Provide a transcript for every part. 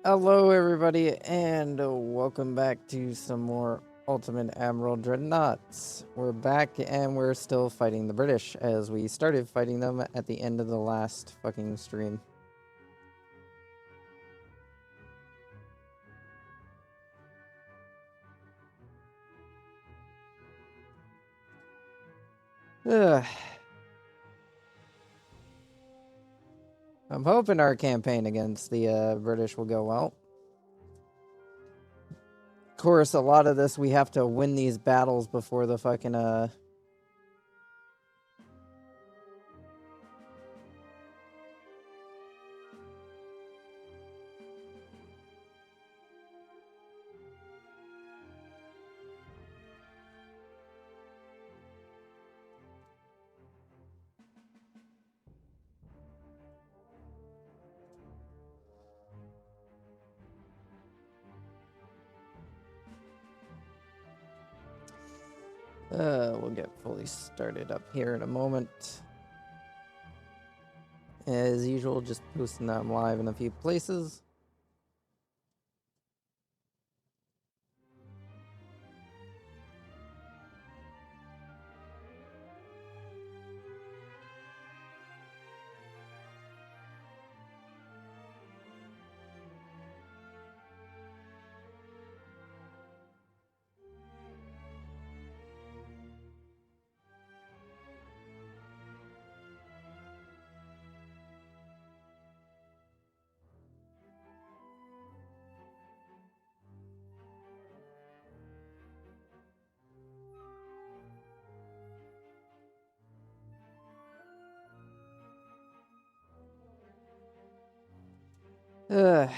Hello, everybody, and welcome back to some more Ultimate Admiral Dreadnoughts. We're back, and we're still fighting the British, as we started fighting them at the end of the last fucking stream. Ugh. I'm hoping our campaign against the British will go well. Of course, a lot of this, we have to win these battles before the fucking, we'll get fully started up here in a moment. As usual, just posting them live in a few places. Ugh.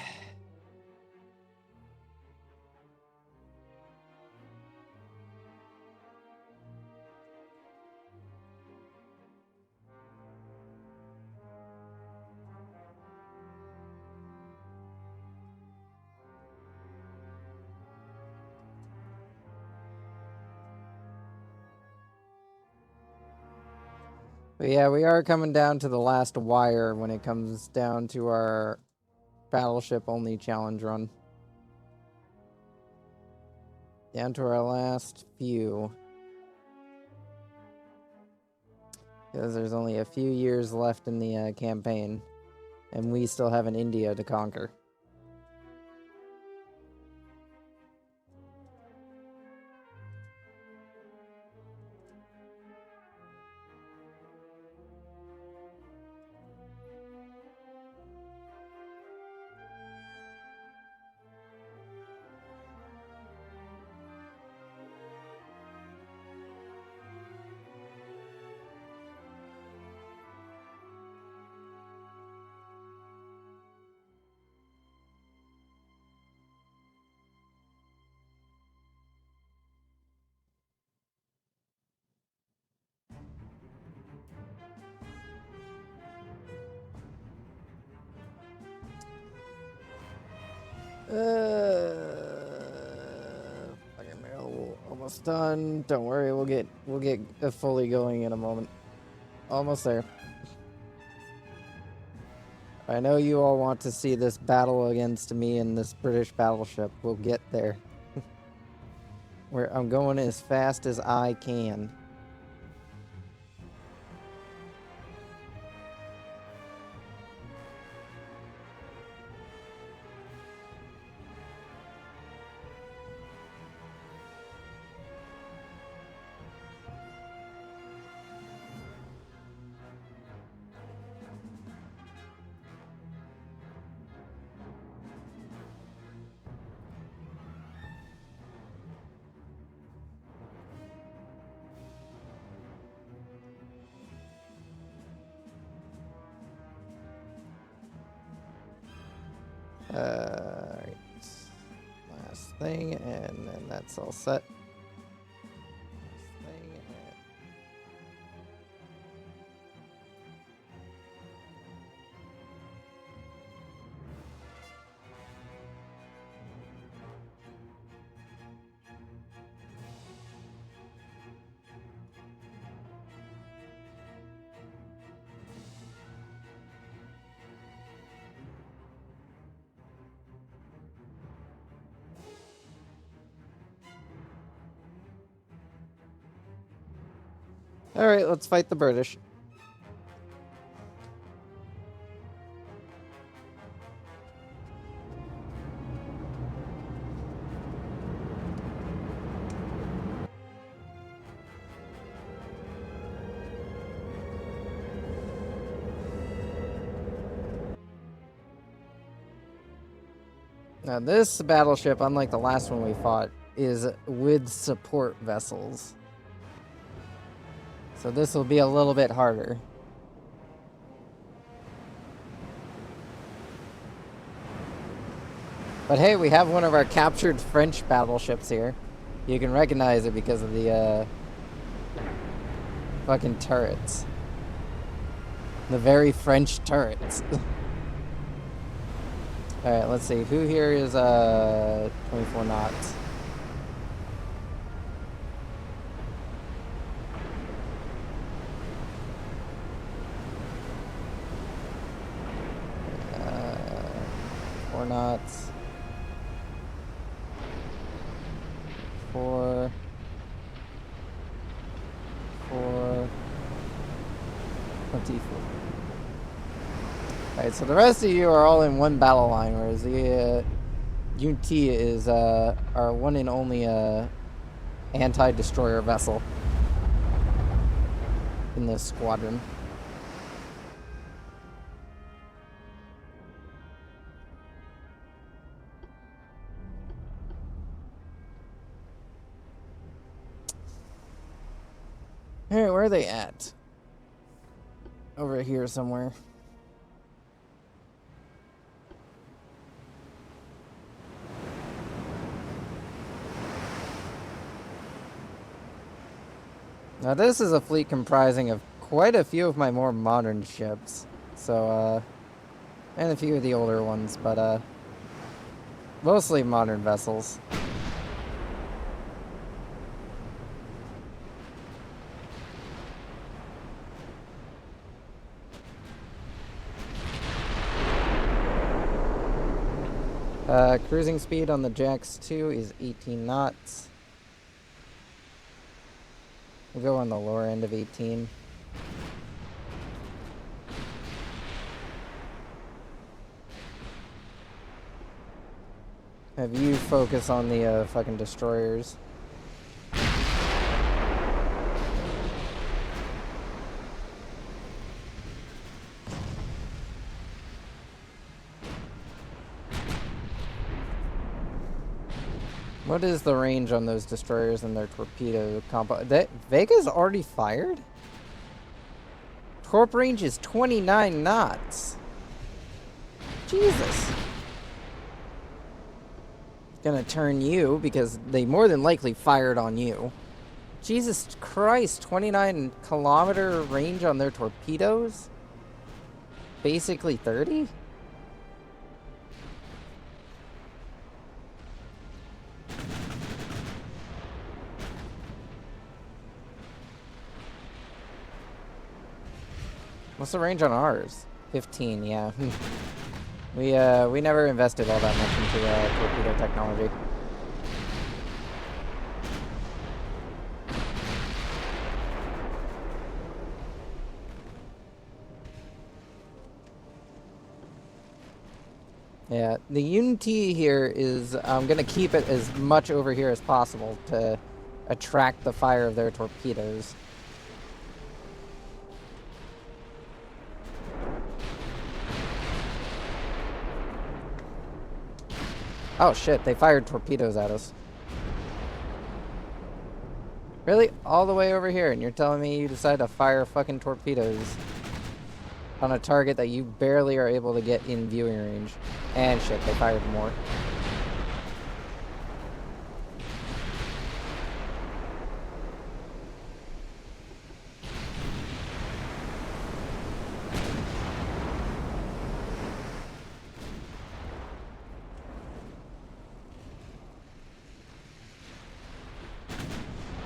But yeah, we are coming down to the last wire when it comes down to our Battleship only challenge run. Down to our last few. Because there's only a few years left in the campaign. And we still have an India to conquer. Admiral, almost done. Don't worry, we'll get fully going in a moment. Almost there. I know you all want to see this battle against me and this British battleship. We'll get there. I'm going as fast as I can. Right. Last thing, and then that's all set. Last thing, and... Alright, let's fight the British. Now this battleship, unlike the last one we fought, is with support vessels. So this will be a little bit harder. But hey, we have one of our captured French battleships here. You can recognize it because of the fucking turrets. The very French turrets. Alright, let's see. Who here is 24 knots? Four knots. 4. 24. Alright, so the rest of you are all in one battle line, whereas the UT is our one and only anti-destroyer vessel in this squadron. Alright, where are they at? Over here somewhere. Now this is a fleet comprising of quite a few of my more modern ships. So, and a few of the older ones, but, mostly modern vessels. Cruising speed on the XIII is 18 knots. We'll go on the lower end of 18. Have you focus on the fucking destroyers. What is the range on those destroyers and their torpedo combo? Vega's already fired? Torp range is 29 knots. Jesus. Gonna turn you because they more than likely fired on you. Jesus Christ, 29 kilometer range on their torpedoes? Basically 30? What's the range on ours? 15, yeah. We never invested all that much into torpedo technology. Yeah, the Unity here is, I'm gonna keep it as much over here as possible to attract the fire of their torpedoes. Oh shit, they fired torpedoes at us. Really? All the way over here, and you're telling me you decided to fire fucking torpedoes on a target that you barely are able to get in viewing range. And shit, they fired more.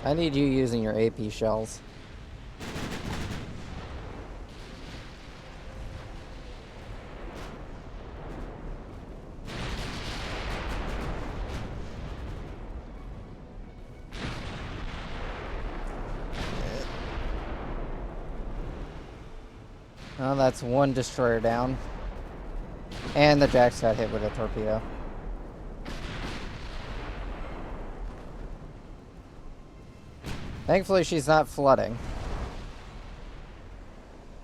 I need you using your AP shells. Well, that's one destroyer down. And the Jax got hit with a torpedo. Thankfully, she's not flooding.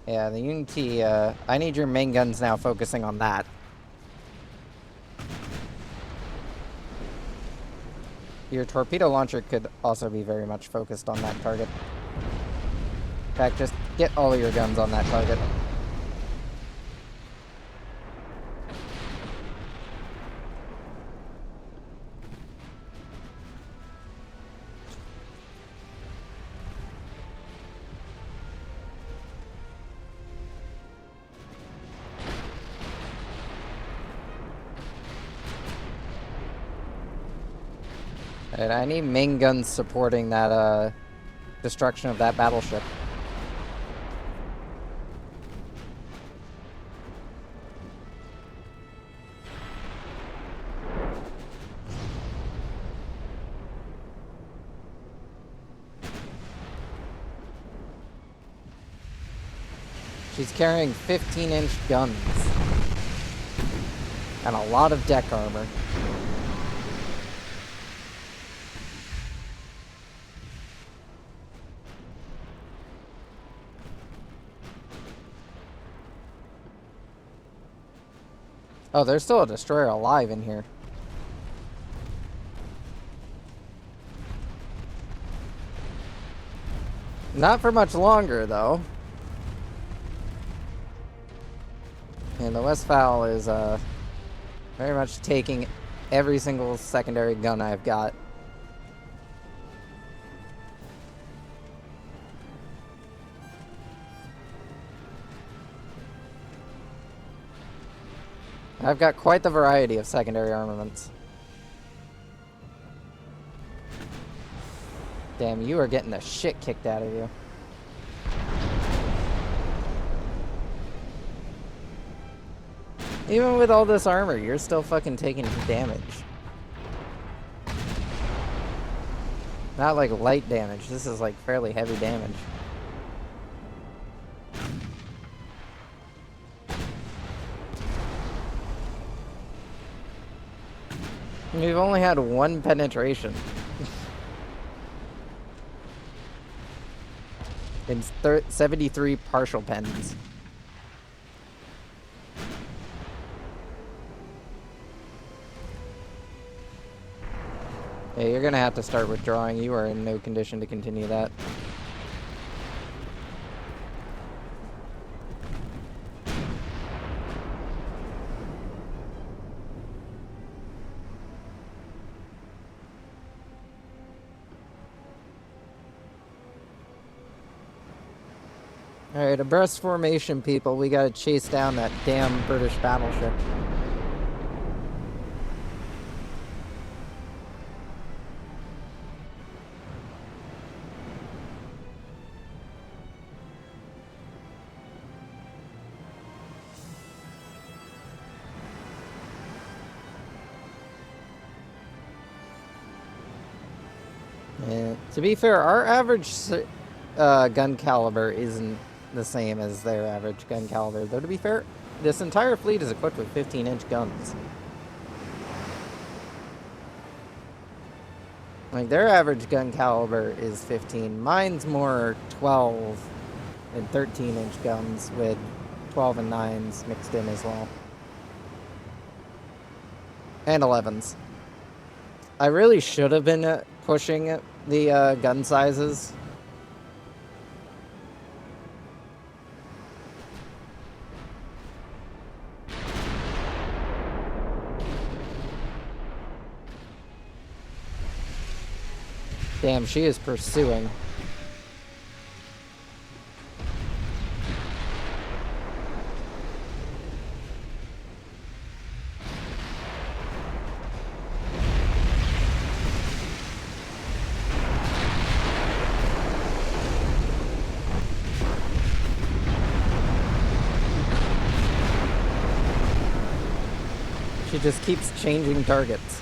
Yeah, the Unity, I need your main guns now focusing on that. Your torpedo launcher could also be very much focused on that target. In fact, just get all of your guns on that target. And I need main guns supporting that, destruction of that battleship. She's carrying 15-inch guns. And a lot of deck armor. Oh, there's still a destroyer alive in here. Not for much longer, though. And the Westphal is, very much taking every single secondary gun I've got. I've got quite the variety of secondary armaments. Damn, you are getting the shit kicked out of you. Even with all this armor, you're still fucking taking damage. Not like light damage, this is like fairly heavy damage. We've only had one penetration. And 73 partial pens. Yeah, you're gonna have to start withdrawing. You are in no condition to continue that. Alright, abreast formation, people. We gotta chase down that damn British battleship. Yeah, to be fair, our average gun caliber isn't the same as their average gun caliber. Though, to be fair, this entire fleet is equipped with 15-inch guns. Like, their average gun caliber is 15. Mine's more 12 and 13-inch guns with 12 and 9s mixed in as well. And 11s. I really should have been pushing the gun sizes. Damn, she is pursuing. She just keeps changing targets.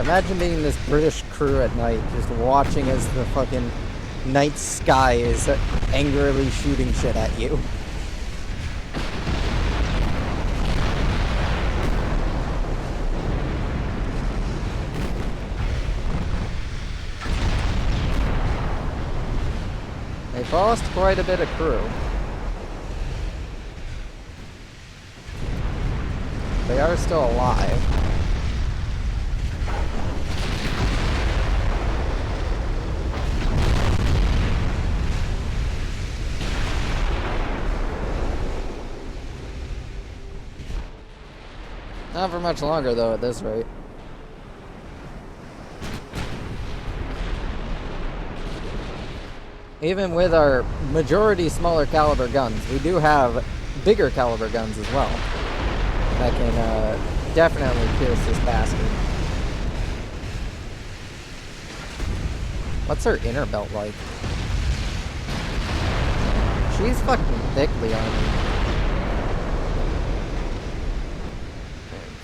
Imagine being this British crew at night, just watching as the fucking night sky is angrily shooting shit at you. They've lost quite a bit of crew. They are still alive. Not for much longer, though, at this rate. Even with our majority smaller caliber guns, we do have bigger caliber guns as well that can definitely pierce this bastard. What's her inner belt like? She's fucking thickly armored.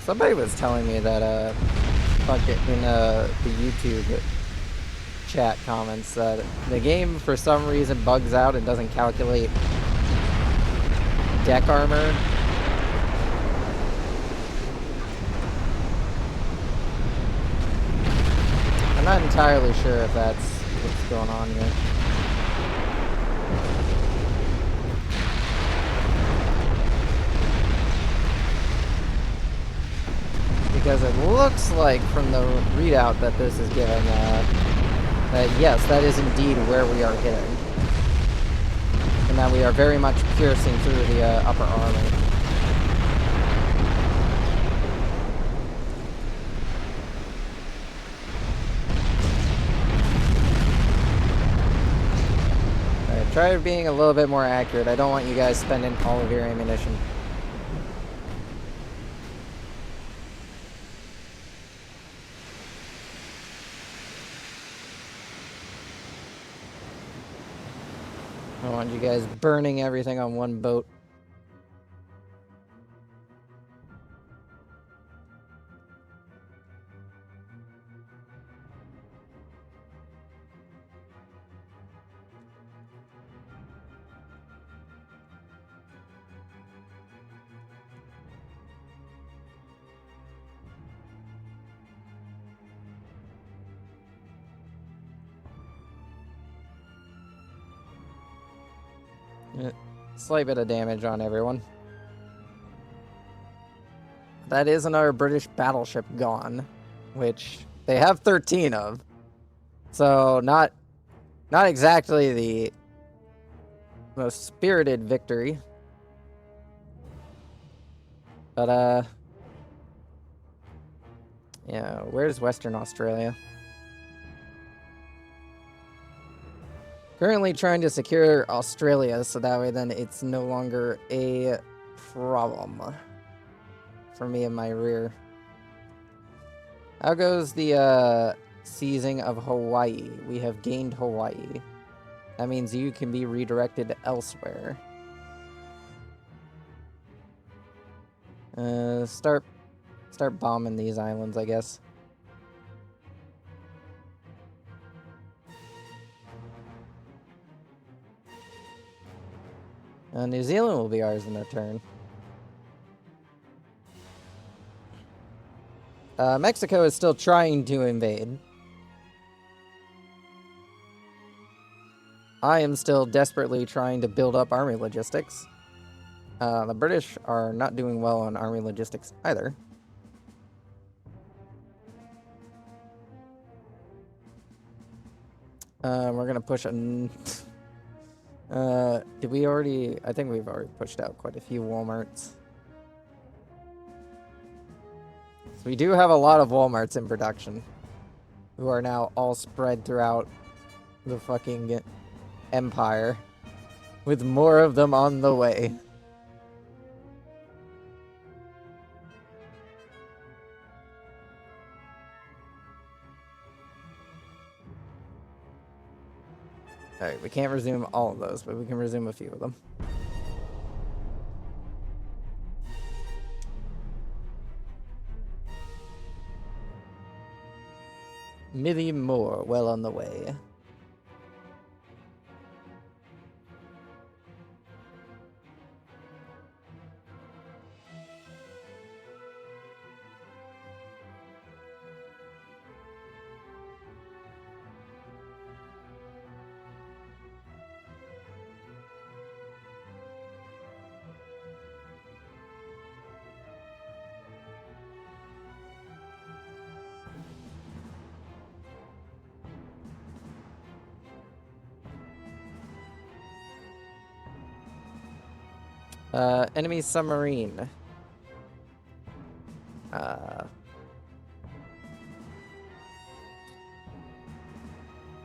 Somebody was telling me that in the YouTube chat comments that the game for some reason bugs out and doesn't calculate deck armor. I'm not entirely sure if that's what's going on here. Because it looks like from the readout that this is giving that yes, that is indeed where we are hitting. And that we are very much piercing through the upper armor. Alright, try being a little bit more accurate. I don't want you guys spending all of your ammunition. I don't want you guys burning everything on one boat. Slight bit of damage on everyone. That isn't our British battleship gone, which they have 13 of. So not exactly the most spirited victory. But yeah, where's Western Australia? Currently trying to secure Australia, so that way then it's no longer a problem for me in my rear. How goes the seizing of Hawaii? We have gained Hawaii. That means you can be redirected elsewhere. Start bombing these islands, I guess. New Zealand will be ours in their turn. Mexico is still trying to invade. I am still desperately trying to build up army logistics. The British are not doing well on army logistics either. We're gonna push a... did we already... I think we've already pushed out quite a few Walmarts. So we do have a lot of Walmarts in production, who are now all spread throughout the fucking empire, with more of them on the way. Alright, we can't resume all of those, but we can resume a few of them. Many more well on the way. Enemy submarine.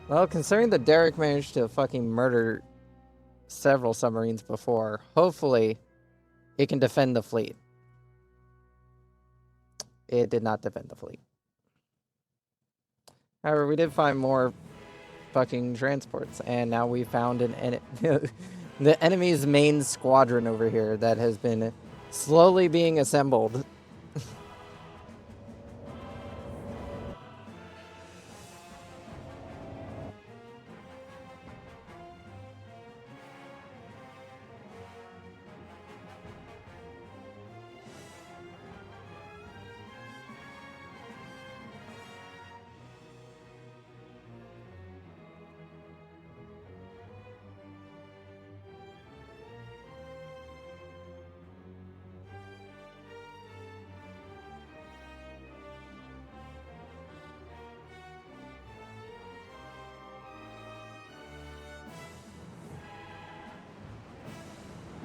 Well, considering that Derek managed to fucking murder several submarines before, hopefully it can defend the fleet. It did not defend the fleet. However, we did find more fucking transports, and now we found the enemy's main squadron over here that has been slowly being assembled.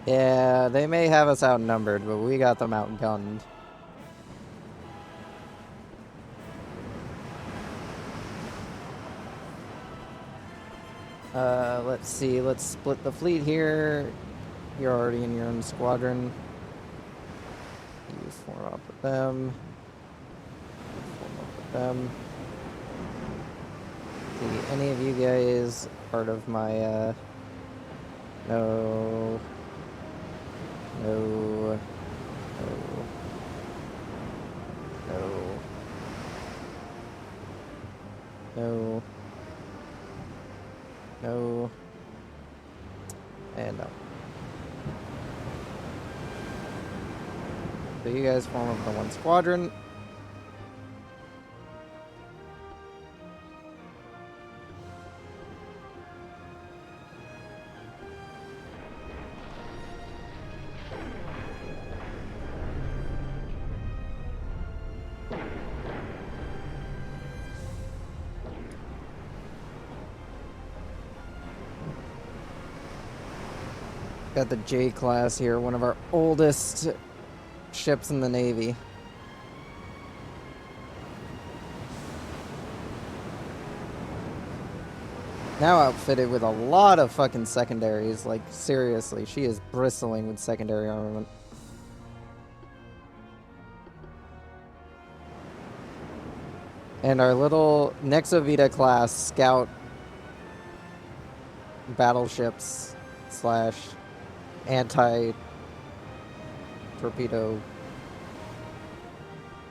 Yeah, they may have us outnumbered, but we got them outgunned. Let's see, let's split the fleet here. You're already in your own squadron. You form up with them. Form up with them. See, any of you guys part of my, no. No. No. No. No. No. And no. So you guys form up the one squadron. Got the J class here, one of our oldest ships in the Navy. Now outfitted with a lot of fucking secondaries. Like, seriously, she is bristling with secondary armament. And our little Nexovita class scout battleships slash anti-torpedo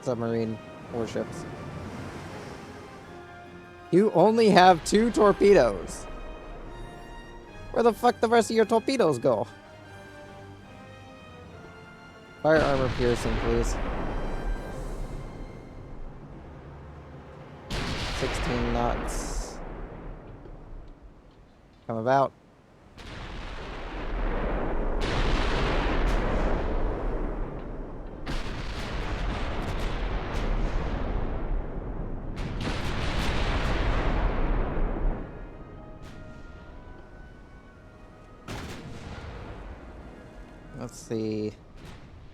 submarine warships. You only have 2 torpedoes. Where the fuck the rest of your torpedoes go? Fire armor piercing, please. 16 knots. Come about. Let's see.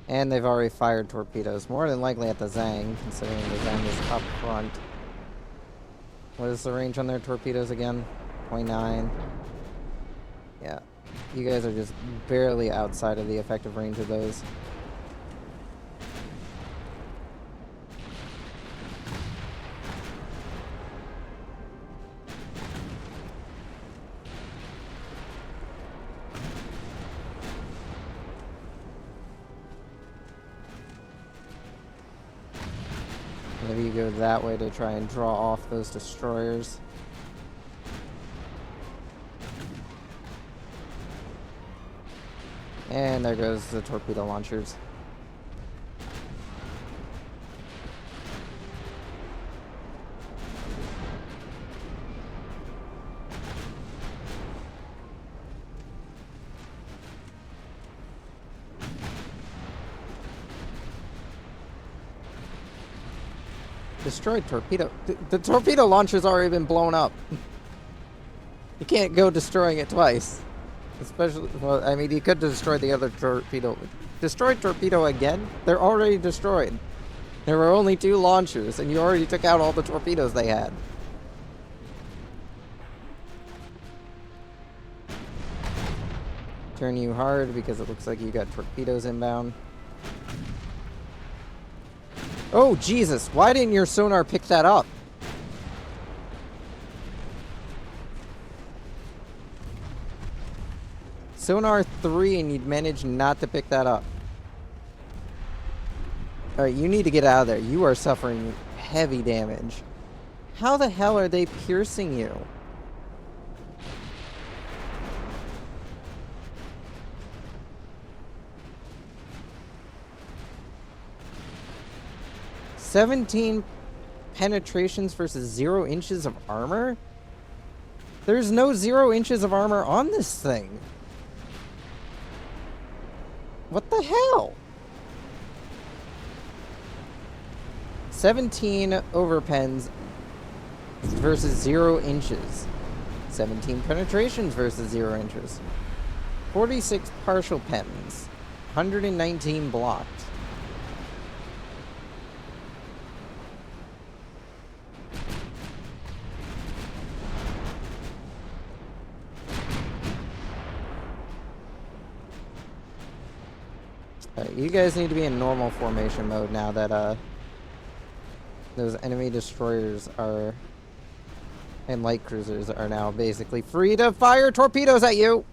And they've already fired torpedoes. More than likely at the Zhang, considering the Zhang is up front. What is the range on their torpedoes again? 29. Yeah. You guys are just barely outside of the effective range of those. Maybe you go that way to try and draw off those destroyers. And there goes the torpedo launchers. Destroyed torpedo. The torpedo launcher's already been blown up. You can't go destroying it twice. Especially, well, I mean, you could destroy the other torpedo. Destroyed torpedo again? They're already destroyed. There were only 2 launchers, and you already took out all the torpedoes they had. Turn you hard because it looks like you got torpedoes inbound. Oh, Jesus. Why didn't your sonar pick that up? Sonar 3 and you'd manage not to pick that up. Alright, you need to get out of there. You are suffering heavy damage. How the hell are they piercing you? "17 penetrations versus 0 inches of armor?" There's no 0 inches of armor on this thing. What the hell? 17 overpens versus 0 inches. 17 penetrations versus 0 inches. 46 partial pens. 119 blocked. You guys need to be in normal formation mode now that those enemy destroyers are and light cruisers are now basically free to fire torpedoes at you.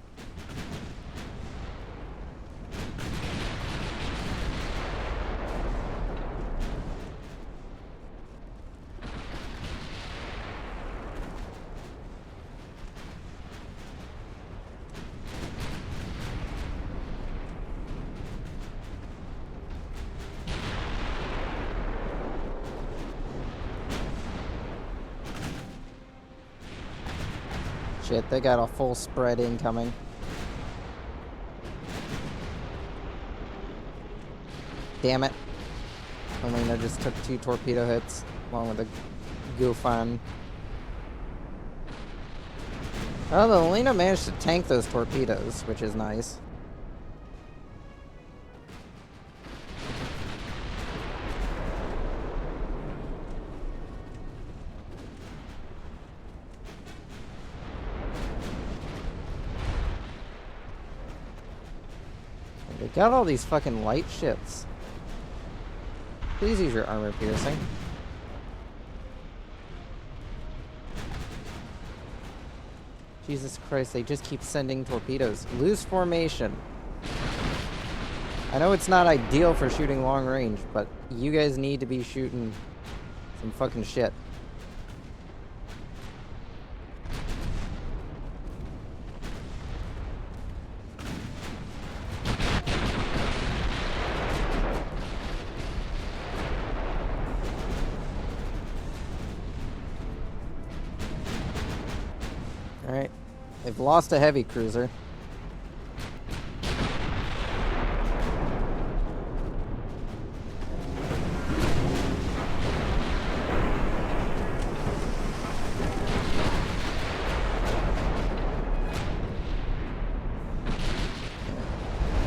Shit, they got a full spread incoming. Damn it. Elena just took 2 torpedo hits, along with a Goofan. Oh, the Elena managed to tank those torpedoes, which is nice. They got all these fucking light ships. Please use your armor piercing. Jesus Christ, they just keep sending torpedoes. Lose formation. I know it's not ideal for shooting long range, but you guys need to be shooting some fucking shit. Alright, they've lost a heavy cruiser.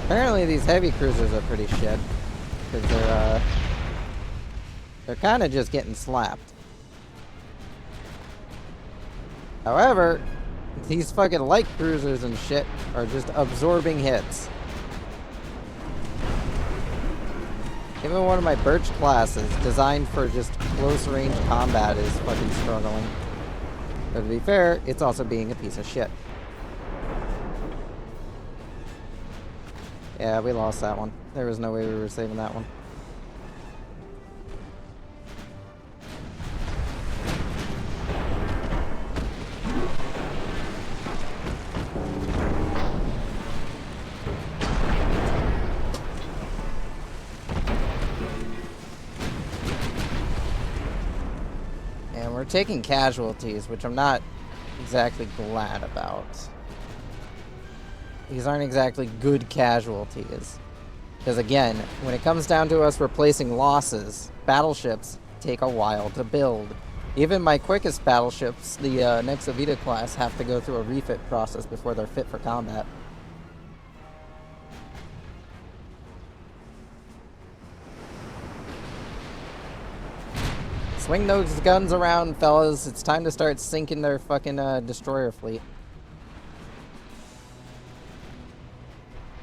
Apparently these heavy cruisers are pretty shit, because they're kind of just getting slapped. However, these fucking light cruisers and shit are just absorbing hits. Even one of my Birch classes, designed for just close range combat, is fucking struggling. But to be fair, it's also being a piece of shit. Yeah, we lost that one. There was no way we were saving that one. And we're taking casualties, which I'm not exactly glad about. These aren't exactly good casualties. Because again, when it comes down to us replacing losses, battleships take a while to build. Even my quickest battleships, the XIII class, have to go through a refit process before they're fit for combat. Swing those guns around, fellas. It's time to start sinking their fucking destroyer fleet.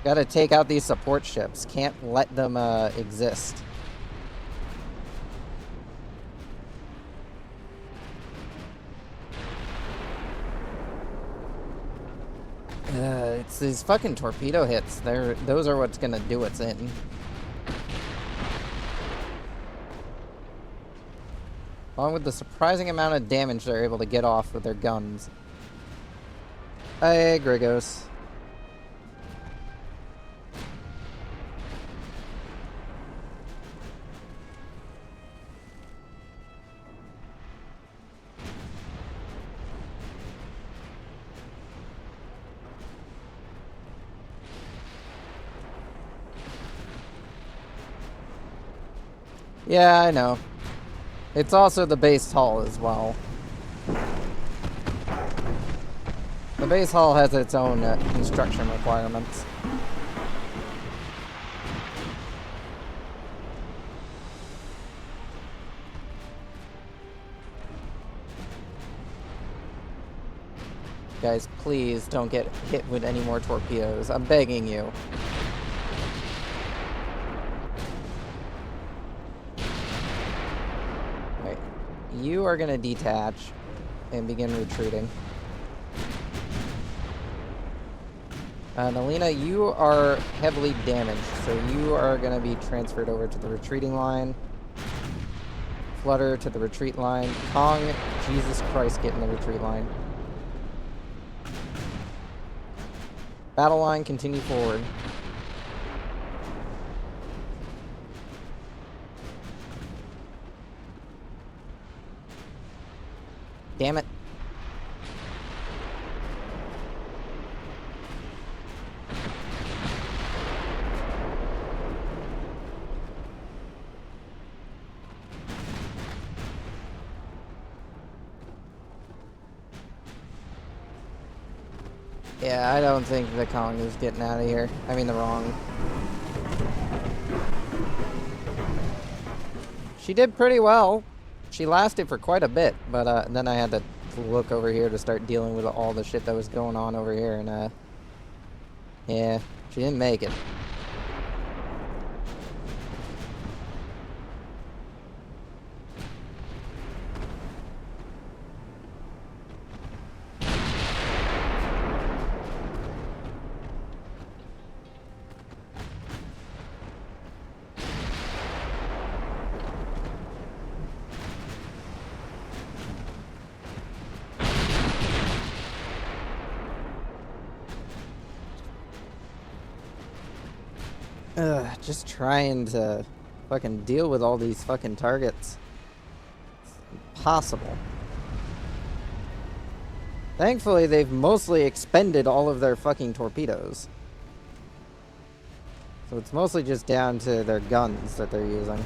Gotta take out these support ships. Can't let them exist. It's these fucking torpedo hits. Those are what's gonna do what's in. Along with the surprising amount of damage they're able to get off with their guns. Hey, Grigos. Yeah, I know. It's also the base hull as well. The base hull has its own construction requirements. Guys, please don't get hit with any more torpedoes. I'm begging you. You are going to detach and begin retreating. Nalina, you are heavily damaged, so you are going to be transferred over to the retreating line. Flutter to the retreat line. Kong, Jesus Christ, get in the retreat line. Battle line, continue forward. Damn it. Yeah, I don't think the Kong is getting out of here. I mean the wrong. She did pretty well. She lasted for quite a bit, but then I had to look over here to start dealing with all the shit that was going on over here, and yeah, she didn't make it. Just trying to fucking deal with all these fucking targets. It's impossible. Thankfully, they've mostly expended all of their fucking torpedoes. So it's mostly just down to their guns that they're using.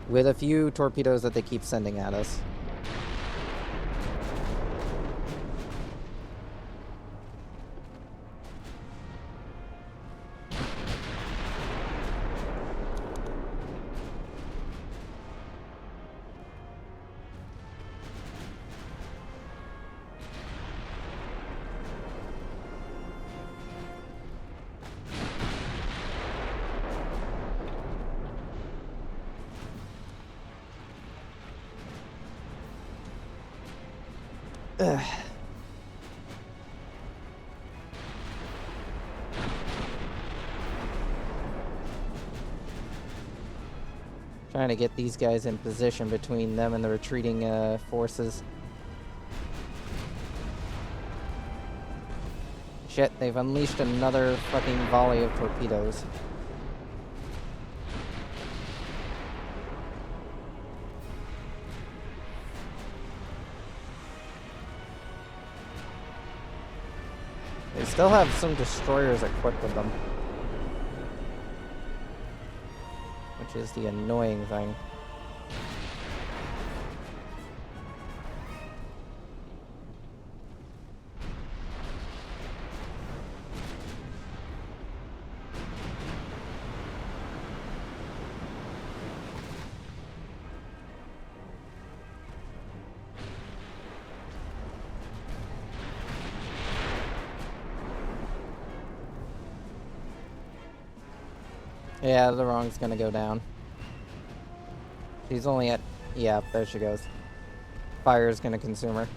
With a few torpedoes that they keep sending at us. Ugh. Trying to get these guys in position between them and the retreating forces. Shit, they've unleashed another fucking volley of torpedoes. still have some destroyers equipped with them, which is the annoying thing. Yeah, the wrong's gonna go down. She's only at... Yeah, there she goes. Fire's gonna consume her.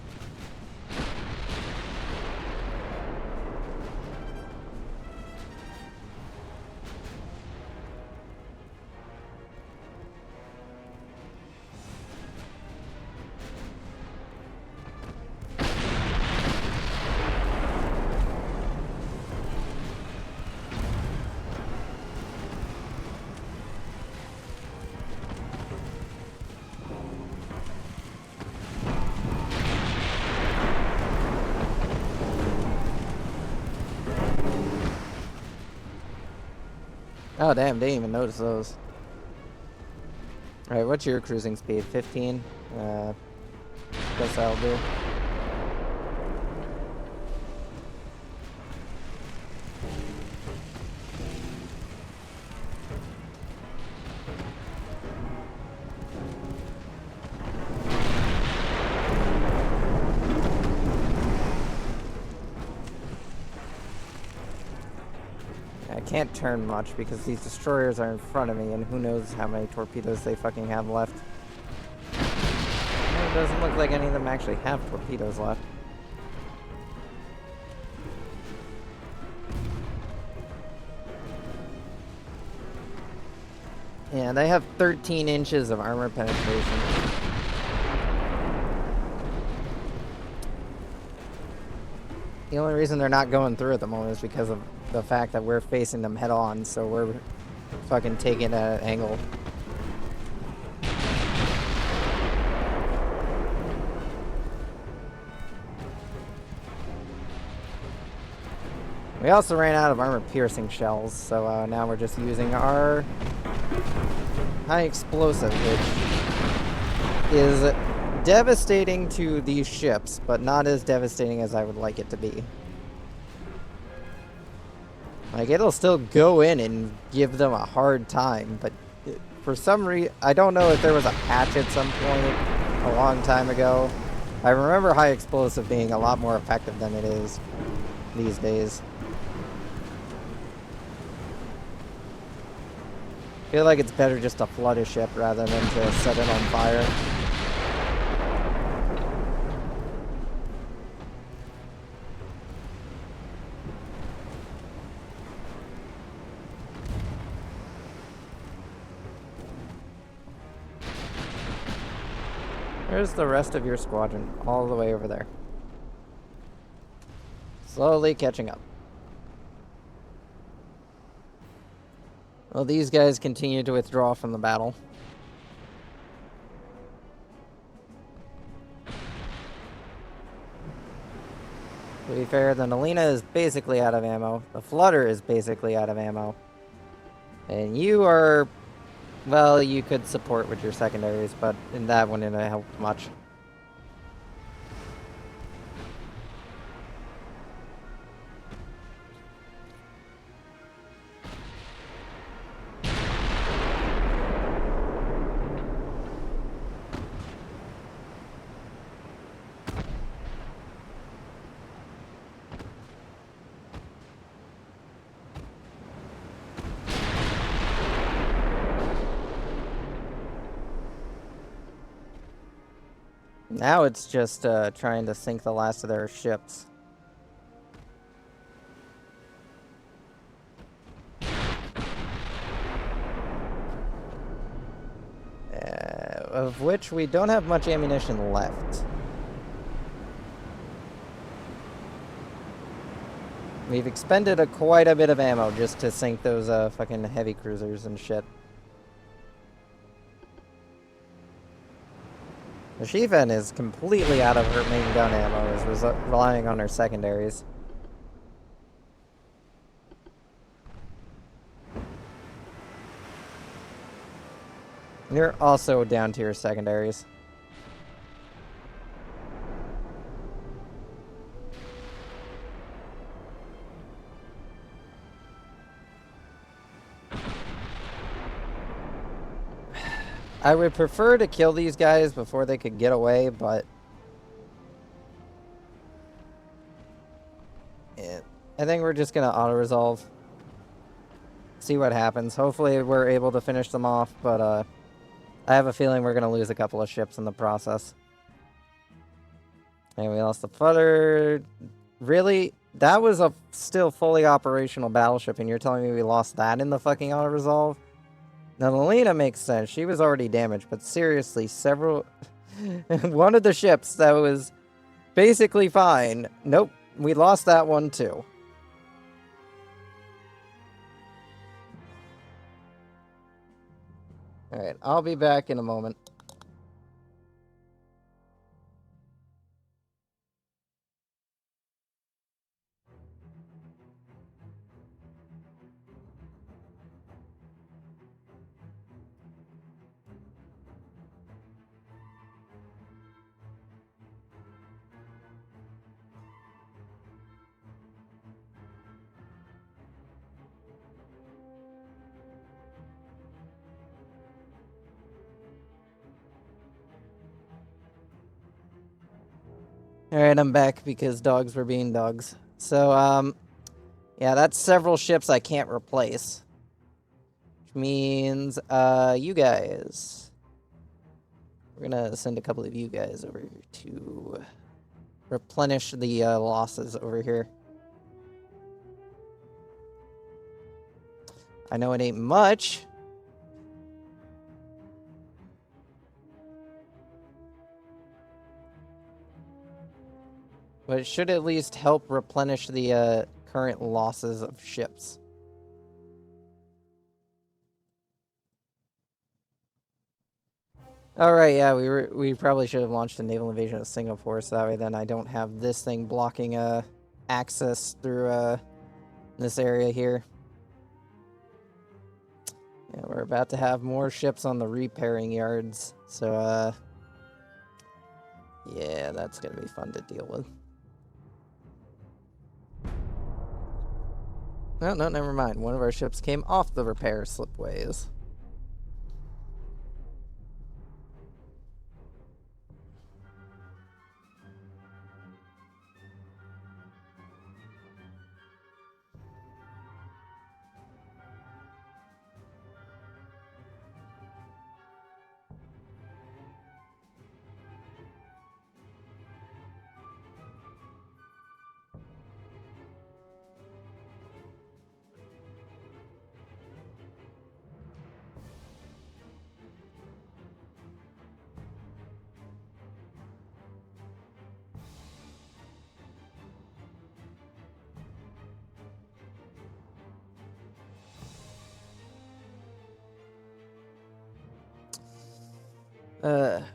Oh damn, didn't even notice those. Alright, what's your cruising speed? 15? Guess that'll do. I can't turn much because these destroyers are in front of me and who knows how many torpedoes they fucking have left. It doesn't look like any of them actually have torpedoes left. Yeah, they have 13 inches of armor penetration. The only reason they're not going through at the moment is because of the fact that we're facing them head on, so we're fucking taking an angle. We also ran out of armor-piercing shells, so now we're just using our high explosive, which is devastating to these ships, but not as devastating as I would like it to be. Like, it'll still go in and give them a hard time, but for some reason, I don't know if there was a patch at some point a long time ago. I remember high explosive being a lot more effective than it is these days. I feel like it's better just to flood a ship rather than to set it on fire. There's the rest of your squadron, all the way over there. Slowly catching up. Well, these guys continue to withdraw from the battle. To be fair, the Nalina is basically out of ammo. The Flutter is basically out of ammo. And you are... Well, you could support with your secondaries, but in that one it didn't help much. Now it's just trying to sink the last of their ships. Of which we don't have much ammunition left. We've expended quite a bit of ammo just to sink those fucking heavy cruisers and shit. The XIII is completely out of her main gun ammo, is relying on her secondaries. You're also down to your secondaries. I would prefer to kill these guys before they could get away, but yeah, I think we're just gonna auto-resolve. See what happens. Hopefully we're able to finish them off, but I have a feeling we're gonna lose a couple of ships in the process. And we lost the flutter. Really? That was a still fully operational battleship, and you're telling me we lost that in the fucking auto-resolve? Now, the Lena makes sense. She was already damaged, but seriously, several... one of the ships that was basically fine. Nope, we lost that one too. Alright, I'll be back in a moment. Alright, I'm back because dogs were being dogs. So, yeah, that's several ships I can't replace. Which means, you guys. We're gonna send a couple of you guys over here to replenish the losses over here. I know it ain't much. But it should at least help replenish the current losses of ships. Alright, yeah, we probably should have launched a naval invasion of Singapore, so that way then I don't have this thing blocking access through this area here. Yeah, we're about to have more ships on the repairing yards, so yeah, that's gonna be fun to deal with. No, never mind. One of our ships came off the repair slipways.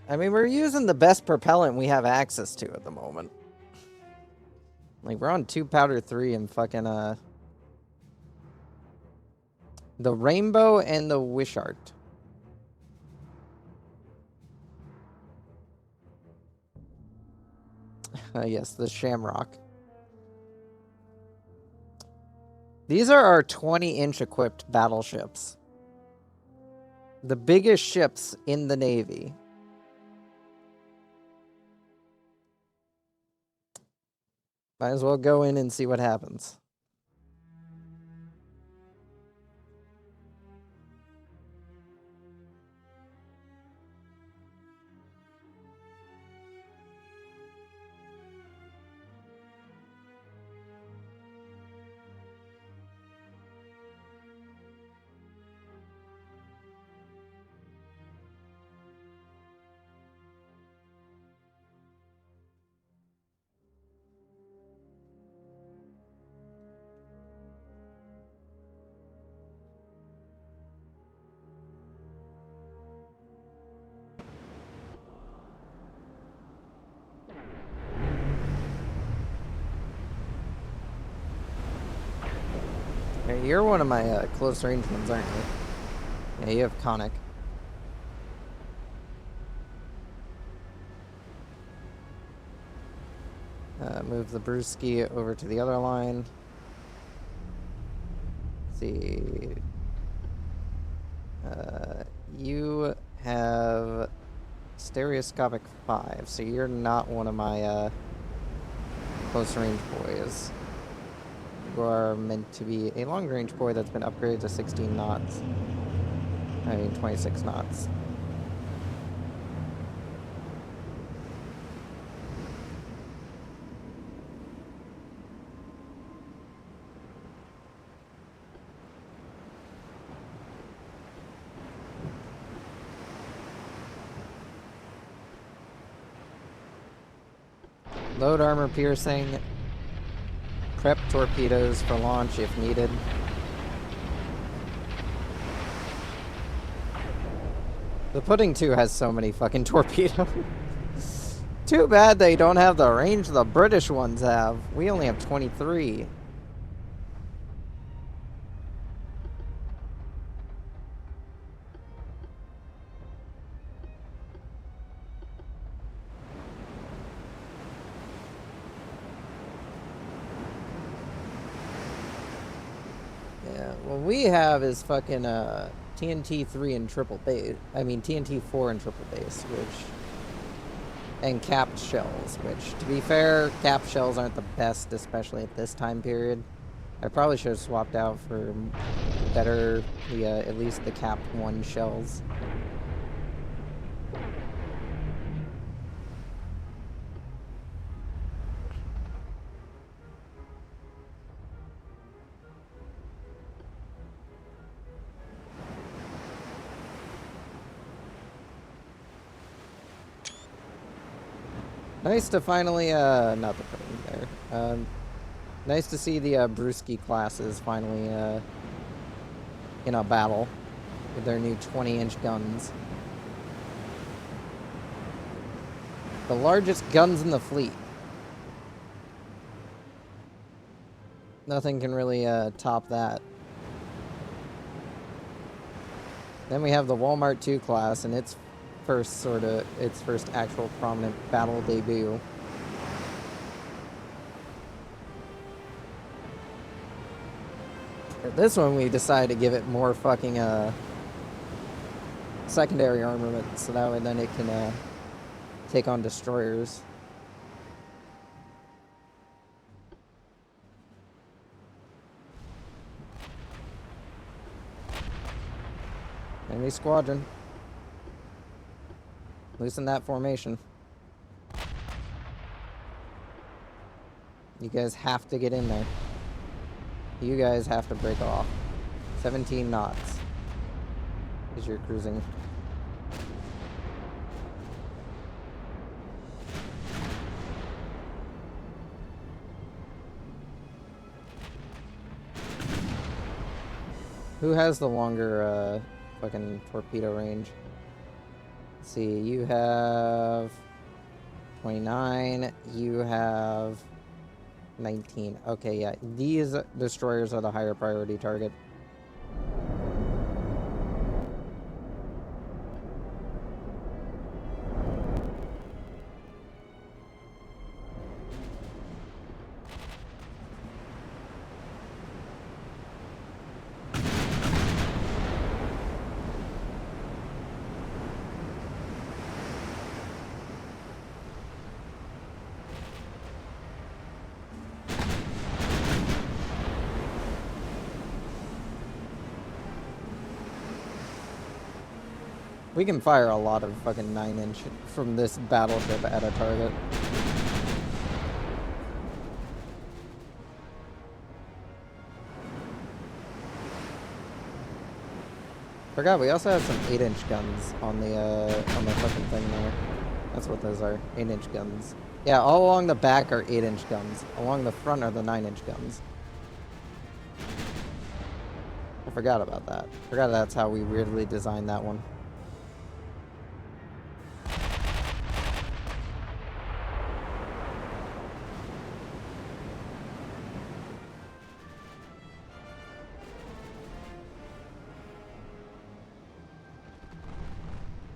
I mean, we're using the best propellant we have access to at the moment. Like, we're on 2 powder 3 and fucking, the Rainbow and the Wishart. Yes, the Shamrock. These are our 20-inch equipped battleships. The biggest ships in the Navy. Might as well go in and see what happens. Hey, you're one of my close range ones, aren't you? Yeah, you have Conic. Move the Brewski over to the other line. Let's see. You have stereoscopic 5, so you're not one of my close range boys. You are meant to be a long range boy that's been upgraded to 16 knots. I mean 26 knots. Load armor piercing. Prep torpedoes for launch if needed. The Pudding 2 has so many fucking torpedoes. Too bad they don't have the range the British ones have. We only have 23. What we have is fucking TNT 3 and triple base. I mean TNT 4 and triple base, and capped shells. Which, to be fair, capped shells aren't the best, especially at this time period. I probably should have swapped out for better, at least the capped 1 shells. Nice to finally, not the Pudding there. Nice to see the Brewski classes finally in a battle with their new 20-inch guns. The largest guns in the fleet. Nothing can really top that. Then we have the Walmart 2 class and its first actual prominent battle debut. This one we decided to give it more fucking secondary armament, so that way then it can take on destroyers. Enemy squadron. Loosen that formation. You guys have to get in there. You guys have to break off. 17 knots is your cruising. Who has the longer fucking torpedo range? Let's see, you have 29, you have 19. Okay, yeah, these destroyers are the higher priority target. We can fire a lot of fucking 9-inch from this battleship at a target. Forgot we also have some 8-inch guns on the fucking thing there. That's what those are, 8-inch guns. Yeah, all along the back are 8-inch guns. Along the front are the 9-inch guns. I forgot about that. Forgot that's how we weirdly designed that one.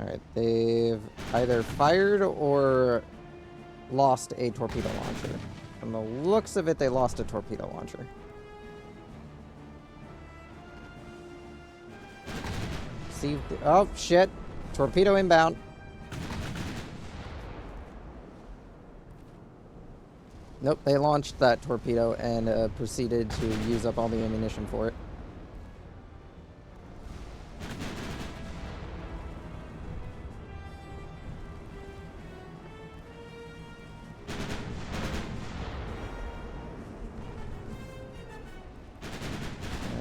Alright, they've either fired or lost a torpedo launcher. From the looks of it, they lost a torpedo launcher. See, oh shit! Torpedo inbound. Nope, they launched that torpedo and proceeded to use up all the ammunition for it.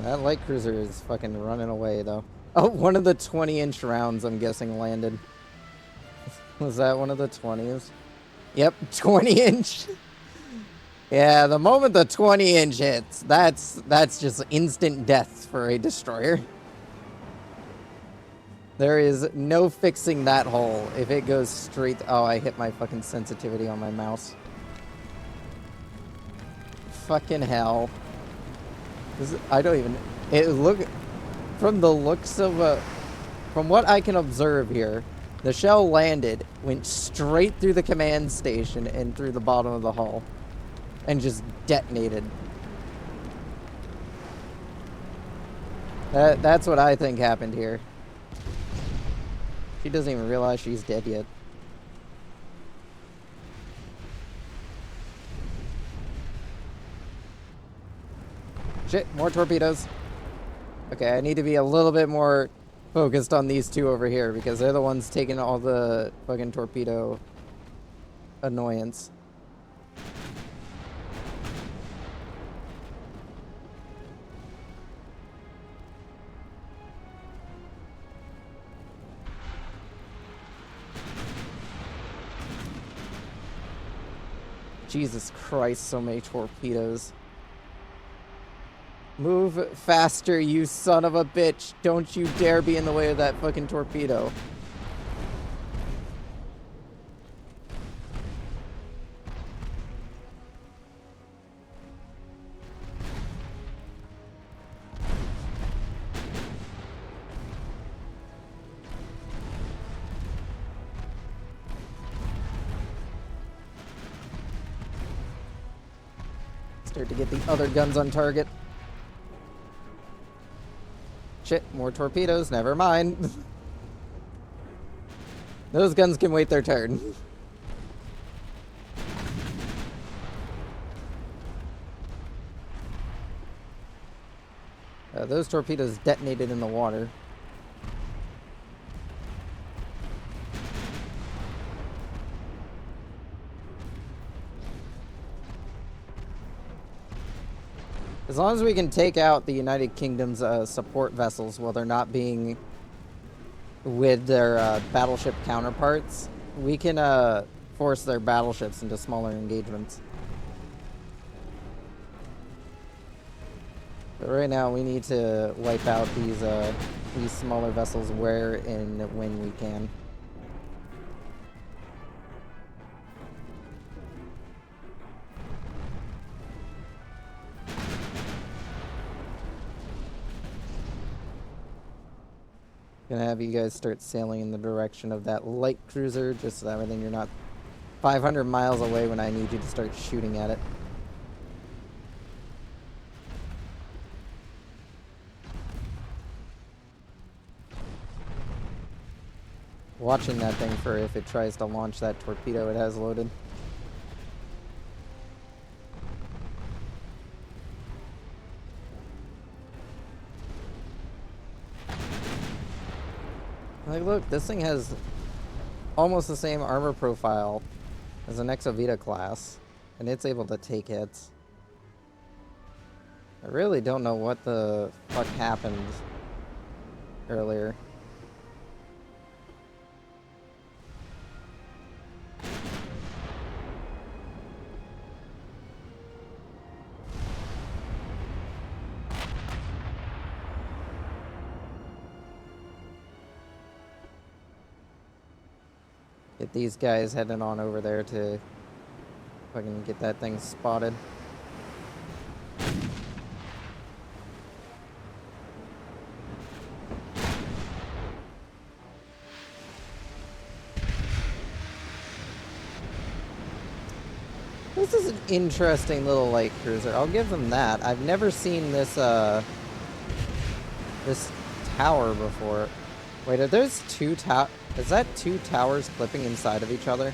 That light cruiser is fucking running away, though. Oh, one of the 20-inch rounds, I'm guessing, landed. Was that one of the 20s? Yep, 20-inch. Yeah, the moment the 20-inch hits, that's just instant death for a destroyer. There is no fixing that hole if it goes straight... Oh, I hit my fucking sensitivity on my mouse. Fucking hell. I don't even... From the looks of... from what I can observe here, the shell landed, went straight through the command station and through the bottom of the hull. And just detonated. That's what I think happened here. She doesn't even realize she's dead yet. Shit, more torpedoes. Okay, I need to be a little bit more focused on these two over here because they're the ones taking all the fucking torpedo annoyance. Jesus Christ, so many torpedoes. Move faster, you son of a bitch. Don't you dare be in the way of that fucking torpedo. Start to get the other guns on target. Shit, more torpedoes, never mind. Those guns can wait their turn. Those torpedoes detonated in the water. As long as we can take out the United Kingdom's support vessels while they're not being with their battleship counterparts, we can force their battleships into smaller engagements. But right now, we need to wipe out these smaller vessels where and when we can. Gonna have you guys start sailing in the direction of that light cruiser, just so that then you're not 500 miles away when I need you to start shooting at it. Watching that thing for if it tries to launch that torpedo it has loaded. Like, look, this thing has almost the same armor profile as an XIII class, and it's able to take hits. I really don't know what the fuck happened earlier. Get these guys heading on over there to fucking get that thing spotted. This is an interesting little light cruiser. I'll give them that. I've never seen this this tower before. Wait, are those two is that two towers clipping inside of each other?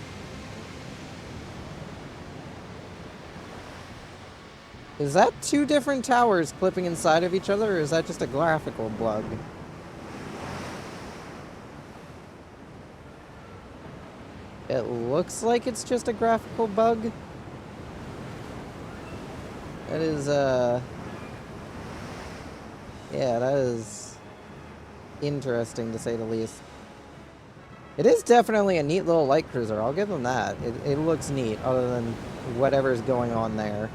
Is that two different towers clipping inside of each other, or is that just a graphical bug? It looks like it's just a graphical bug. That is, yeah, that is interesting to say the least. It is definitely a neat little light cruiser, I'll give them that. It looks neat, other than whatever's going on there.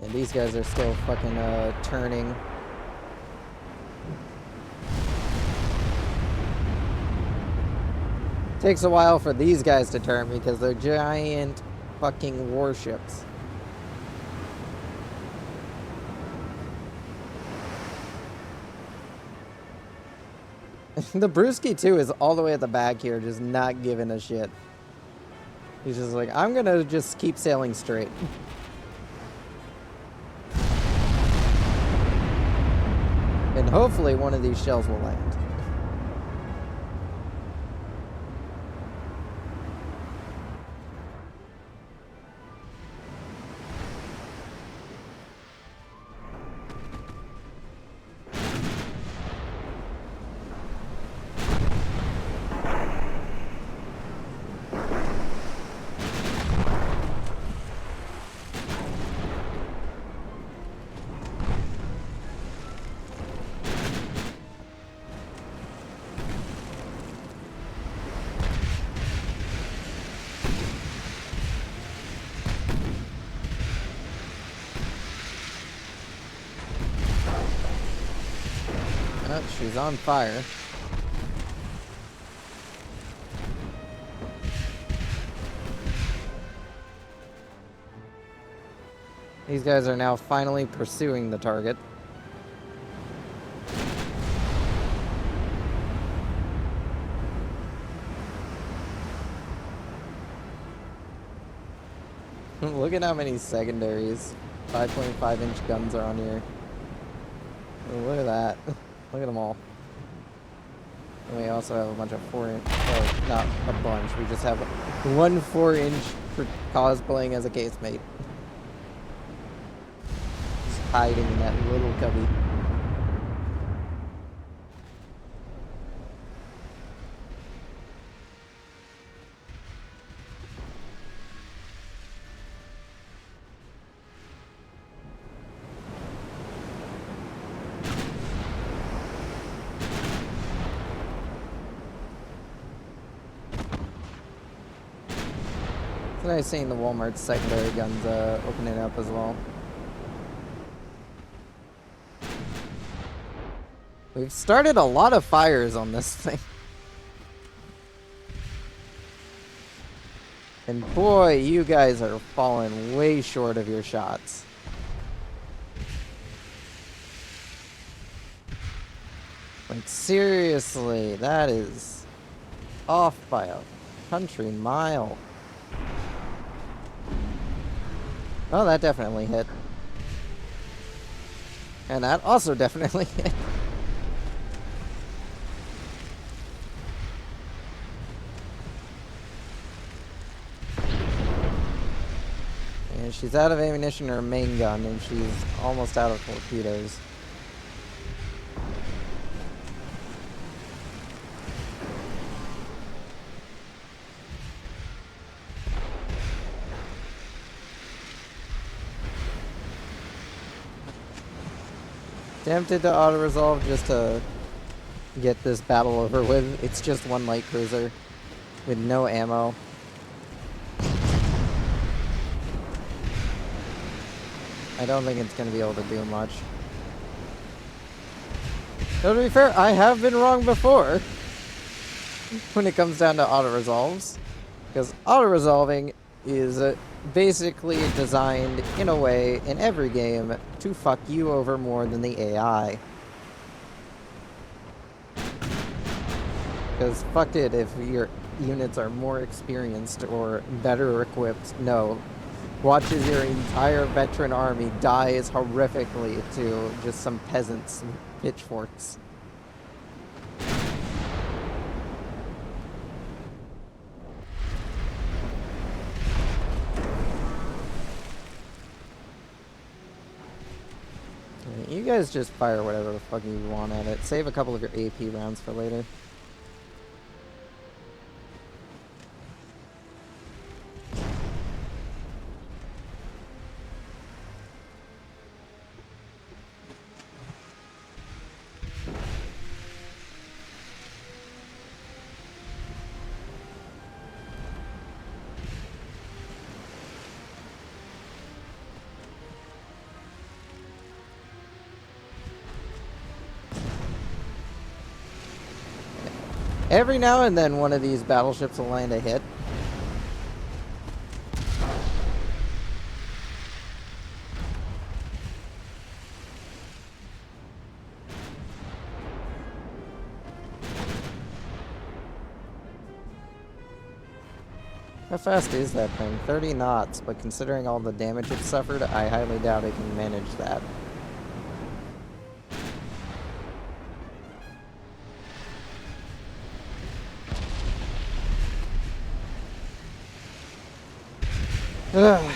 And these guys are still fucking, turning. Takes a while for these guys to turn because they're giant fucking warships. The Brewski, too, is all the way at the back here, just not giving a shit. He's just like, I'm gonna just keep sailing straight. And hopefully one of these shells will land. Oh, she's on fire. These guys are now finally pursuing the target. Look at how many secondaries. 5.5-inch guns are on here. Oh, look at that. Look at them all. And we also have a bunch of 4-inch, well, not a bunch, we just have one 4-inch for cosplaying as a casemate. Just hiding in that little cubby. It's nice seeing the Walmart's secondary guns opening up as well. We've started a lot of fires on this thing. And boy, you guys are falling way short of your shots. Like, seriously, that is off by a country mile. Oh, that definitely hit. And that also definitely hit. And she's out of ammunition in her main gun, and she's almost out of torpedoes. Tempted to auto-resolve just to get this battle over with. It's just one light cruiser with no ammo. I don't think it's going to be able to do much. Though to be fair, I have been wrong before when it comes down to auto-resolves. Because auto-resolving is basically designed in a way in every game to fuck you over more than the AI. Because fuck it if your units are more experienced or better equipped. No. Watches your entire veteran army dies horrifically to just some peasants with pitchforks. You guys just fire whatever the fuck you want at it. Save a couple of your AP rounds for later. Every now and then one of these battleships will land a hit. How fast is that thing? 30 knots, but considering all the damage it suffered, I highly doubt it can manage that. Ugh.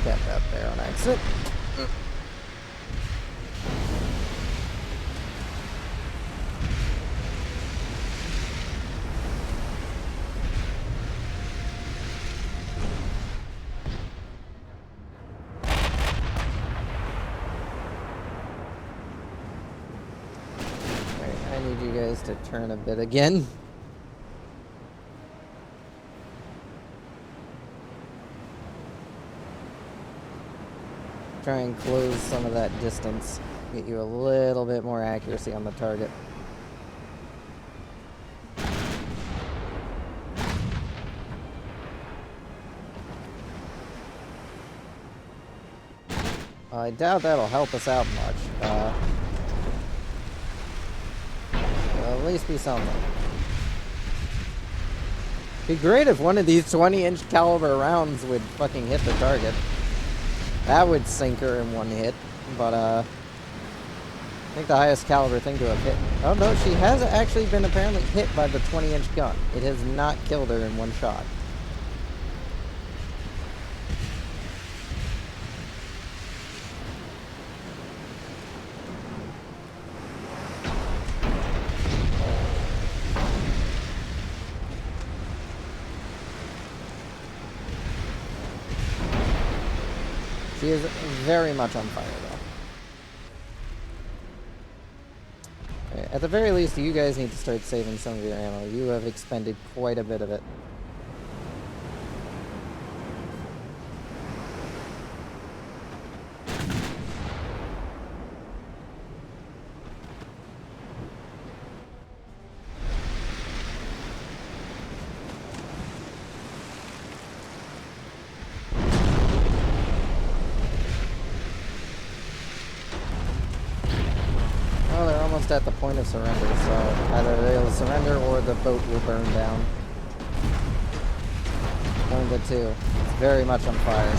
Got that there on accident. To turn a bit again. Try and close some of that distance. Get you a little bit more accuracy on the target. I doubt that'll help us out much. At least be something. Be great if one of these 20-inch caliber rounds would fucking hit the target. That would sink her in one hit, but I think the highest caliber thing to have hit. Oh no, she has actually been apparently hit by the 20-inch gun. It has not killed her in one shot. She is very much on fire, though. Okay, at the very least, you guys need to start saving some of your ammo. You have expended quite a bit of it. At the point of surrender, so either they'll surrender or the boat will burn down. One of the two. It's very much on fire.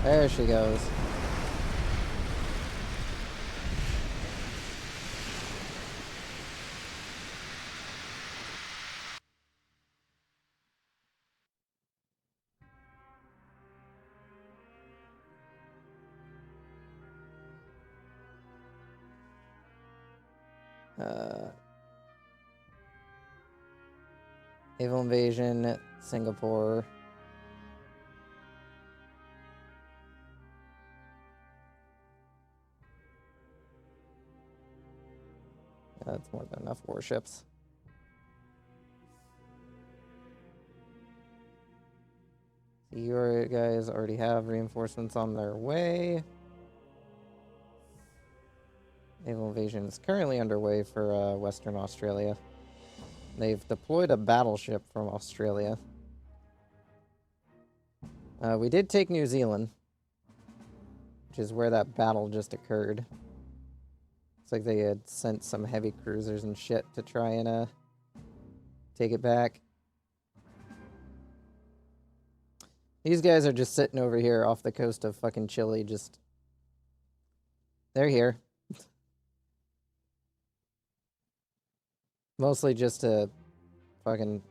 There she goes. Naval invasion, Singapore. That's more than enough warships. You guys already have reinforcements on their way. Naval invasion is currently underway for Western Australia. They've deployed a battleship from Australia. We did take New Zealand, which is where that battle just occurred. It's like they had sent some heavy cruisers and shit to try and take it back. These guys are just sitting over here off the coast of fucking Chile, just... They're here. Mostly just to fucking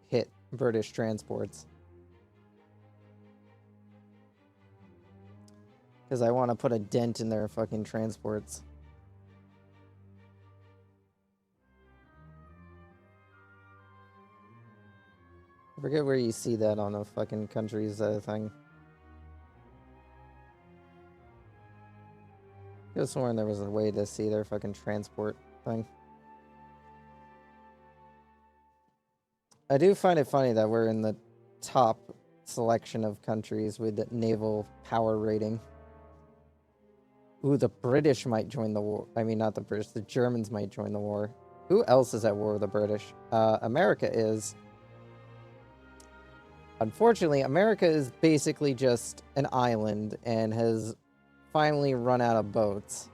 hit British transports. Because I want to put a dent in their fucking transports. I forget where you see that on a fucking country's thing. I could have sworn there was a way to see their fucking transport thing. I do find it funny that we're in the top selection of countries with the naval power rating. Ooh, the British might join the war. I mean, not the British. The Germans might join the war. Who else is at war with the British? America is. Unfortunately, America is basically just an island and has finally run out of boats.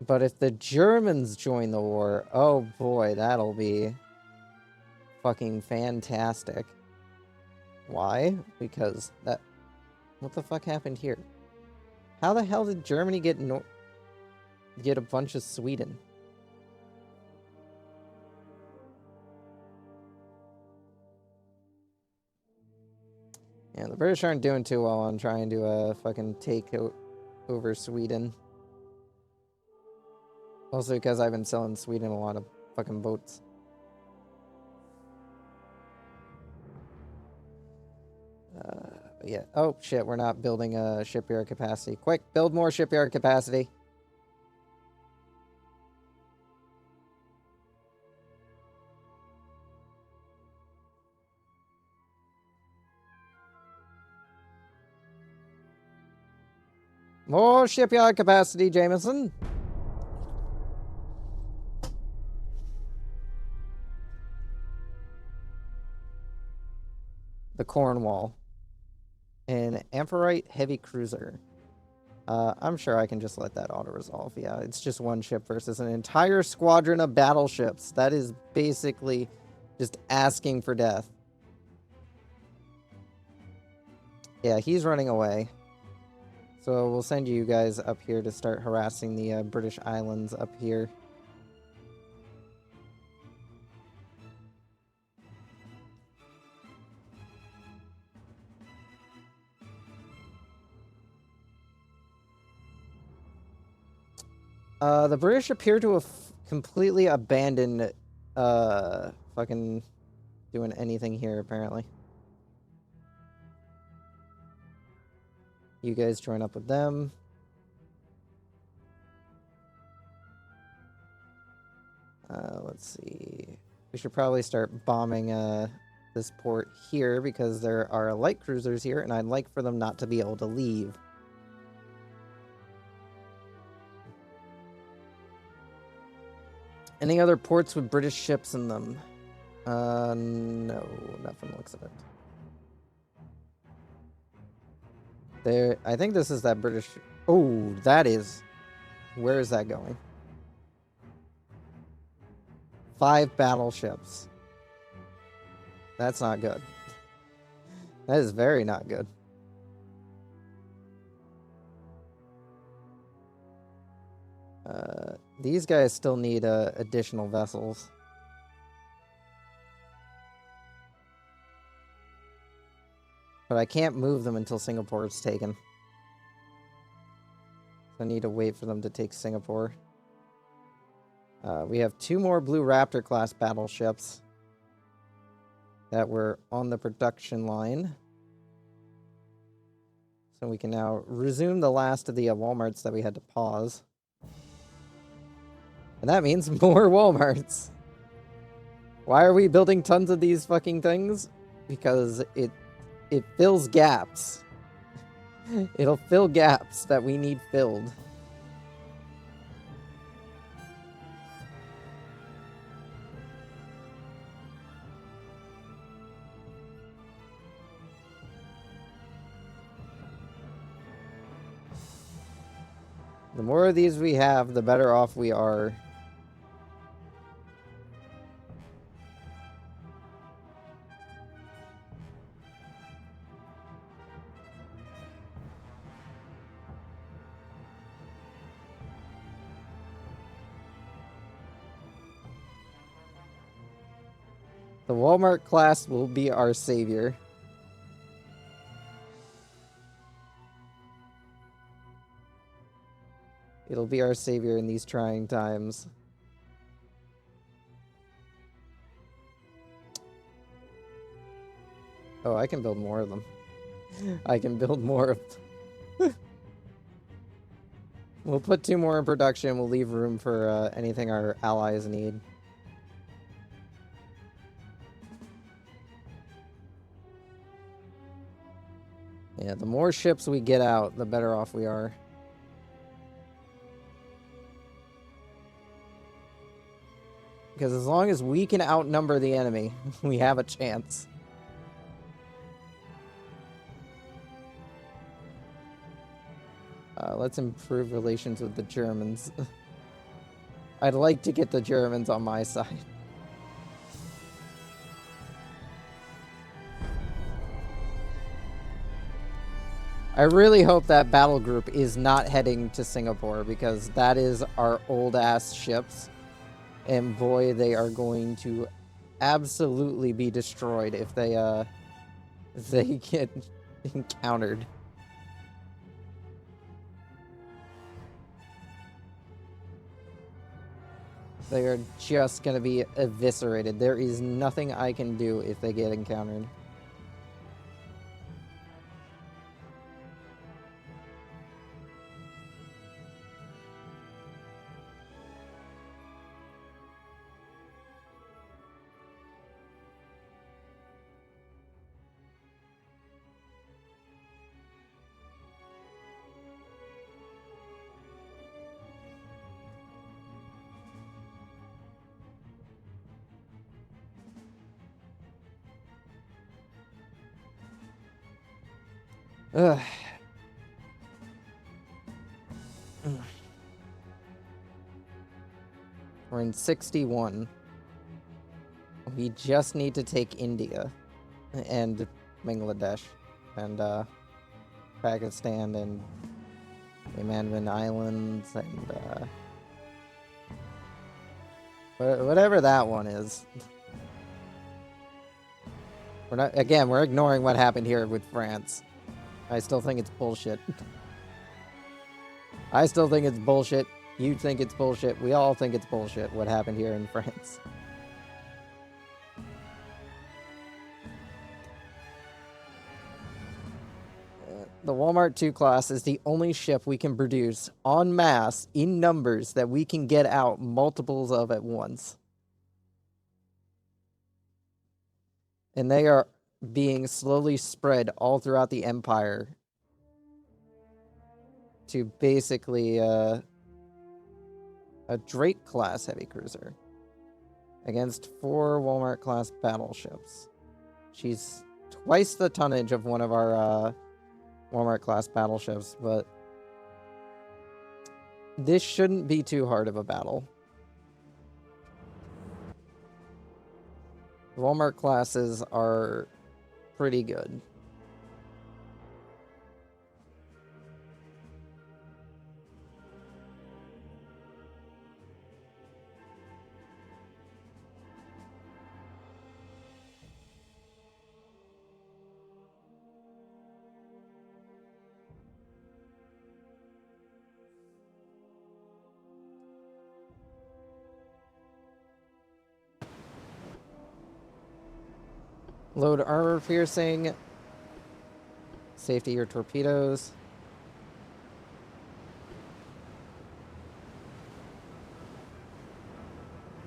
But if the Germans join the war, oh boy, that'll be fucking fantastic. Why? Because that... What the fuck happened here? How the hell did Germany get a bunch of Sweden? Yeah, the British aren't doing too well on trying to fucking take over Sweden. Also because I've been selling Sweden a lot of fucking boats. Yeah. Oh, shit, we're not building a shipyard capacity. Quick, build more shipyard capacity. More shipyard capacity, Jameson. The Cornwall. An Amphitrite heavy cruiser. I'm sure I can just let that auto-resolve. Yeah, it's just one ship versus an entire squadron of battleships. That is basically just asking for death. Yeah, he's running away. So we'll send you guys up here to start harassing the British islands up here. The British appear to have completely abandoned fucking doing anything here, apparently. You guys join up with them. Let's see. We should probably start bombing this port here because there are light cruisers here, and I'd like for them not to be able to leave. Any other ports with British ships in them? No, nothing looks of it. There, I think this is that British... Oh, that is... Where is that going? 5 battleships. That's not good. That is very not good. These guys still need additional vessels. But I can't move them until Singapore is taken. So I need to wait for them to take Singapore. We have 2 more Blue Raptor class battleships that were on the production line. So we can now resume the last of the Walmarts that we had to pause. And that means more Walmarts. Why are we building tons of these fucking things? Because it fills gaps. It'll fill gaps that we need filled. The more of these we have, the better off we are. The Walmart class will be our savior. It'll be our savior in these trying times. Oh, I can build more of them. I can build more of them. We'll put 2 more in production. We'll leave room for anything our allies need. Yeah, the more ships we get out, the better off we are. Because as long as we can outnumber the enemy, we have a chance. Let's improve relations with the Germans. I'd like to get the Germans on my side. I really hope that battle group is not heading to Singapore, because that is our old-ass ships. And boy, they are going to absolutely be destroyed if they get encountered. They are just going to be eviscerated. There is nothing I can do if they get encountered. Ugh. We're in 61. We just need to take India and Bangladesh and Pakistan and the Mandarin Islands and whatever that one is. We're ignoring what happened here with France. I still think it's bullshit. I still think it's bullshit. You think it's bullshit. We all think it's bullshit what happened here in France. The Walmart 2 class is the only ship we can produce en masse in numbers that we can get out multiples of at once. And they are being slowly spread all throughout the Empire to basically a Drake-class heavy cruiser against 4 Walmart-class battleships. She's twice the tonnage of one of our Walmart-class battleships, but this shouldn't be too hard of a battle. The Walmart classes are pretty good. Load armor piercing. Safety your torpedoes.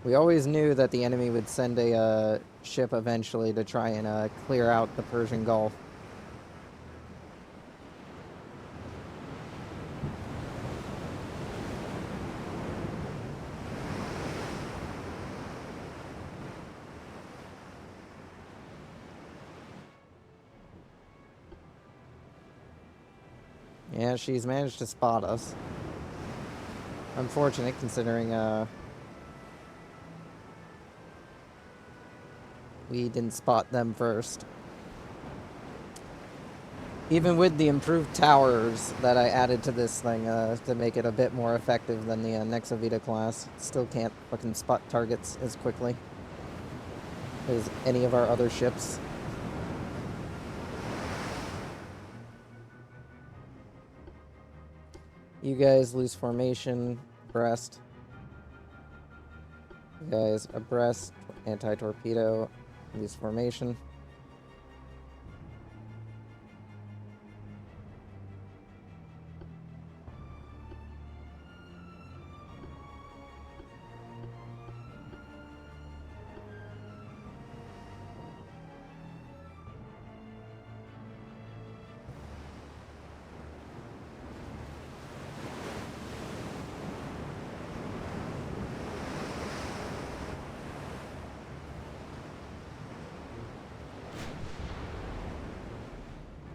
We always knew that the enemy would send a ship eventually to try and clear out the Persian Gulf. Yeah, she's managed to spot us. Unfortunate, considering we didn't spot them first. Even with the improved towers that I added to this thing to make it a bit more effective than the Nexavita class, still can't fucking spot targets as quickly as any of our other ships. You guys lose formation, abreast. You guys abreast, anti-torpedo, lose formation.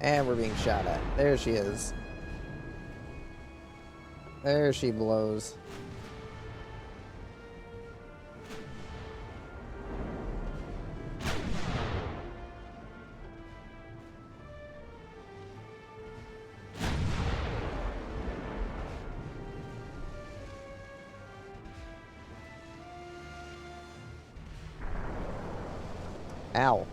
And we're being shot at. There she is. There she blows. Ow.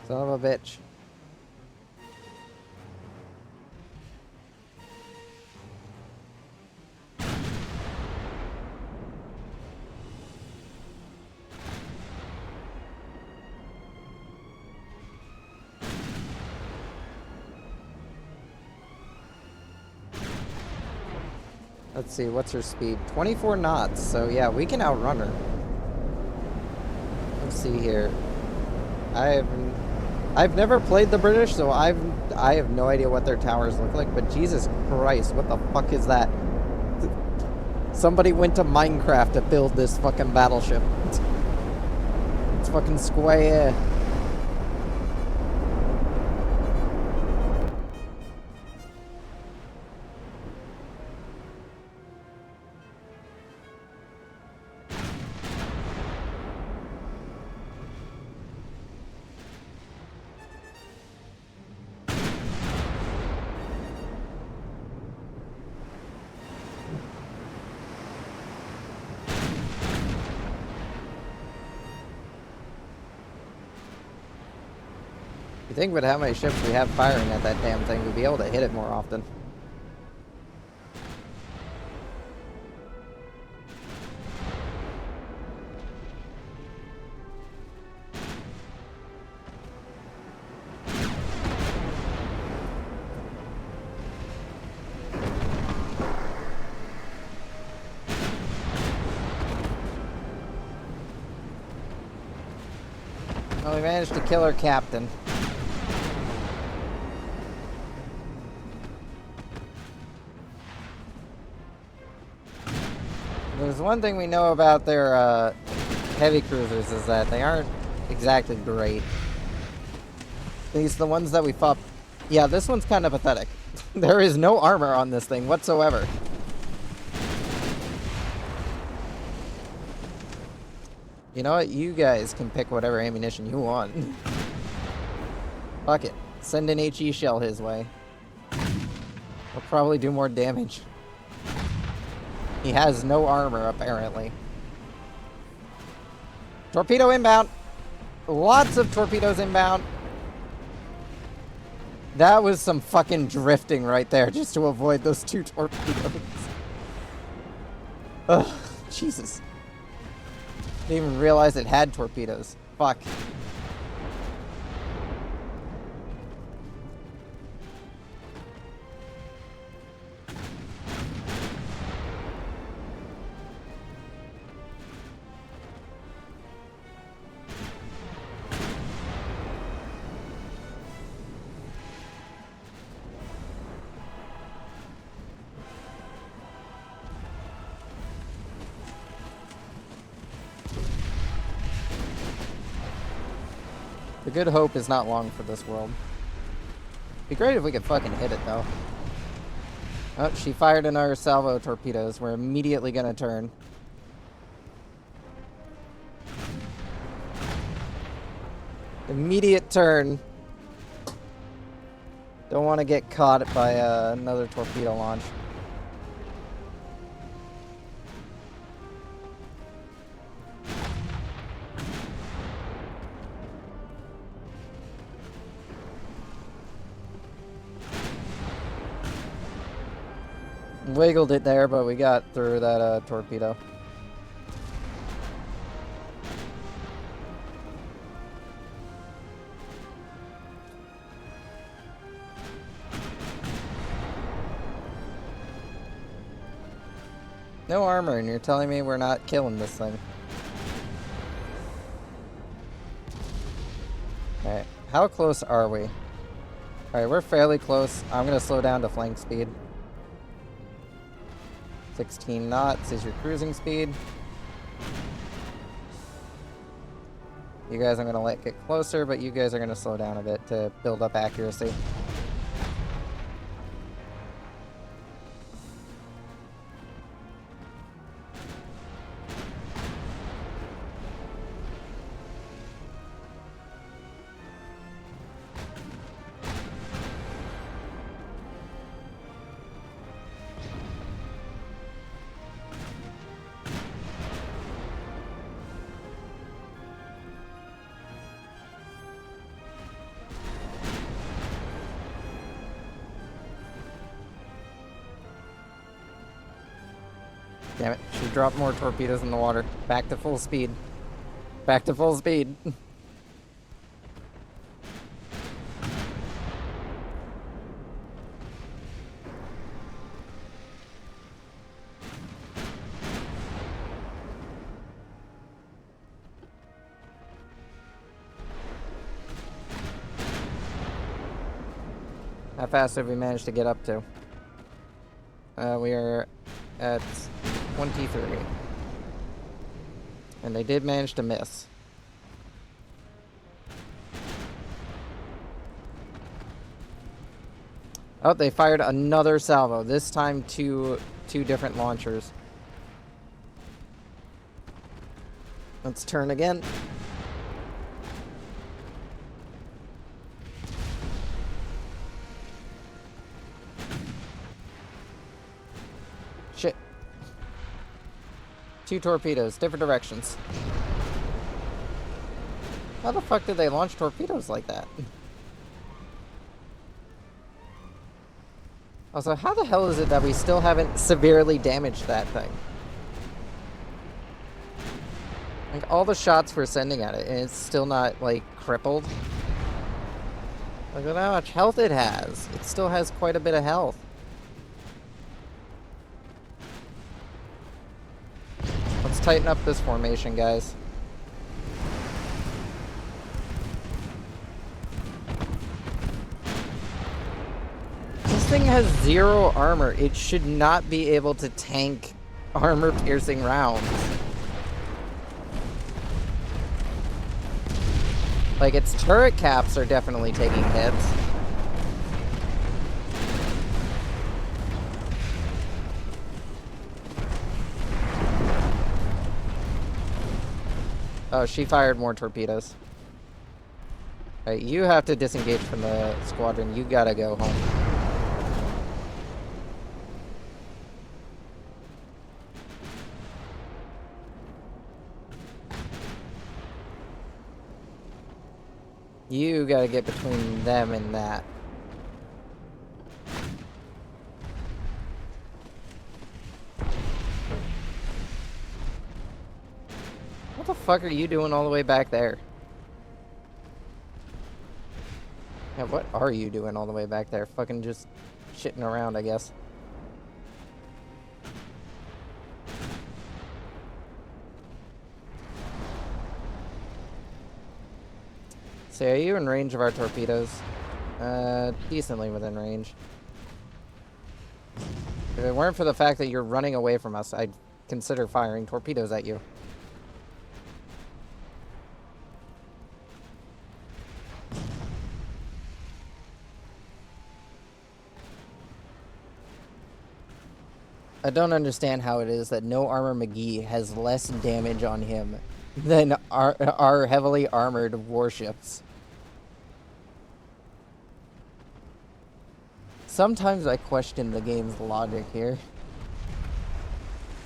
Son of a bitch. Let's see, what's her speed? 24 knots, so yeah, we can outrun her. Let's see here. I've never played the British, so I have no idea what their towers look like, but Jesus Christ, what the fuck is that? Somebody went to Minecraft to build this fucking battleship. It's fucking square. You think with how many ships we have firing at that damn thing, we'd be able to hit it more often. Well, we managed to kill our captain. There's one thing we know about their heavy cruisers is that they aren't exactly great. At least the ones that we fought. Yeah, this one's kind of pathetic. There is no armor on this thing whatsoever. You know what? You guys can pick whatever ammunition you want. Fuck it. Send an HE shell his way. He'll probably do more damage. He has no armor, apparently. Torpedo inbound. Lots of torpedoes inbound. That was some fucking drifting right there, just to avoid those two torpedoes. Ugh, Jesus. Didn't even realize it had torpedoes. Fuck. The good hope is not long for this world. Be great if we could fucking hit it, though. Oh, she fired another salvo torpedoes. We're immediately gonna turn. Immediate turn. Don't want to get caught by another torpedo launch. Wiggled it there, but we got through that torpedo. No armor, and you're telling me we're not killing this thing. Alright, how close are we? Alright, we're fairly close. I'm gonna slow down to flank speed. 16 knots is your cruising speed. You guys I'm gonna let get closer, but you guys are gonna slow down a bit to build up accuracy. Damn it, she dropped more torpedoes in the water. Back to full speed. Back to full speed. How fast have we managed to get up to? We are at 23. And they did manage to miss. Oh, they fired another salvo. This time two different launchers. Let's turn again. Shit. 2 torpedoes, different directions. How the fuck did they launch torpedoes like that? Also, how the hell is it that we still haven't severely damaged that thing? Like, all the shots we're sending at it, and it's still not, like, crippled. Look at how much health it has. It still has quite a bit of health. Let's tighten up this formation, guys. This thing has 0 armor. It should not be able to tank armor-piercing rounds. Like, its turret caps are definitely taking hits. Oh, she fired more torpedoes. Alright, you have to disengage from the squadron. You gotta go home. You gotta get between them and that. What the fuck are you doing all the way back there? Yeah, what are you doing all the way back there? Fucking just shitting around, I guess. So are you in range of our torpedoes? Decently within range. If it weren't for the fact that you're running away from us, I'd consider firing torpedoes at you. I don't understand how it is that No Armor McGee has less damage on him than our heavily armored warships. Sometimes I question the game's logic here.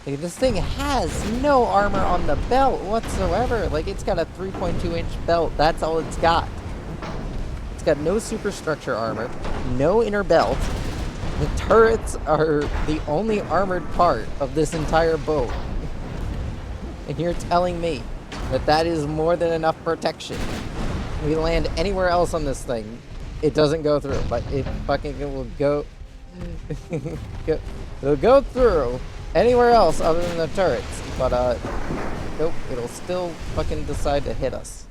Like, this thing has no armor on the belt whatsoever. Like, it's got a 3.2-inch belt. That's all it's got. It's got no superstructure armor, no inner belt. The turrets are the only armored part of this entire boat. And you're telling me that that is more than enough protection. We land anywhere else on this thing, it doesn't go through, but it fucking will go... it'll go through anywhere else other than the turrets, but nope, it'll still fucking decide to hit us.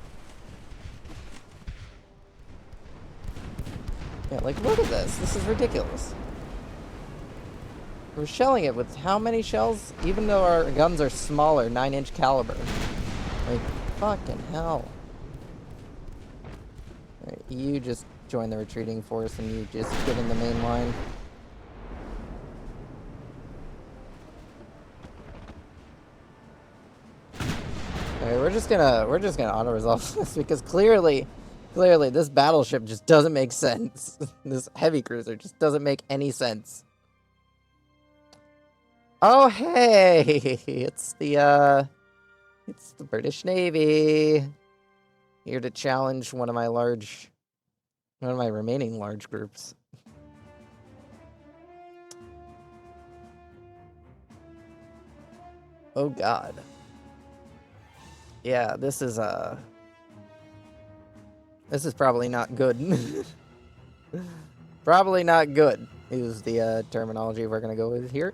Yeah, like, look at this. This is ridiculous. We're shelling it with how many shells? Even though our guns are smaller, 9-inch caliber. Like, fucking hell. Right, you just join the retreating force and you just get in the main line. Alright, we're just gonna auto-resolve this because clearly this battleship just doesn't make sense. This heavy cruiser just doesn't make any sense. Oh hey! It's the British Navy. Here to challenge one of my remaining large groups. Oh god. Yeah, this is probably not good. Probably not good is the terminology we're gonna go with here.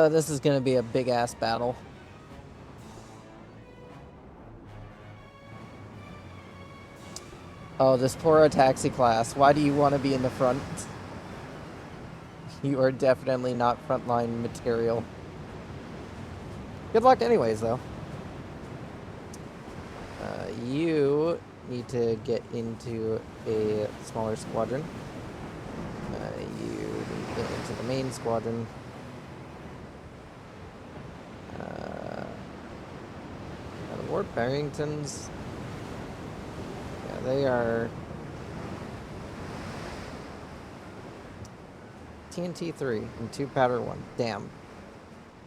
This is gonna be a big-ass battle. Oh, this poor taxi class. Why do you want to be in the front? You are definitely not frontline material. Good luck anyways, though. You need to get into a smaller squadron. You need to get into the main squadron. The Ward Barringtons. Yeah, they are TNT-3 and 2 Powder 1. Damn.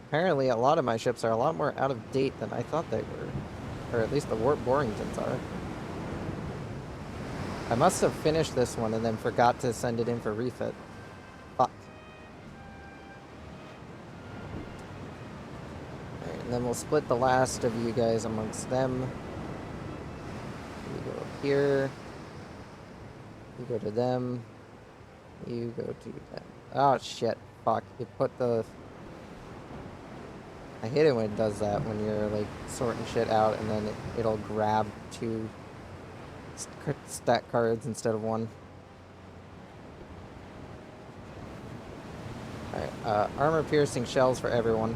Apparently, a lot of my ships are a lot more out of date than I thought they were. Or at least the Ward Barringtons are. I must have finished this one and then forgot to send it in for refit. Fuck. Alright, and then we'll split the last of you guys amongst them. You go up here. You go to them. You go to them. Oh shit. Fuck. It put the... I hate it when it does that, when you're like sorting shit out and then it'll grab 2 stat cards instead of 1. Alright, armor piercing shells for everyone.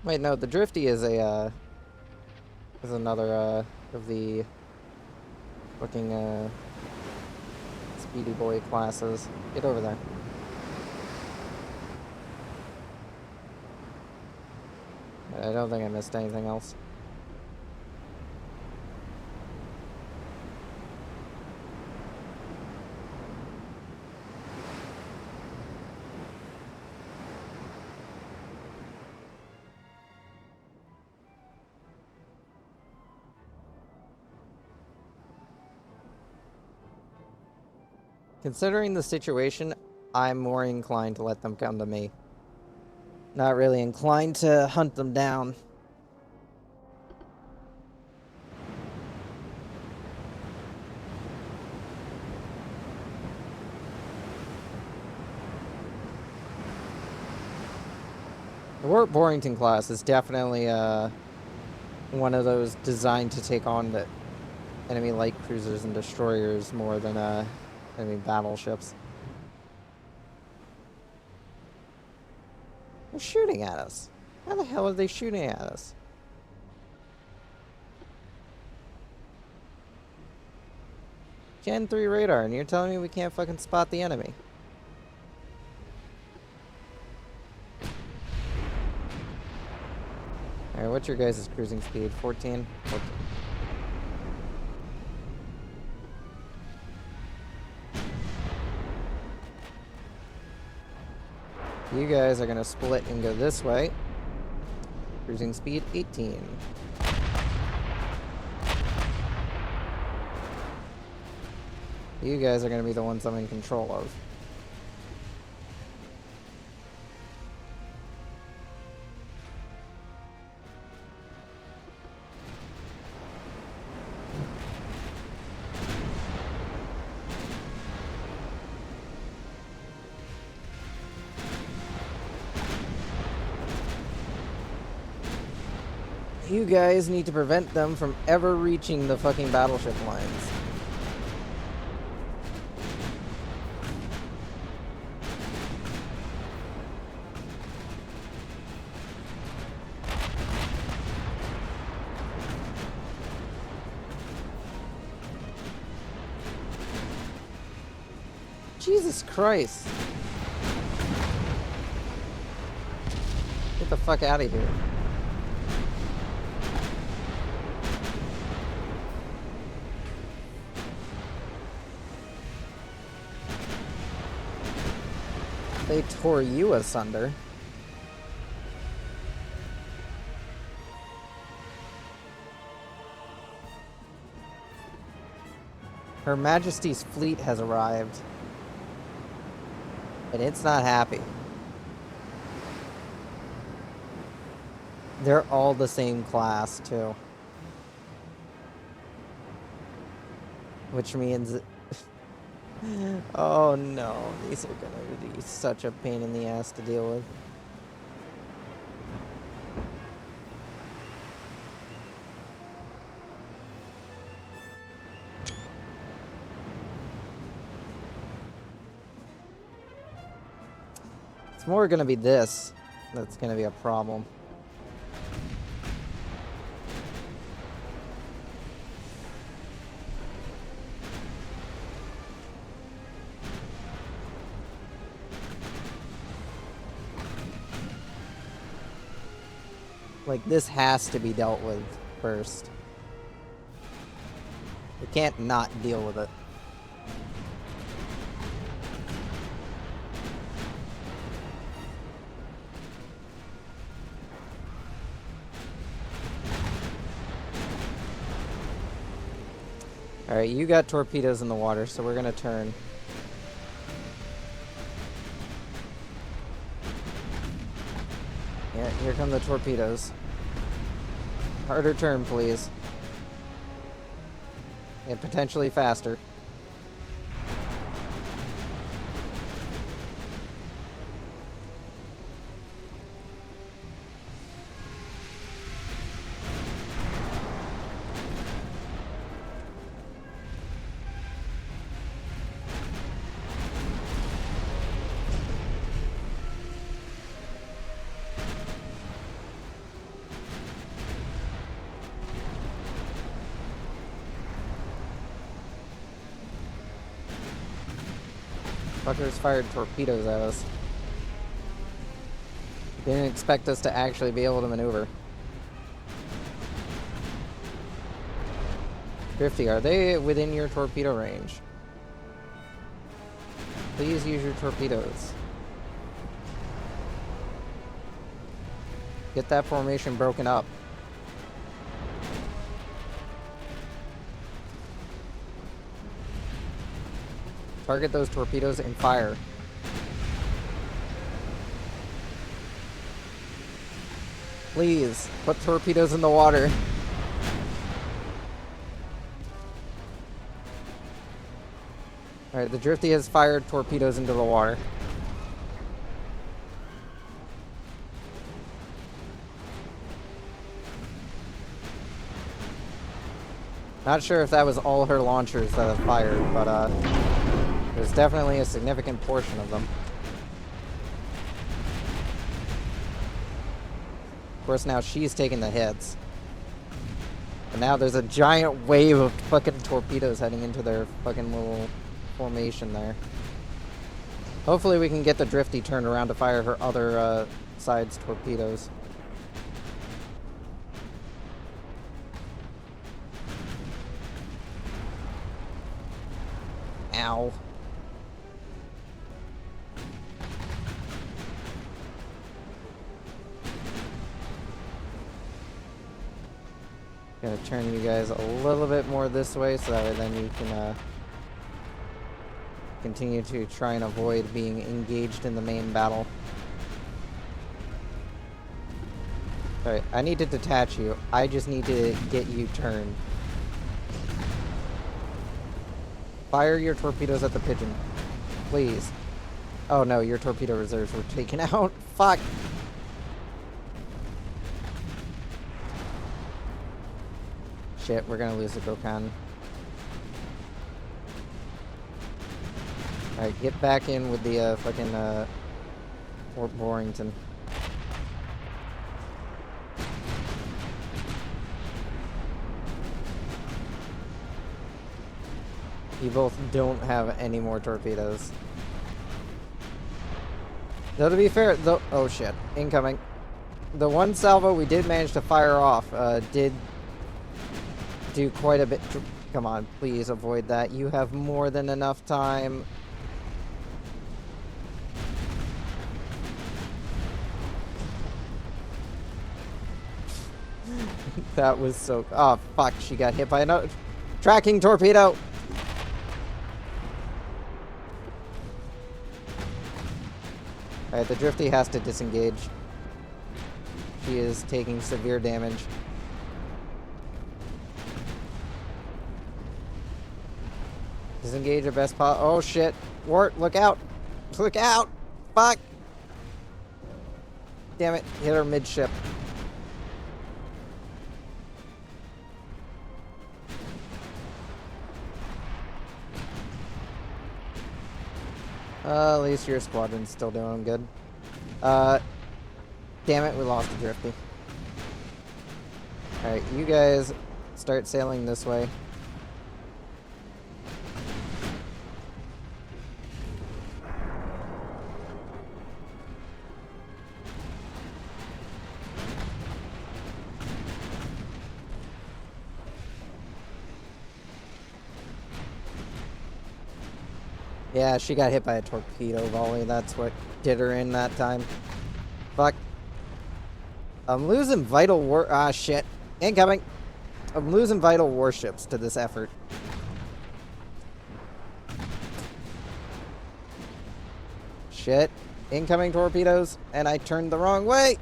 Wait, no, the Drifty is another, of the fucking, Speedy Boy classes. Get over there. I don't think I missed anything else. Considering the situation, I'm more inclined to let them come to me. Not really inclined to hunt them down. The Warp Borrington class is definitely one of those designed to take on the enemy light cruisers and destroyers more than enemy battleships. They're shooting at us. How the hell are they shooting at us? Gen 3 radar, and you're telling me we can't fucking spot the enemy? Alright, what's your guys' cruising speed? 14? 14. You guys are gonna split and go this way. Cruising speed 18. You guys are gonna be the ones I'm in control of. You guys need to prevent them from ever reaching the fucking battleship lines. Jesus Christ. Get the fuck out of here. They tore you asunder. Her Majesty's fleet has arrived. And it's not happy. They're all the same class, too. Which means... oh no, these are gonna be such a pain in the ass to deal with. It's more gonna be this that's gonna be a problem. Like, this has to be dealt with first. We can't not deal with it. Alright, you got torpedoes in the water, so we're gonna turn. Yeah, here come the torpedoes. Harder turn, please. And potentially faster. Fuckers fired torpedoes at us. They didn't expect us to actually be able to maneuver. Drifty, are they within your torpedo range? Please use your torpedoes. Get that formation broken up. Target those torpedoes and fire. Please, put torpedoes in the water. Alright, the Drifty has fired torpedoes into the water. Not sure if that was all her launchers that have fired, but there's definitely a significant portion of them. Of course, now she's taking the hits. And now there's a giant wave of fucking torpedoes heading into their fucking little formation there. Hopefully we can get the Drifty turned around to fire her other side's torpedoes. Ow. Gonna turn you guys a little bit more this way so that way then you can continue to try and avoid being engaged in the main battle. Alright, I need to detach you. I just need to get you turned. Fire your torpedoes at the pigeon. Please. Oh no, your torpedo reserves were taken out. Fuck! Shit, we're gonna lose the Gokhan. Alright, get back in with the fucking Fort Borington. You both don't have any more torpedoes. Though to be fair, though, oh shit, incoming. The one salvo we did manage to fire off did do quite a bit. Come on, please avoid that. You have more than enough time. That was so... Oh, fuck. She got hit by another tracking torpedo. Alright, the Drifty has to disengage. She is taking severe damage. Disengage your best pot. Oh, shit. Wart, look out. Look out. Fuck. Damn it. Hit her midship. At least your squadron's still doing good. Damn it, we lost the Drifty. Alright, you guys start sailing this way. Yeah, she got hit by a torpedo volley. That's what did her in that time. Fuck. I'm losing vital ah, shit. Incoming. I'm losing vital warships to this effort. Shit. Incoming torpedoes, and I turned the wrong way.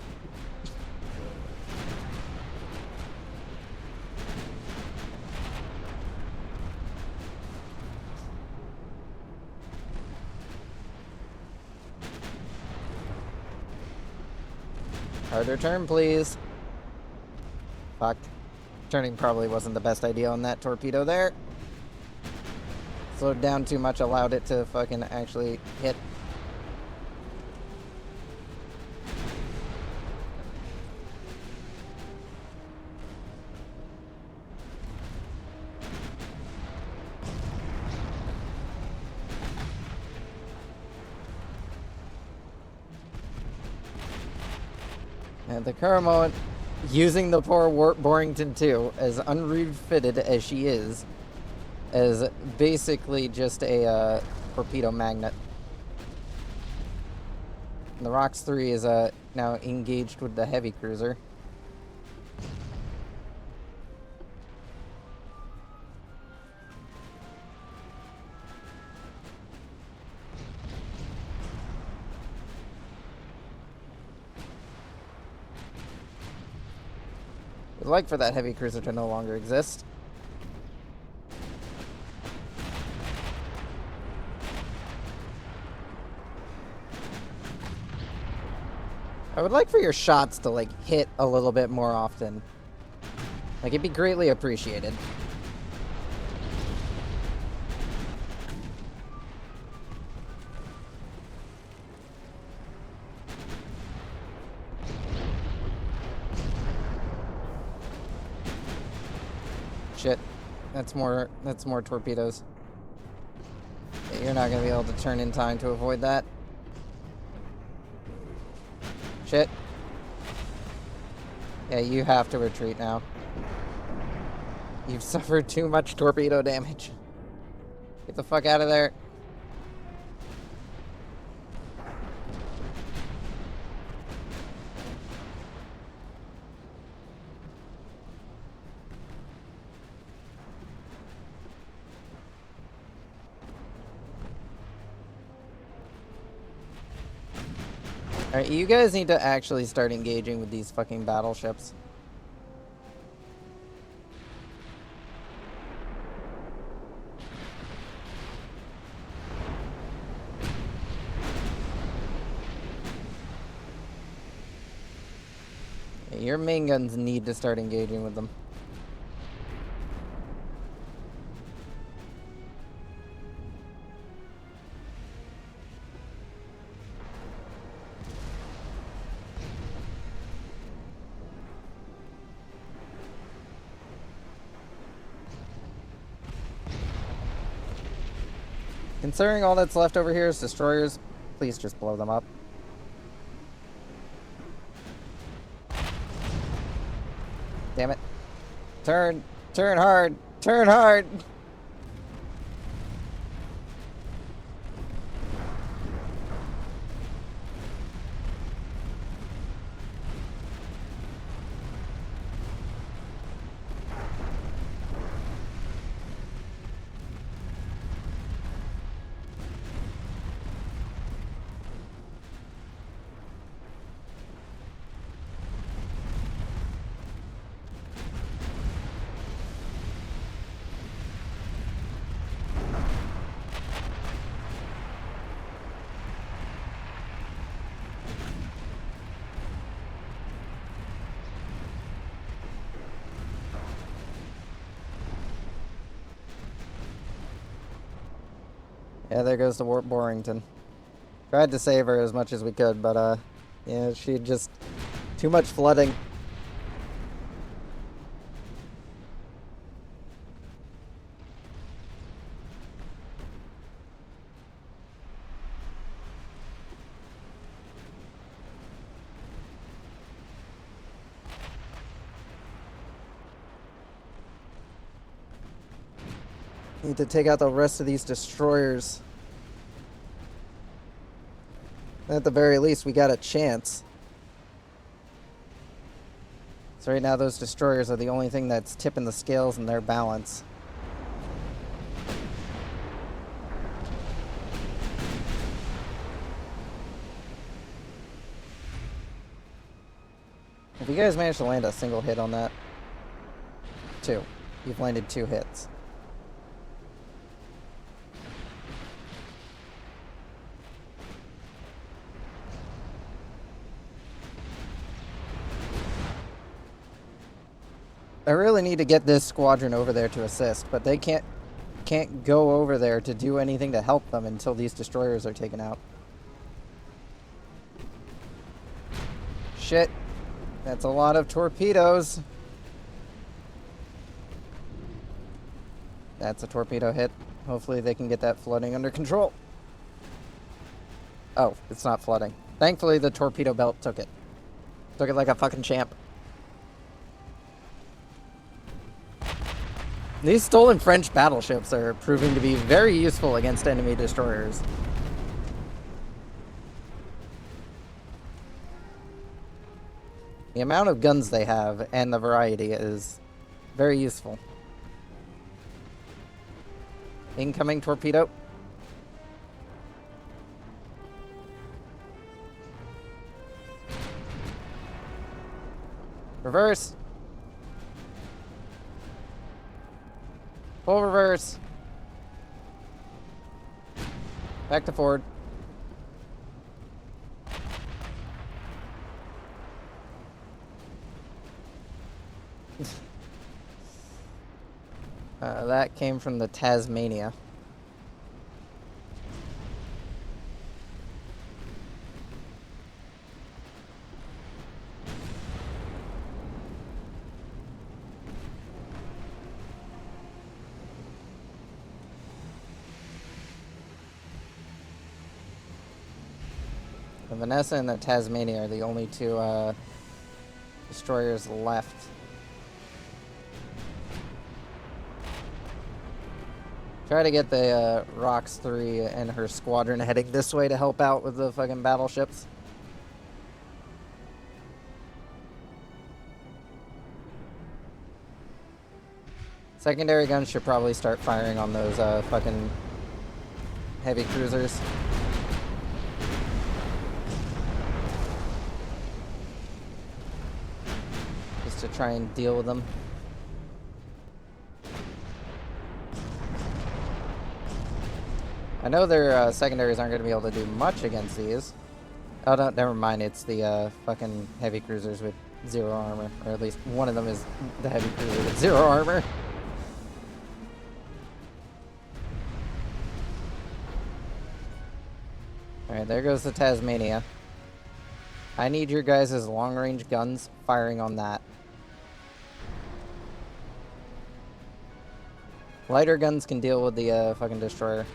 Harder turn, please. Fuck. Turning probably wasn't the best idea on that torpedo there. Slowed down too much, allowed it to fucking actually hit. At the current moment, using the poor Borington 2, as unrefitted as she is, as basically just a torpedo magnet. And the Rocks 3 is now engaged with the heavy cruiser. We'd like for that heavy cruiser to no longer exist. I would like for your shots to, like, hit a little bit more often. Like, it'd be greatly appreciated. Shit. That's more torpedoes. Yeah, you're not gonna be able to turn in time to avoid that. Shit. Yeah, you have to retreat now. You've suffered too much torpedo damage. Get the fuck out of there. Alright, you guys need to actually start engaging with these fucking battleships. Your main guns need to start engaging with them. Considering all that's left over here is destroyers, please just blow them up. Damn it. Turn hard, turn hard! Yeah, there goes the Borington. Tried to save her as much as we could, but, yeah, she just... too much flooding. Need to take out the rest of these destroyers. At the very least, we got a chance. So right now, those destroyers are the only thing that's tipping the scales in their balance. If you guys manage to land a single hit on that, 2. You've landed 2 hits. I really need to get this squadron over there to assist, but they can't go over there to do anything to help them until these destroyers are taken out. Shit. That's a lot of torpedoes. That's a torpedo hit. Hopefully they can get that flooding under control. Oh, it's not flooding. Thankfully the torpedo belt took it. Took it like a fucking champ. These stolen French battleships are proving to be very useful against enemy destroyers. The amount of guns they have and the variety is very useful. Incoming torpedo. Reverse. Full reverse. Back to forward. That came from the Tasmania. The Vanessa and the Tasmania are the only two destroyers left. Try to get the Rox 3 and her squadron heading this way to help out with the fucking battleships. Secondary guns should probably start firing on those fucking heavy cruisers. Just to try and deal with them. I know their secondaries aren't going to be able to do much against these. Oh, no, never mind. It's the fucking heavy cruisers with 0 armor. Or at least one of them is the heavy cruiser with 0 armor. Alright, there goes the Tasmania. I need your guys' long-range guns firing on that. Lighter guns can deal with the fucking destroyer.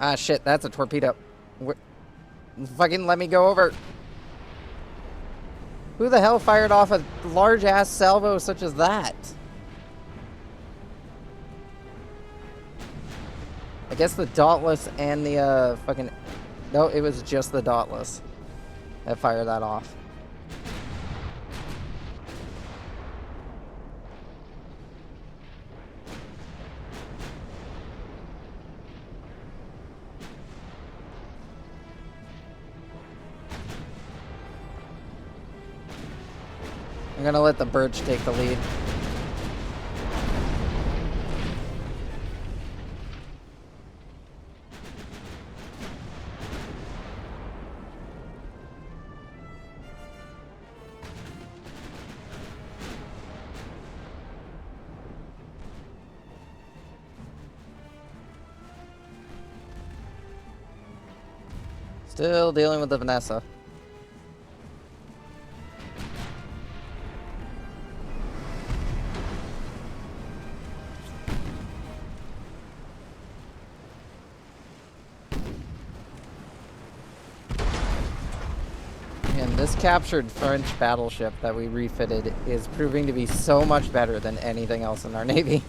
Ah, shit, that's a torpedo. Fucking let me go over. Who the hell fired off a large-ass salvo such as that? I guess the Dauntless and the fucking... No, it was just the Dauntless that fired that off. I'm gonna let the Birch take the lead. Still dealing with the Vanessa. This captured French battleship that we refitted is proving to be so much better than anything else in our Navy.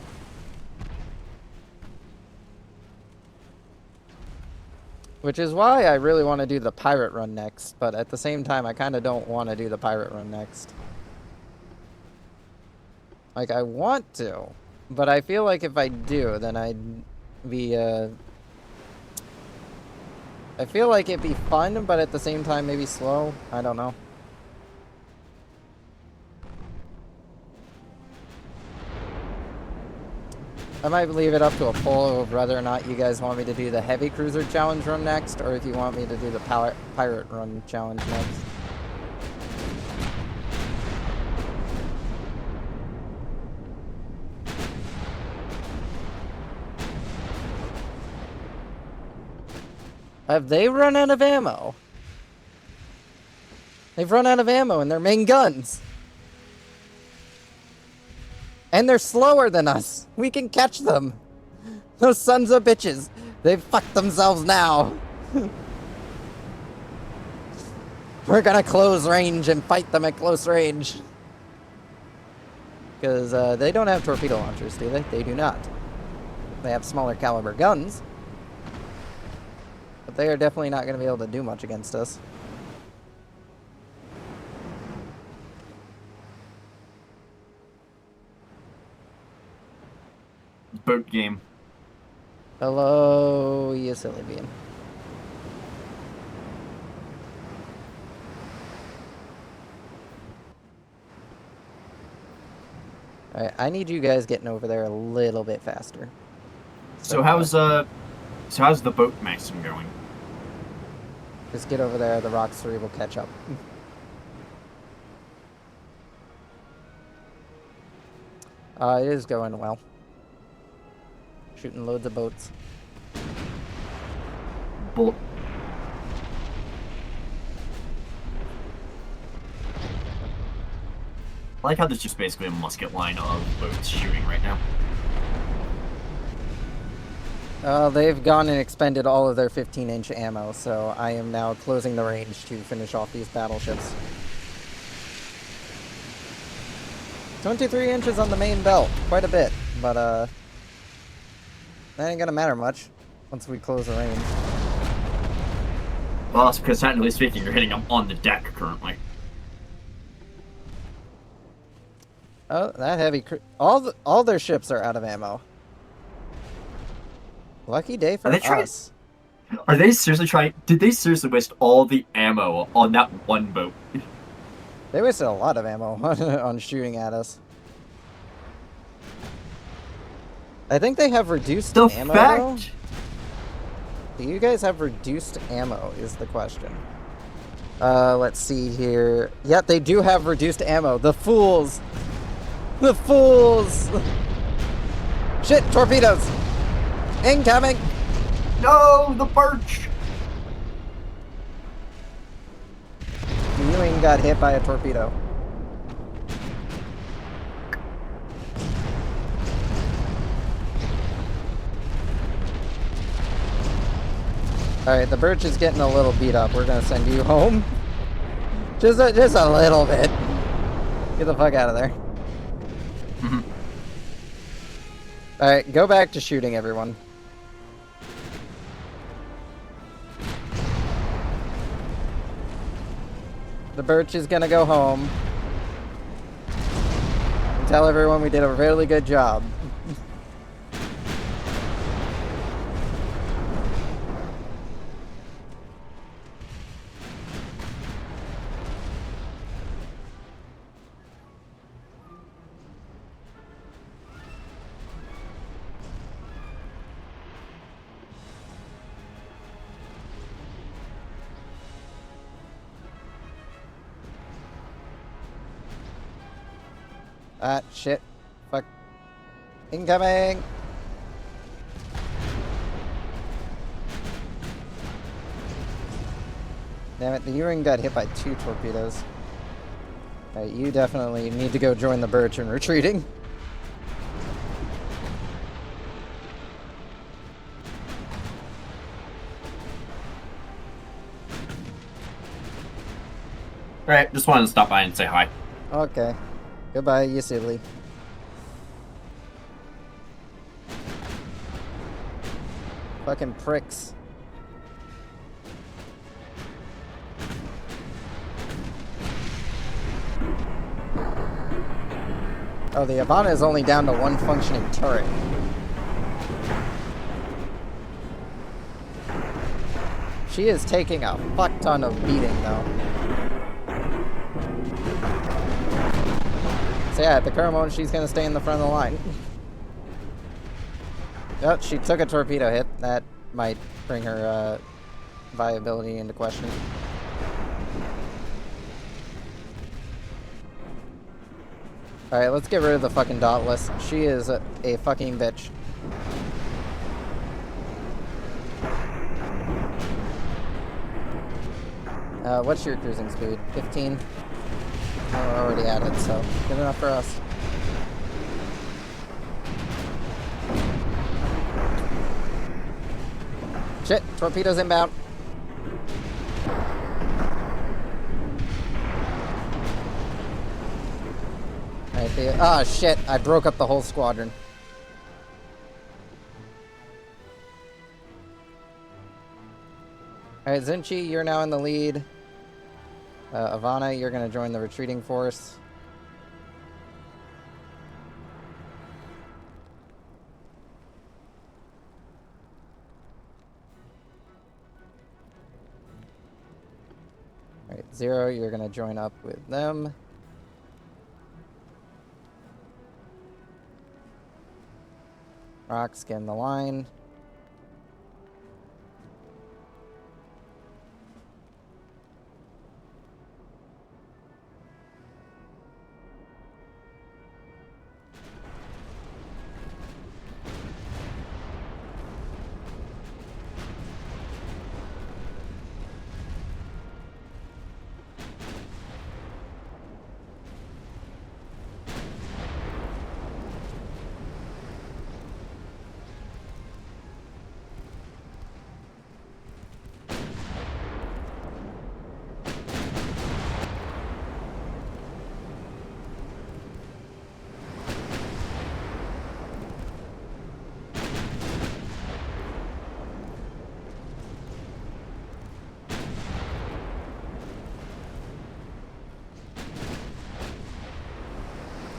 Which is why I really want to do the pirate run next, but at the same time I kind of don't want to do the pirate run next. Like, I want to, but I feel like if I do, then I'd be, I feel like it'd be fun, but at the same time maybe slow. I don't know. I might leave it up to a poll of whether or not you guys want me to do the heavy cruiser challenge run next, or if you want me to do the pirate run challenge next. Have they run out of ammo? They've run out of ammo in their main guns. And they're slower than us. We can catch them. Those sons of bitches. They've fucked themselves now. We're gonna close range and fight them at close range. Because they don't have torpedo launchers, do they? They do not. They have smaller caliber guns. But they are definitely not going to be able to do much against us. Boat game. Hello, you silly bean. Alright, I need you guys getting over there a little bit faster. So how's the boat maxim going? Just get over there, the Rocks 3 will catch up. It is going well. Shooting loads of boats. I like how there's just basically a musket line of boats shooting right now. They've gone and expended all of their 15-inch ammo, so I am now closing the range to finish off these battleships. 23 inches on the main belt, quite a bit, but that ain't gonna matter much once we close the range. Well, that's because technically speaking, you're hitting them on the deck currently. Oh, that heavy all their ships are out of ammo. Lucky day for us. Are they seriously trying? Did they seriously waste all the ammo on that one boat? They wasted a lot of ammo on shooting at us. I think they have reduced ammo, though. Do you guys have reduced ammo, is the question. Let's see here. Yep, they do have reduced ammo. The fools! The fools! Shit, torpedoes! Incoming! No, the birch! Ewing got hit by a torpedo. Alright, the birch is getting a little beat up. We're gonna send you home. Just a little bit. Get the fuck out of there. Alright, go back to shooting, everyone. The birch is gonna go home. And tell everyone we did a really good job. Ah, shit. Fuck. Incoming! Damn it, the Ewing got hit by 2 torpedoes. Alright, you definitely need to go join the birch in retreating. Alright, just wanted to stop by and say hi. Okay. Goodbye, you silly. Fucking pricks. Oh, the Ivana is only down to 1 functioning turret. She is taking a fuck ton of beating, though. So yeah, at the current moment, she's gonna stay in the front of the line. Oh, she took a torpedo hit. That might bring her viability into question. Alright, let's get rid of the fucking Dauntless. She is a fucking bitch. What's your cruising speed? 15? Oh, we're already at it, so good enough for us. Shit, torpedoes inbound. Alright, oh shit, I broke up the whole squadron. Alright, Zinchi, you're now in the lead. Ivana, you're gonna join the retreating force. Alright, Zero, you're gonna join up with them. Rock, scan the line.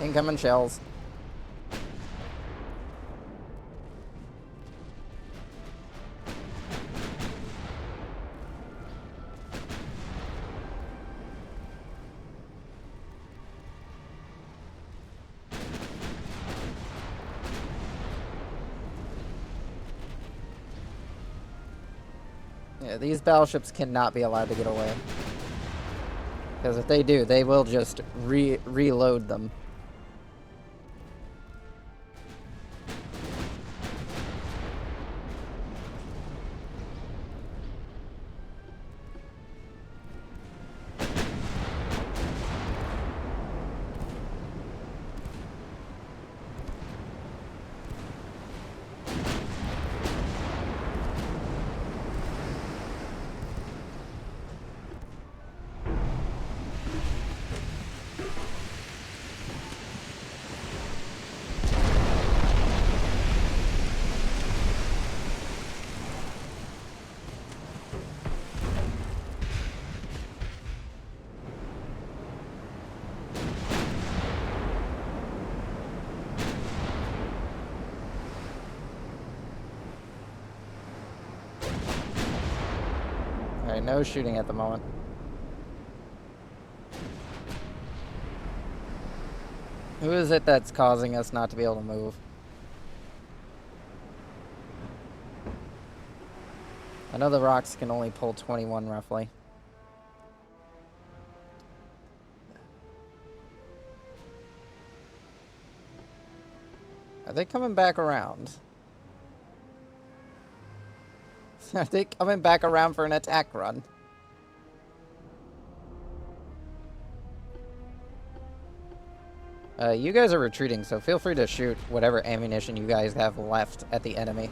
Incoming shells. Yeah, these battleships cannot be allowed to get away. Because if they do, they will just reload them. Alright, no shooting at the moment. Who is it that's causing us not to be able to move? I know the rocks can only pull 21 roughly. Are they coming back around? Are they coming back around for an attack run? You guys are retreating, so feel free to shoot whatever ammunition you guys have left at the enemy.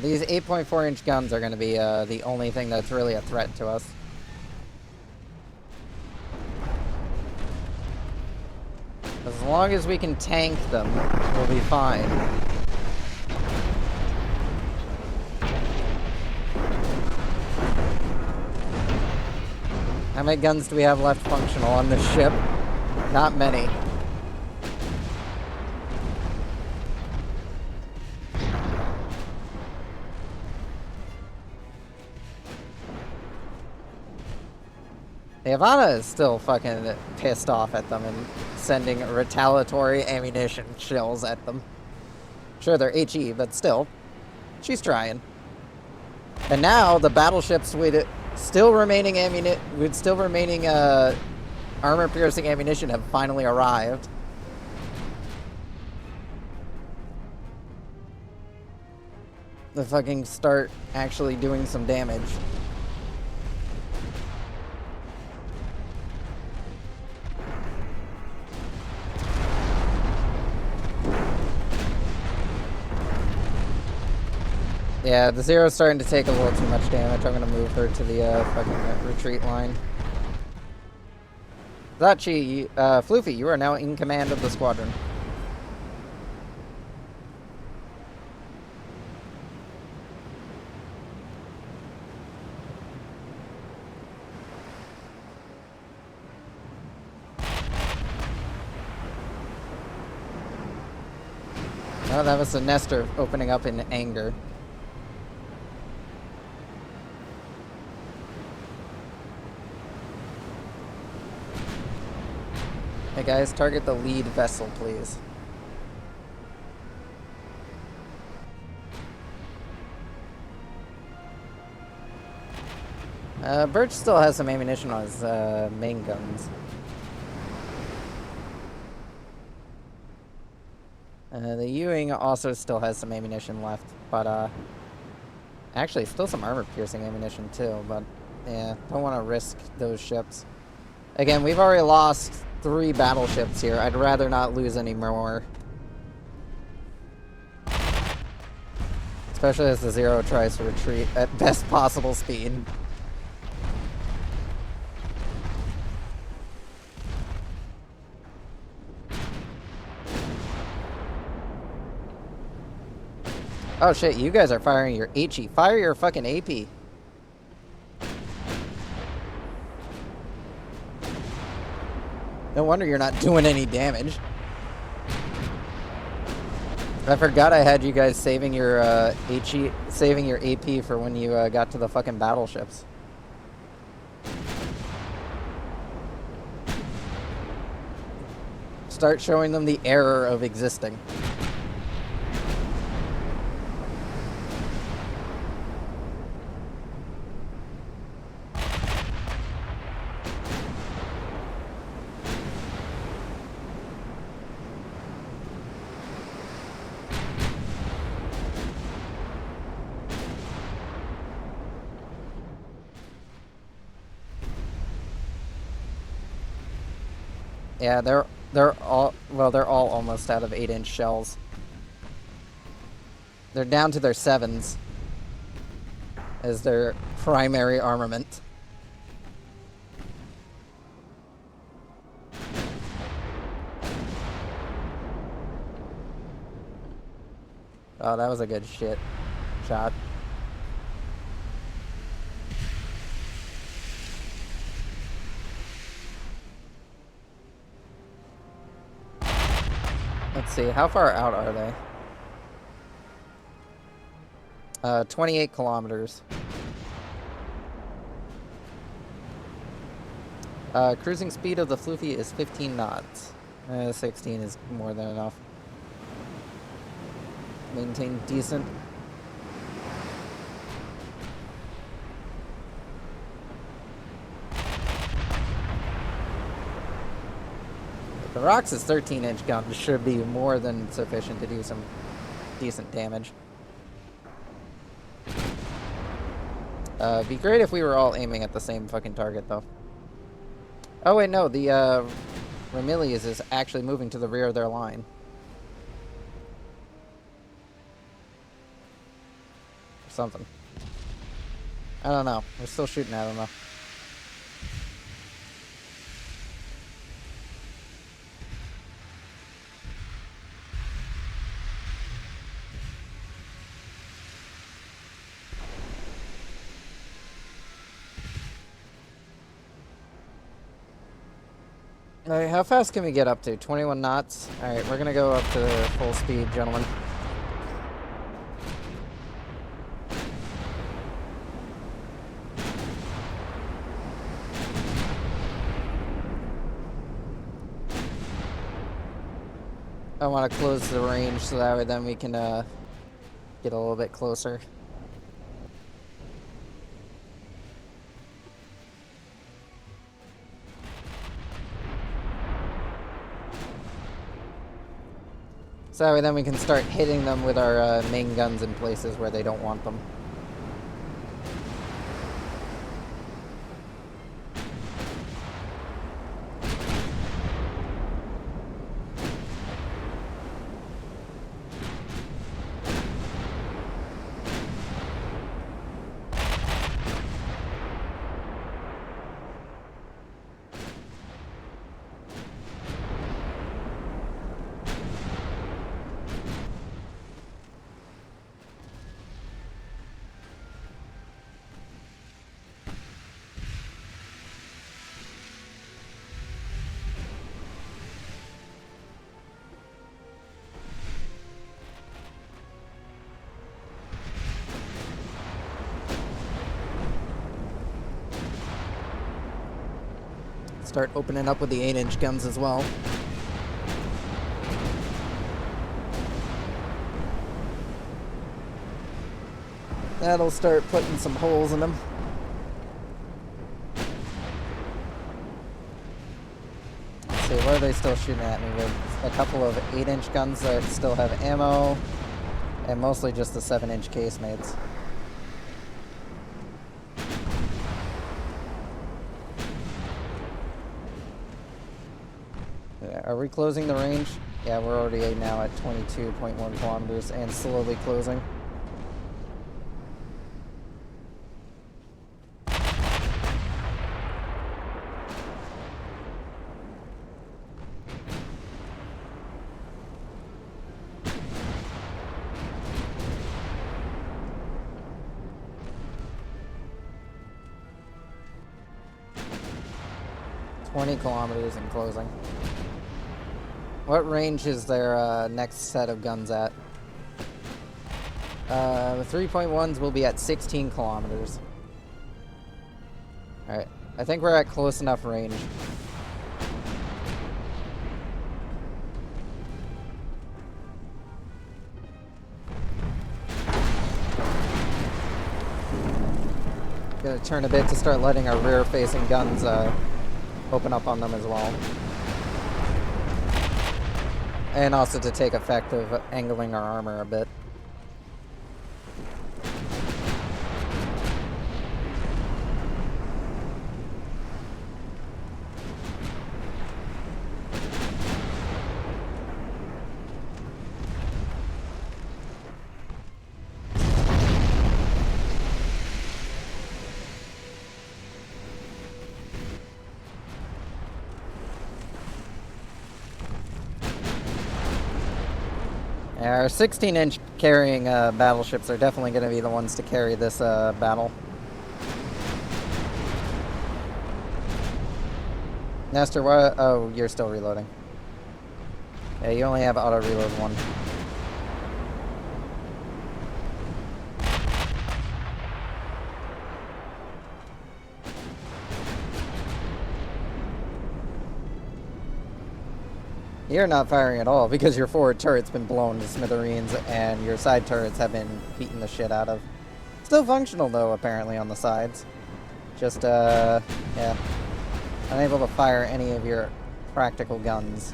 These 8.4-inch guns are going to be the only thing that's really a threat to us. As long as we can tank them, we'll be fine. How many guns do we have left functional on this ship? Not many. The Havana is still fucking pissed off at them and sending retaliatory ammunition shells at them. Sure, they're HE, but still, she's trying. And now the battleships with still remaining armor-piercing ammunition have finally arrived. To fucking start actually doing some damage. Yeah, the Zero's starting to take a little too much damage. I'm gonna move her to the fucking retreat line. Zachi, Floofy, you are now in command of the squadron. Oh, that was the Nestor opening up in anger. Hey guys, target the lead vessel, please. Birch still has some ammunition on his main guns. The Ewing also still has some ammunition left, but actually still some armor-piercing ammunition too, but yeah, don't want to risk those ships. Again, we've already lost 3 battleships here. I'd rather not lose any more. Especially as the Zero tries to retreat at best possible speed. Oh shit, you guys are firing your HE. Fire your fucking AP. No wonder you're not doing any damage. I forgot I had you guys saving your saving your AP for when you got to the fucking battleships. Start showing them the error of existing. Yeah, they're all almost out of 8-inch shells. They're down to their 7s as their primary armament. Oh, that was a good shit shot. Let's see, how far out are they? 28 kilometers. Cruising speed of the Floofy is 15 knots. 16 is more than enough. Maintain decent. The Rox's 13-inch gun should be more than sufficient to do some decent damage. It'd be great if we were all aiming at the same fucking target, though. Oh, wait, no, the Ramilius is actually moving to the rear of their line. something. I don't know. We're still shooting at them though. Alright, how fast can we get up to? 21 knots? Alright, we're gonna go up to full speed, gentlemen. I want to close the range so that way then we can get a little bit closer. So that way then we can start hitting them with our main guns in places where they don't want them. Start opening up with the 8-inch guns as well. That'll start putting some holes in them. Let's see, what are they still shooting at me with? A couple of 8-inch guns that still have ammo, and mostly just the 7-inch casemates. Are we closing the range? Yeah, we're already now at 22.1 kilometers and slowly closing. $20 kilometers and closing. What range is their next set of guns at? The 3.1s will be at 16 kilometers. Alright, I think we're at close enough range. Gonna turn a bit to start letting our rear-facing guns open up on them as well. And also to take effect of angling our armor a bit. Our 16-inch carrying battleships are definitely going to be the ones to carry this battle. Nestor, what? Oh, you're still reloading. Yeah, you only have auto reload 1. You're not firing at all because your forward turret's been blown to smithereens and your side turrets have been beaten the shit out of. Still functional though, apparently, on the sides. Just, yeah. Unable to fire any of your practical guns.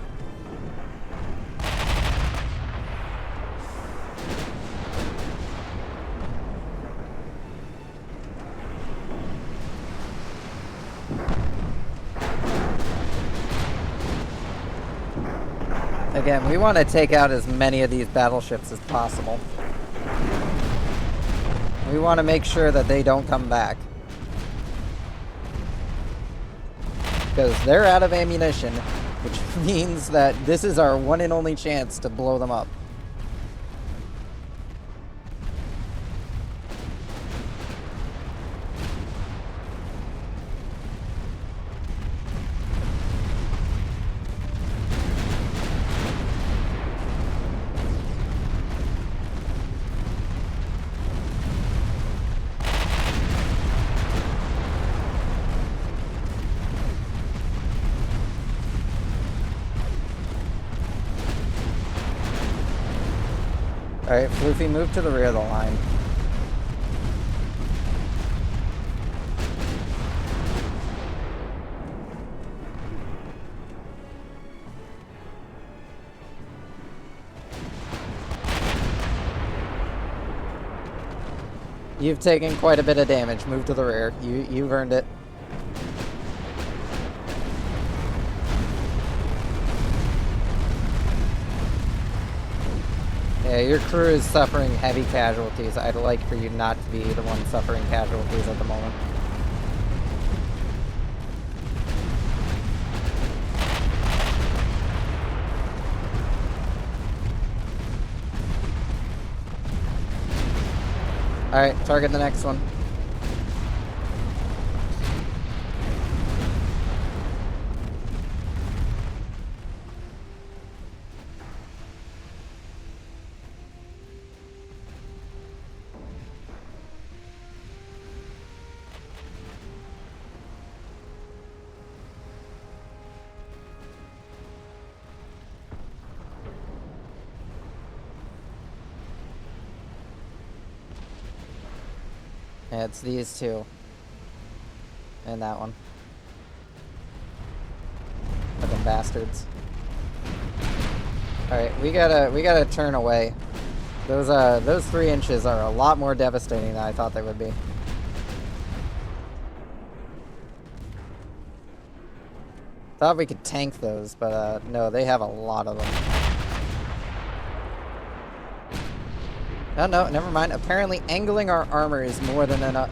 Again, we want to take out as many of these battleships as possible. We want to make sure that they don't come back. Because they're out of ammunition, which means that this is our one and only chance to blow them up. Alright, Floofy, move to the rear of the line. You've taken quite a bit of damage. Move to the rear. You've earned it. Yeah, your crew is suffering heavy casualties. I'd like for you not to be the one suffering casualties at the moment. Alright, target the next one. Yeah, it's these two. And that one. Fucking bastards. Alright, we gotta turn away. Those 3 inches are a lot more devastating than I thought they would be. Thought we could tank those, but no, they have a lot of them. Oh, no, never mind. Apparently angling our armor is more than enough.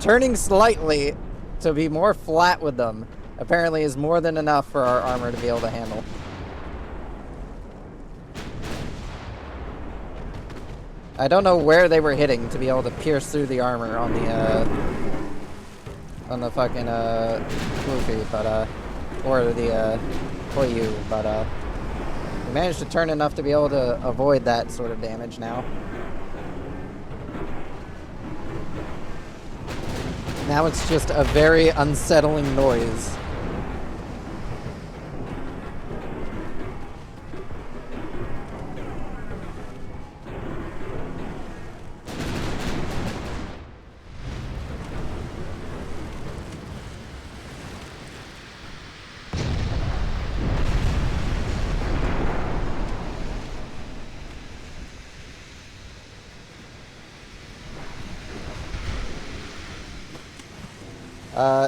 Turning slightly to be more flat with them apparently is more than enough for our armor to be able to handle. I don't know where they were hitting to be able to pierce through the armor on the fucking Floofy, but or the Hoyu, but we managed to turn enough to be able to avoid that sort of damage now. Now it's just a very unsettling noise.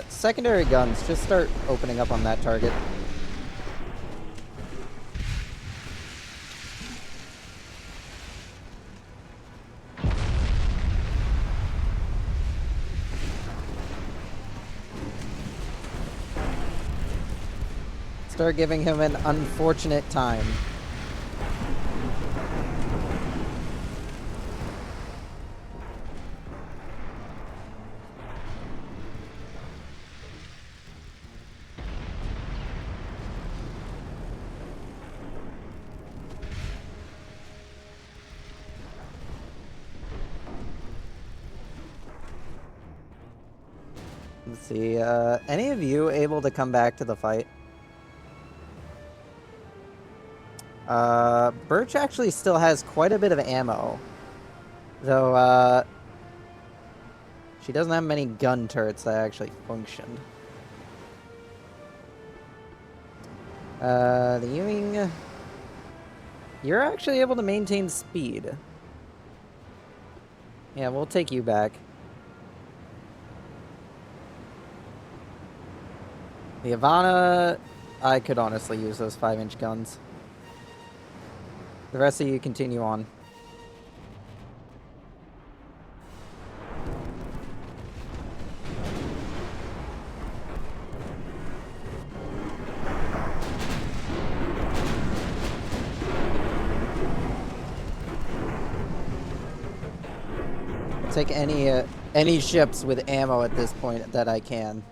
Secondary guns, just start opening up on that target. Start giving him an unfortunate time. Let's see, any of you able to come back to the fight? Birch actually still has quite a bit of ammo. Though, she doesn't have many gun turrets that actually functioned. The Ewing... You're actually able to maintain speed. Yeah, we'll take you back. The Ivana, I could honestly use those 5-inch guns. The rest of you continue on. Take any ships with ammo at this point that I can.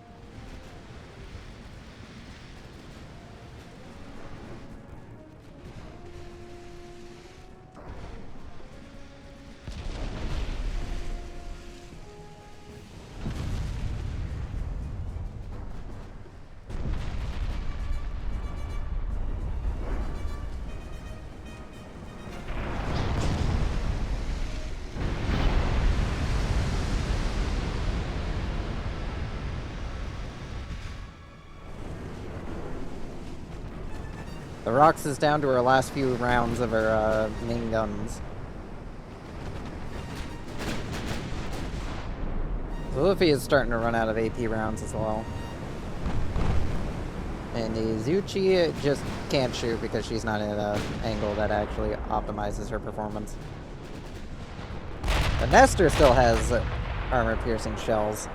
The Rox is down to her last few rounds of her main guns. So Luffy is starting to run out of AP rounds as well. And Izuchi just can't shoot because she's not in an angle that actually optimizes her performance. The Nestor still has armor-piercing shells,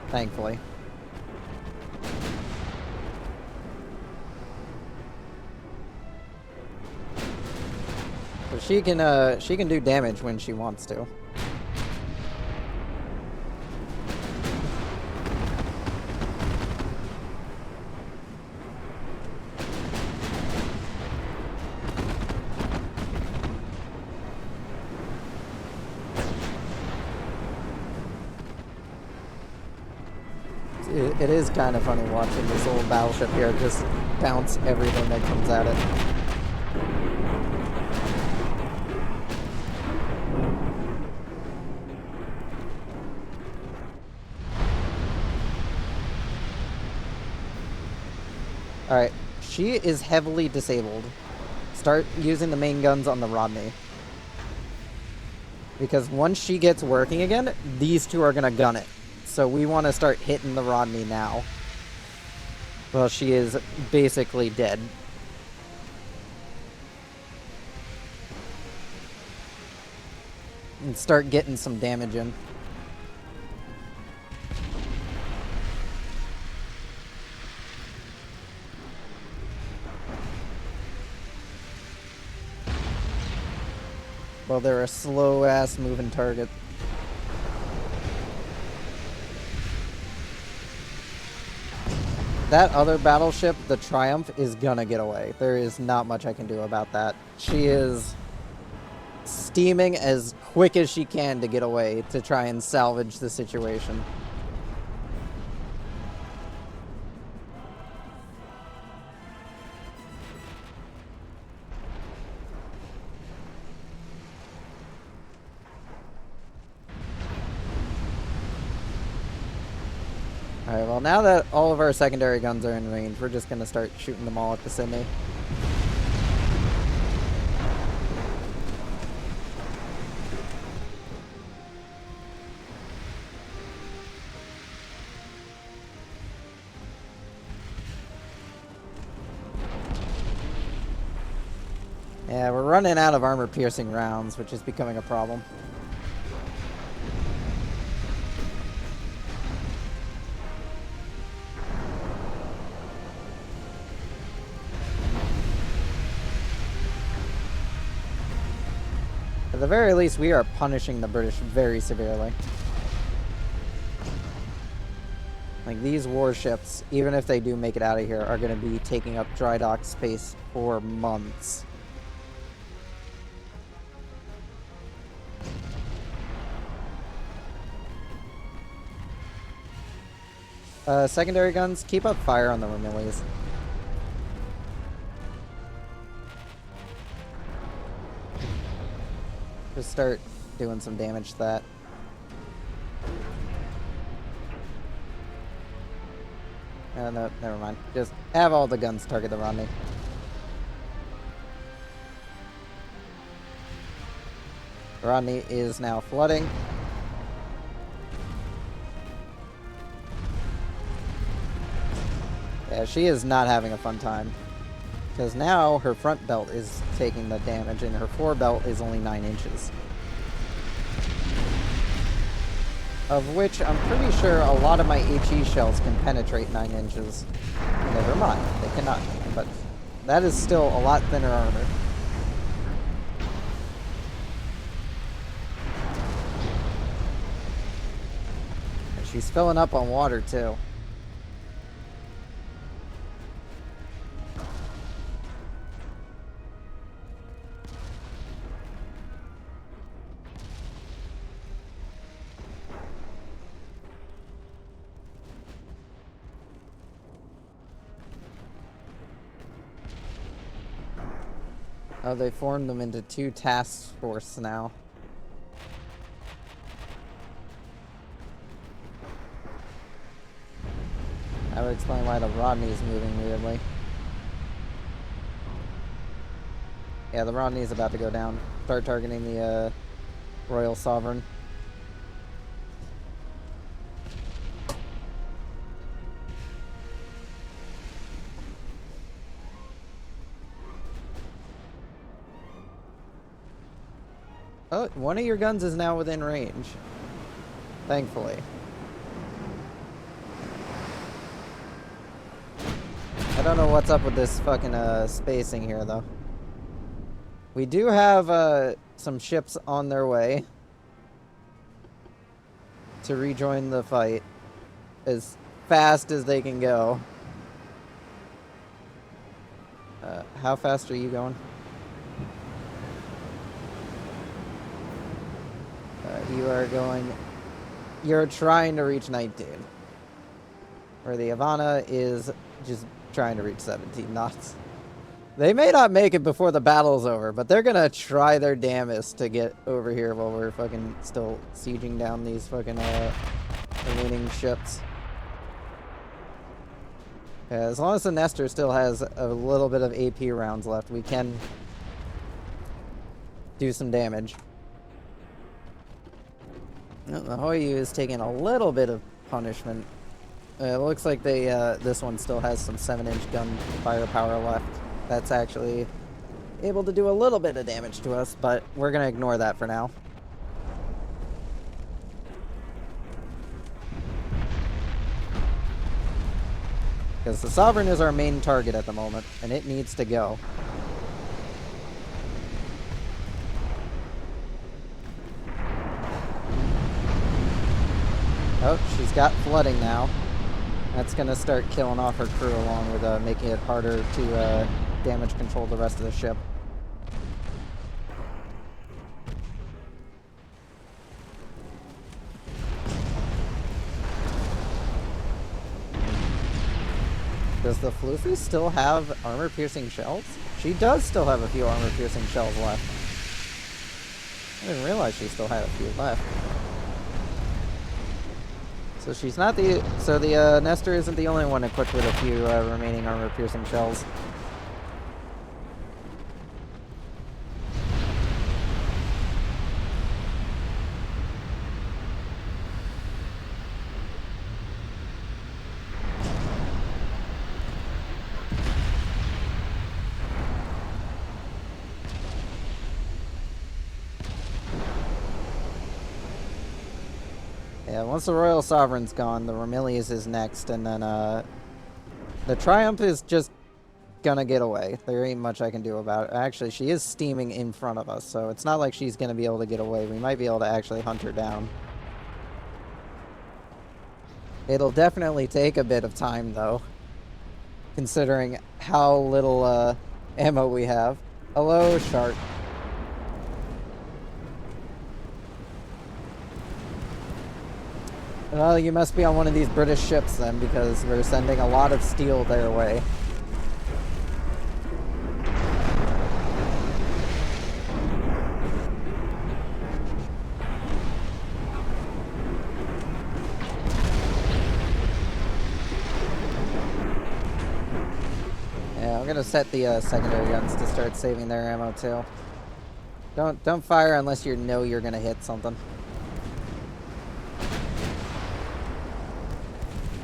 thankfully. So she can do damage when she wants to. It is kind of funny watching this old battleship here just bounce everything that comes at it. Alright, she is heavily disabled. Start using the main guns on the Rodney. Because once she gets working again, these two are going to gun it. So we want to start hitting the Rodney now. Well, she is basically dead. And start getting some damage in. Well, they're a slow-ass moving target. That other battleship, the Triumph, is gonna get away. There is not much I can do about that. She is steaming as quick as she can to get away to try and salvage the situation. Alright, well now that all of our secondary guns are in range, we're just gonna start shooting them all at the Sydney. Yeah, we're running out of armor-piercing rounds, which is becoming a problem. At the very least, we are punishing the British very severely. Like, these warships, even if they do make it out of here, are going to be taking up dry dock space for months. Secondary guns, keep up fire on the Ramillies. Just start doing some damage to that. No, never mind. Just have all the guns target the Rodney. Rodney is now flooding. Yeah, she is not having a fun time. Because now her front belt is taking the damage and her fore belt is only 9 inches. Of which I'm pretty sure a lot of my HE shells can penetrate 9 inches. Never mind, they cannot. But that is still a lot thinner armor. she's filling up on water too. Oh, they formed them into 2 task force now. That would explain why the Rodney's moving weirdly. Yeah, the Rodney's about to go down. Start targeting the Royal Sovereign. Oh, one of your guns is now within range. Thankfully. I don't know what's up with this fucking spacing here, though. We do have some ships on their way to rejoin the fight as fast as they can go. How fast are you going? You are going... You're trying to reach 19. Where the Havana is just trying to reach 17 knots. They may not make it before the battle's over, but they're gonna try their damnedest to get over here while we're fucking still sieging down these fucking remaining ships. Yeah, as long as the Nestor still has a little bit of AP rounds left, we can do some damage. The Hoyu is taking a little bit of punishment. It looks like they this one still has some 7-inch gun firepower left. That's actually able to do a little bit of damage to us, but we're gonna ignore that for now. Because the Sovereign is our main target at the moment, and it needs to go. Oh, she's got flooding now. That's going to start killing off her crew along with making it harder to damage control the rest of the ship. Does the Floofy still have armor-piercing shells? She does still have a few armor-piercing shells left. I didn't realize she still had a few left. So she's not the... So the Nestor isn't the only one equipped with a few remaining armor-piercing shells. Yeah, once the Royal Sovereign's gone, the Ramillies is next, and then the Triumph is just gonna get away. There ain't much I can do about it. Actually, she is steaming in front of us, so it's not like she's gonna be able to get away. We might be able to actually hunt her down. It'll definitely take a bit of time, though, considering how little ammo we have. Hello, Shark. Well, you must be on one of these British ships then, because we're sending a lot of steel their way. Yeah, I'm gonna set the secondary guns to start saving their ammo too. Don't fire unless you know you're gonna hit something.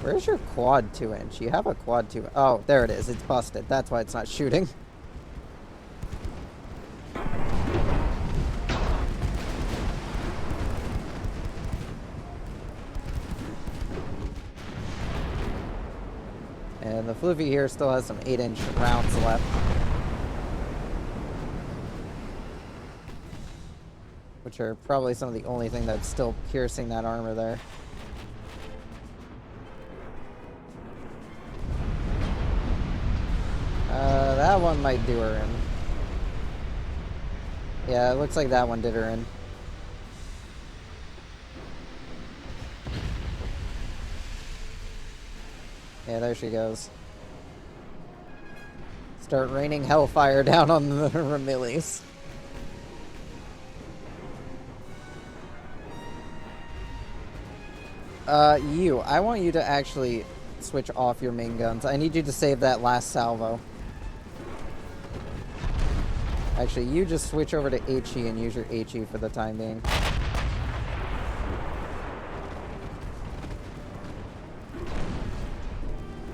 Where's your quad 2-inch? You have a quad 2. Oh, there it is. It's busted. That's why it's not shooting. And the Floofy here still has some 8-inch rounds left. Which are probably some of the only thing that's still piercing that armor there. one might do her in. Yeah, it looks like that one did her in. Yeah, there she goes. Start raining hellfire down on the Ramillies. I want you to actually switch off your main guns. I need you to save that last salvo. Actually, you just switch over to HE and use your HE for the time being.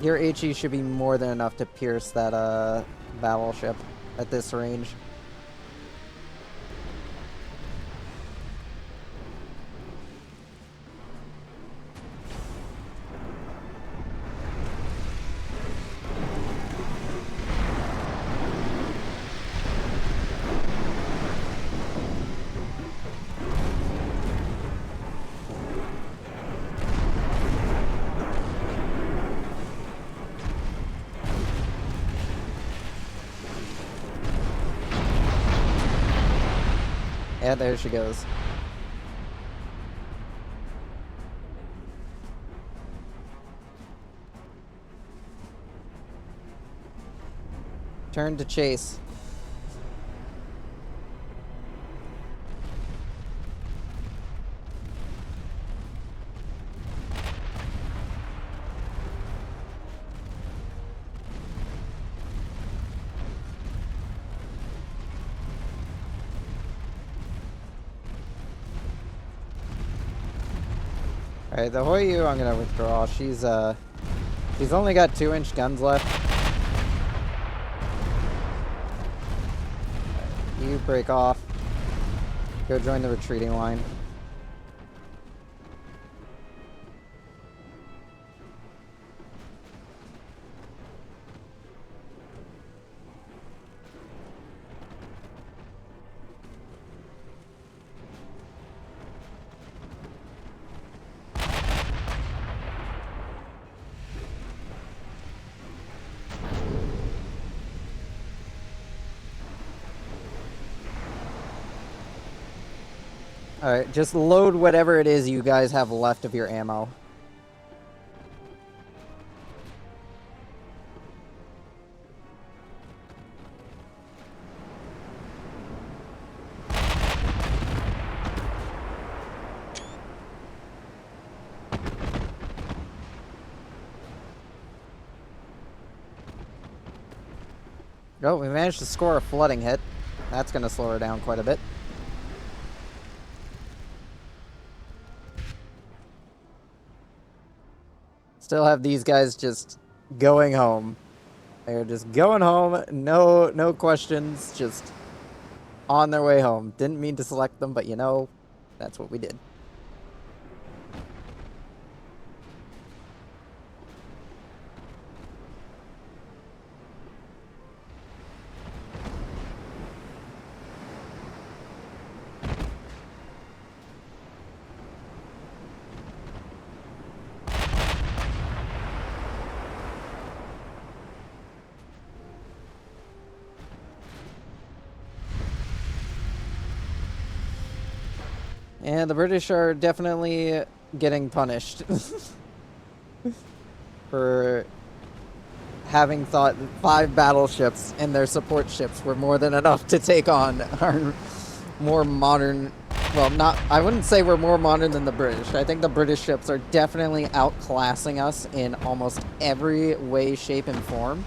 Your HE should be more than enough to pierce that battleship at this range. Yeah, there she goes. Turn to chase. Alright, the Hoyu I'm gonna withdraw. She's only got 2-inch guns left. You break off. Go join the retreating line. Alright, just load whatever it is you guys have left of your ammo. Oh, we managed to score a flooding hit. That's going to slow her down quite a bit. Still have these guys just going home. They're just going home. No questions. Just on their way home. Didn't mean to select them, but you know, that's what we did. And the British are definitely getting punished for having thought that 5 battleships and their support ships were more than enough to take on our more modern, well, not, I wouldn't say we're more modern than the British. I think the British ships are definitely outclassing us in almost every way, shape, and form.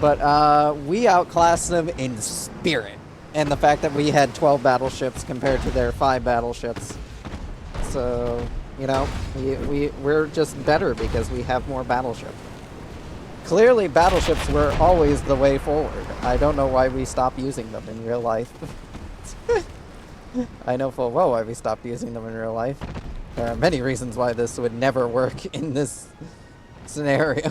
But we outclassed them in spirit. And the fact that we had 12 battleships compared to their 5 battleships. So, you know, we're just better because we have more battleships. Clearly, battleships were always the way forward. I don't know why we stopped using them in real life. I know full well why we stopped using them in real life. There are many reasons why this would never work in this scenario.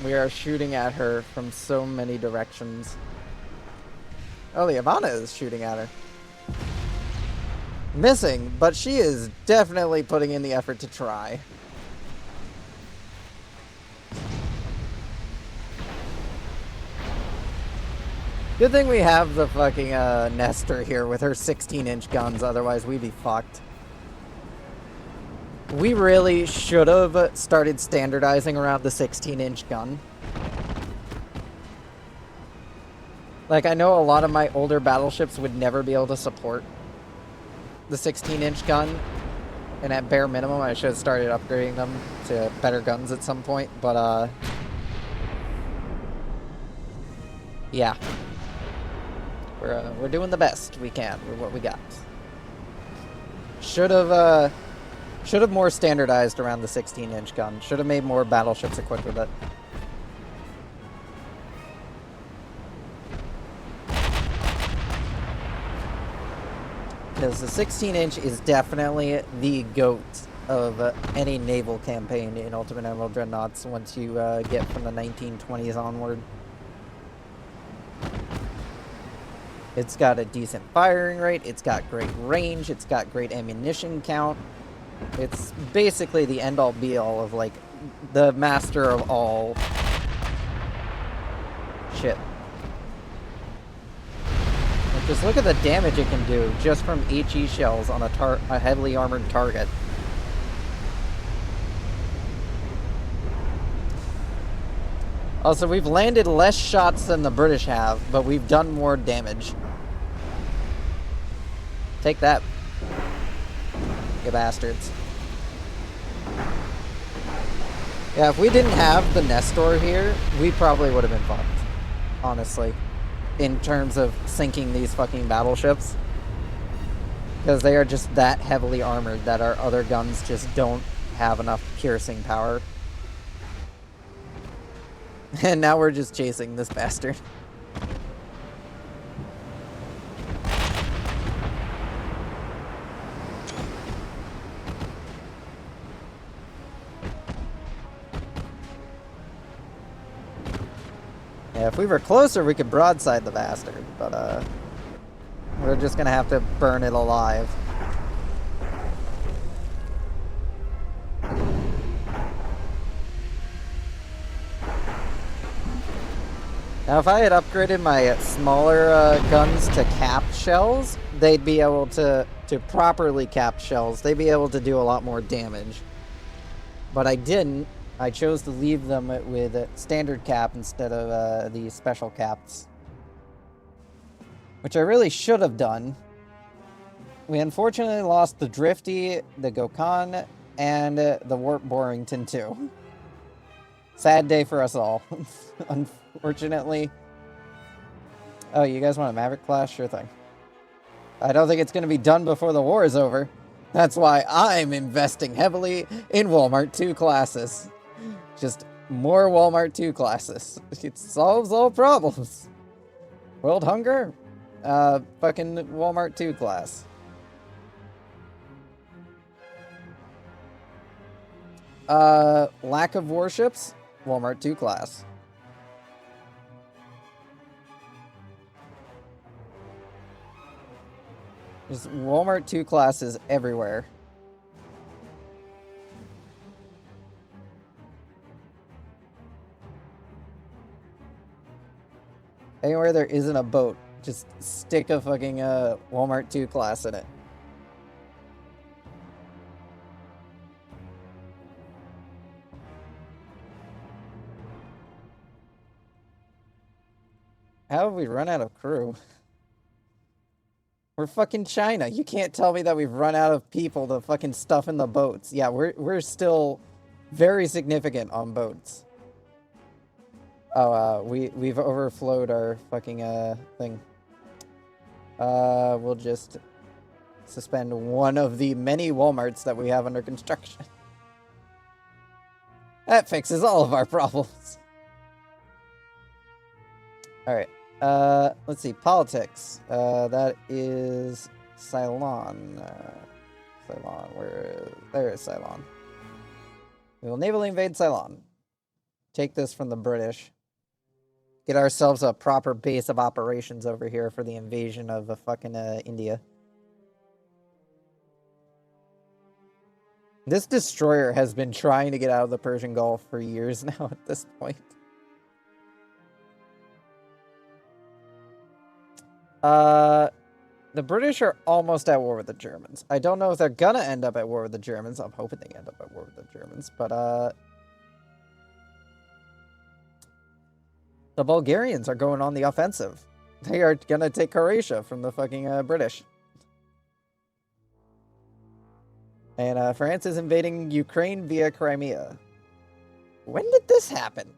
We are shooting at her from so many directions. Oh, the Ivana is shooting at her. Missing, but she is definitely putting in the effort to try. Good thing we have the fucking Nestor here with her 16-inch guns, otherwise we'd be fucked. We really should have started standardizing around the 16-inch gun. Like, I know a lot of my older battleships would never be able to support the 16-inch gun, and at bare minimum I should have started upgrading them to better guns at some point, but yeah. We're doing the best we can with what we got. Should have more standardized around the 16-inch gun. Should have made more battleships equipped with it. Because the 16-inch is definitely the GOAT of any naval campaign in Ultimate Admiral Dreadnoughts once you get from the 1920s onward. It's got a decent firing rate, it's got great range, it's got great ammunition count. It's basically the end-all be-all of, like, the master of all shit. Like, just look at the damage it can do just from HE shells on a heavily armored target. Also, we've landed less shots than the British have, but we've done more damage. Take that, you bastards. Yeah, if we didn't have the Nestor here, we probably would have been fucked, honestly, in terms of sinking these fucking battleships. Because they are just that heavily armored that our other guns just don't have enough piercing power. And now we're just chasing this bastard. Yeah, if we were closer, we could broadside the bastard, but we're just gonna have to burn it alive. Now, if I had upgraded my smaller guns to capped shells, they'd be able to properly capped shells, they'd be able to do a lot more damage. But I didn't. I chose to leave them with standard cap instead of the special caps. Which I really should have done. We unfortunately lost the Drifty, the Gokhan, and the Warp Borington too. Sad day for us all, unfortunately. Oh, you guys want a Maverick class? Sure thing. I don't think it's going to be done before the war is over. That's why I'm investing heavily in Walmart 2 classes. Just more Walmart 2 classes. It solves all problems. World hunger? Fucking Walmart 2 class. Lack of warships? Walmart 2 class. There's Walmart 2 classes everywhere. Anywhere there isn't a boat, just stick a fucking Walmart 2 class in it. How have we run out of crew? We're fucking China. You can't tell me that we've run out of people to fucking stuff in the boats. Yeah, we're still very significant on boats. Oh, we've overflowed our fucking thing. We'll just suspend one of the many Walmarts that we have under construction. That fixes all of our problems. All right. Let's see. Politics. That is Ceylon. Ceylon. There is Ceylon. We will navally invade Ceylon. take this from the British. Get ourselves a proper base of operations over here for the invasion of fucking India. This destroyer has been trying to get out of the Persian Gulf for years now at this point. The British are almost at war with the Germans. I don't know if they're gonna end up at war with the Germans. I'm hoping they end up at war with the Germans, but the Bulgarians are going on the offensive. They are gonna take Croatia from the fucking British. And France is invading Ukraine via Crimea. When did this happen?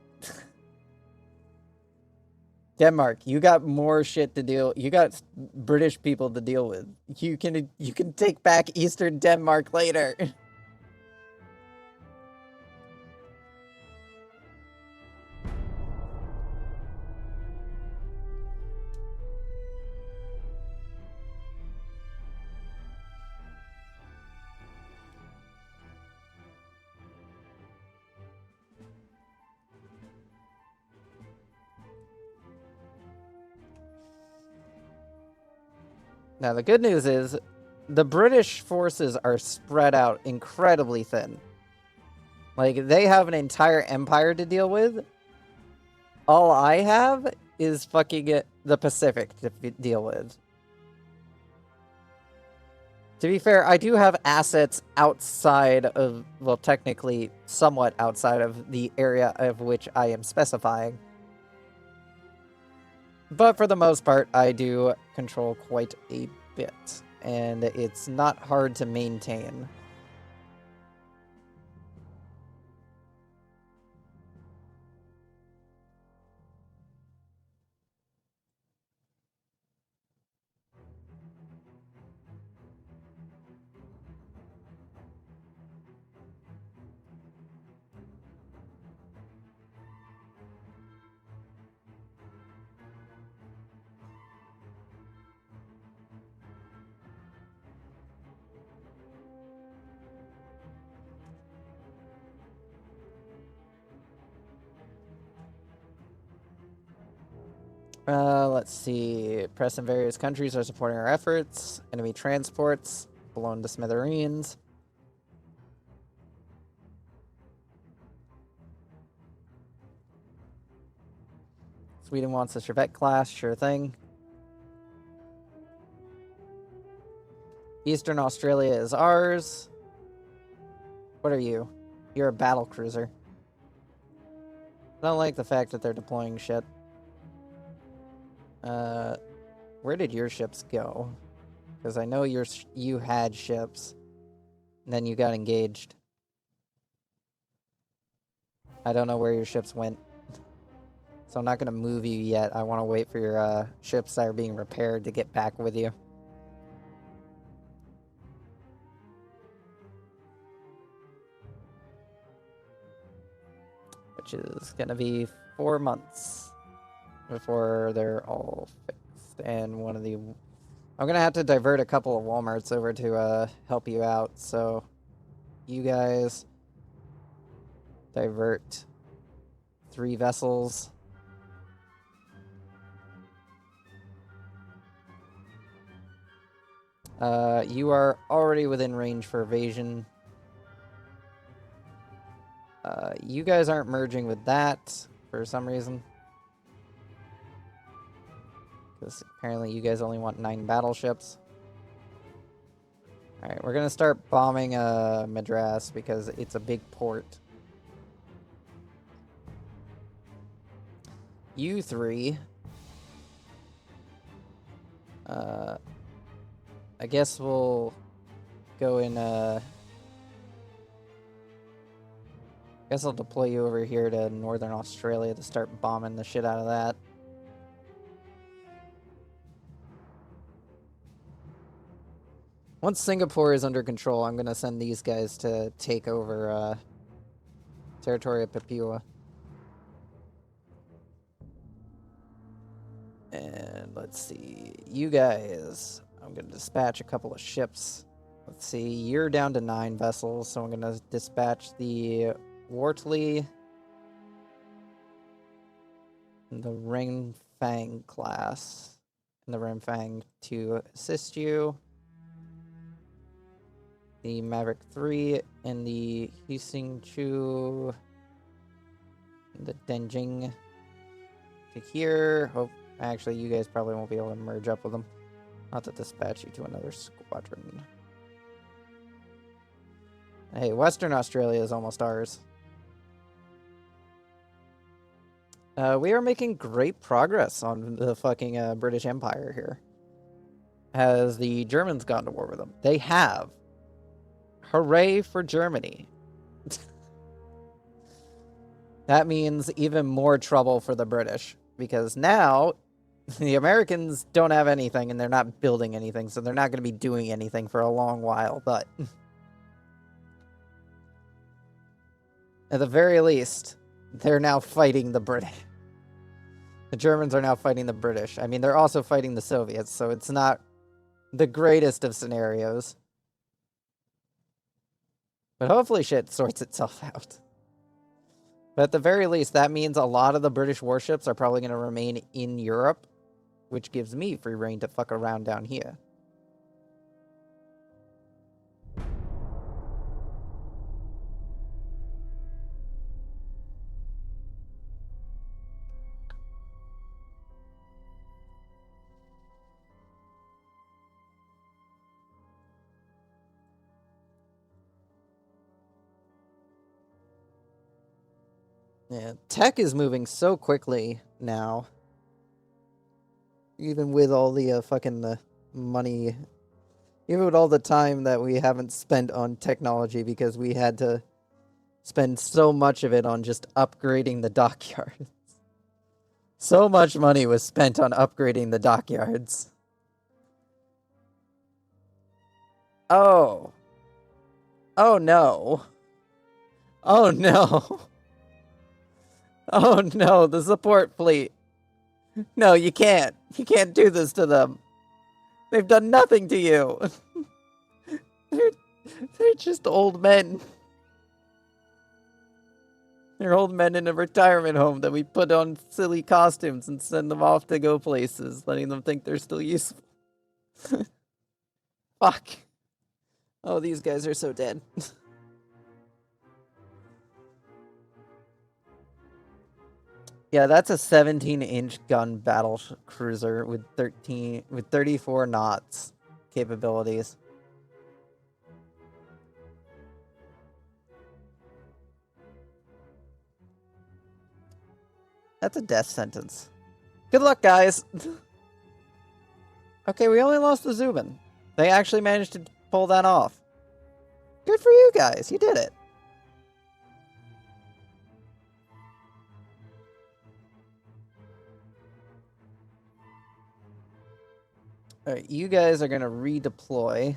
Denmark, you got more shit to deal. You got British people to deal with. You can take back Eastern Denmark later. Now, the good news is the British forces are spread out incredibly thin. Like, they have an entire empire to deal with. All I have is fucking the Pacific to deal with. To be fair, I do have assets outside of, well, technically, somewhat outside of the area of which I am specifying. But for the most part, I do control quite a bit, and it's not hard to maintain. Let's see. Press in various countries are supporting our efforts. Enemy transports blown to smithereens. Sweden wants a Chevette class, sure thing. Eastern Australia is ours. What are you? You're a battle cruiser. I don't like the fact that they're deploying shit. Where did your ships go? Because I know you had ships, and then you got engaged. I don't know where your ships went. So I'm not going to move you yet. I want to wait for your ships that are being repaired to get back with you. Which is going to be 4 months before they're all fixed. And one of the... I'm going to have to divert a couple of Walmarts over to help you out. So you guys divert 3 vessels. You are already within range for evasion. You guys aren't merging with that for some reason. Because apparently you guys only want 9 battleships. Alright, we're going to start bombing Madras because it's a big port. You 3. I guess we'll go in, I guess I'll deploy you over here to Northern Australia to start bombing the shit out of that. Once Singapore is under control, I'm going to send these guys to take over territory of Papua. And let's see, you guys, I'm going to dispatch a couple of ships. Let's see, you're down to 9 vessels, so I'm going to dispatch the Wortley the Ringfang class and the Ringfang to assist you. The Maverick 3 and the Hising Chu, the Denjing to here. Hope actually you guys probably won't be able to merge up with them. I'll have to dispatch you to another squadron. Hey, Western Australia is almost ours. We are making great progress on the fucking British Empire here. Has the Germans gone to war with them? They have. Hooray for Germany. That means even more trouble for the British, because now the Americans don't have anything and they're not building anything, so they're not going to be doing anything for a long while, but at the very least, they're now fighting the British. The Germans are now fighting the British. I mean, they're also fighting the Soviets, so it's not the greatest of scenarios. But hopefully shit sorts itself out. But at the very least, that means a lot of the British warships are probably going to remain in Europe, which gives me free reign to fuck around down here. Yeah, tech is moving so quickly now. Even with all the fucking money, even with all the time that we haven't spent on technology because we had to spend so much of it on just upgrading the dockyards. So much money was spent on upgrading the dockyards. Oh. Oh no. Oh no. Oh no, the support fleet. No, you can't. You can't do this to them. They've done nothing to you. They're just old men. They're old men in a retirement home that we put on silly costumes and send them off to go places, letting them think they're still useful. Fuck. Oh, these guys are so dead. Yeah, that's a 17-inch gun battle cruiser with 34 knots capabilities. That's a death sentence. Good luck, guys. Okay, we only lost the Zubin. They actually managed to pull that off. Good for you guys. You did it. Alright, you guys are going to redeploy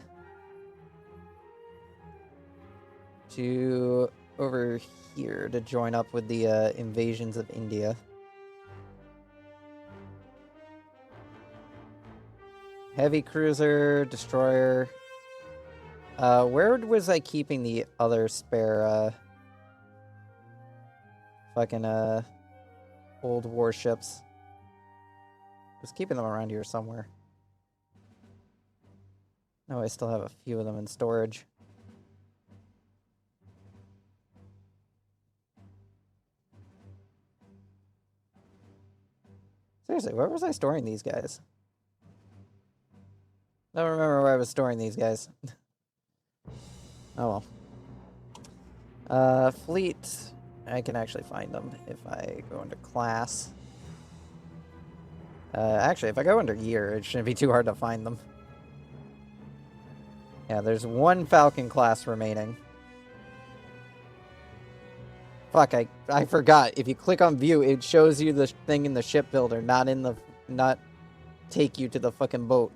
to over here to join up with the invasions of India. Heavy cruiser, destroyer. Where was I keeping the other spare fucking old warships? I was keeping them around here somewhere. No, I still have a few of them in storage. Seriously, where was I storing these guys? I don't remember where I was storing these guys. Oh well. Fleet. I can actually find them if I go into class. Actually, if I go under year, it shouldn't be too hard to find them. Yeah, there's one Falcon class remaining. Fuck, I forgot. If you click on view, it shows you the thing in the shipbuilder, not take you to the fucking boat.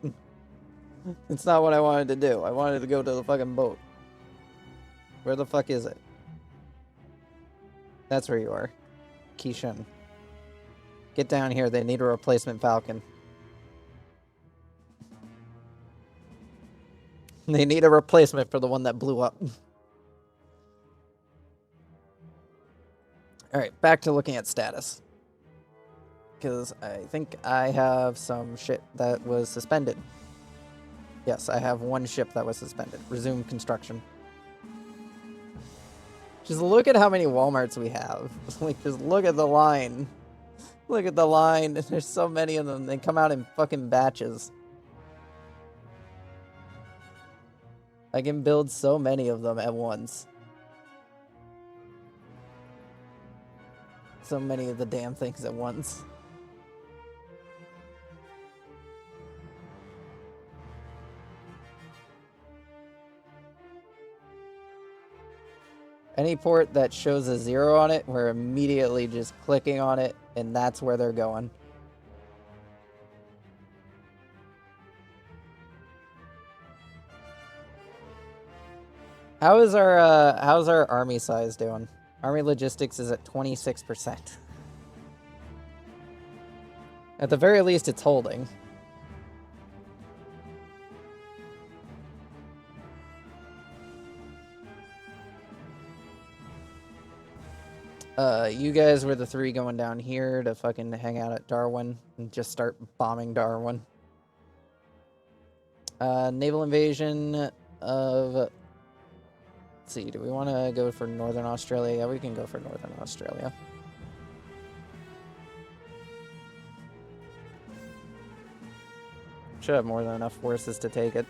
It's not what I wanted to do. I wanted to go to the fucking boat. Where the fuck is it? That's where you are. Kishan. Get down here. They need a replacement Falcon. They need a replacement for the one that blew up. Alright, back to looking at status. Because I think I have some shit that was suspended. Yes, I have one ship that was suspended. Resume construction. Just look at how many Walmarts we have. Like, just look at the line. Look at the line. There's so many of them. They come out in fucking batches. I can build so many of them at once. So many of the damn things at once. Any port that shows a 0 on it, we're immediately just clicking on it, and that's where they're going. How's our army size doing? Army logistics is at 26%. At the very least, it's holding. You guys were the 3 going down here to fucking hang out at Darwin and just start bombing Darwin. Naval invasion of... Let's see, do we want to go for Northern Australia? Yeah, we can go for Northern Australia. Should have more than enough forces to take it.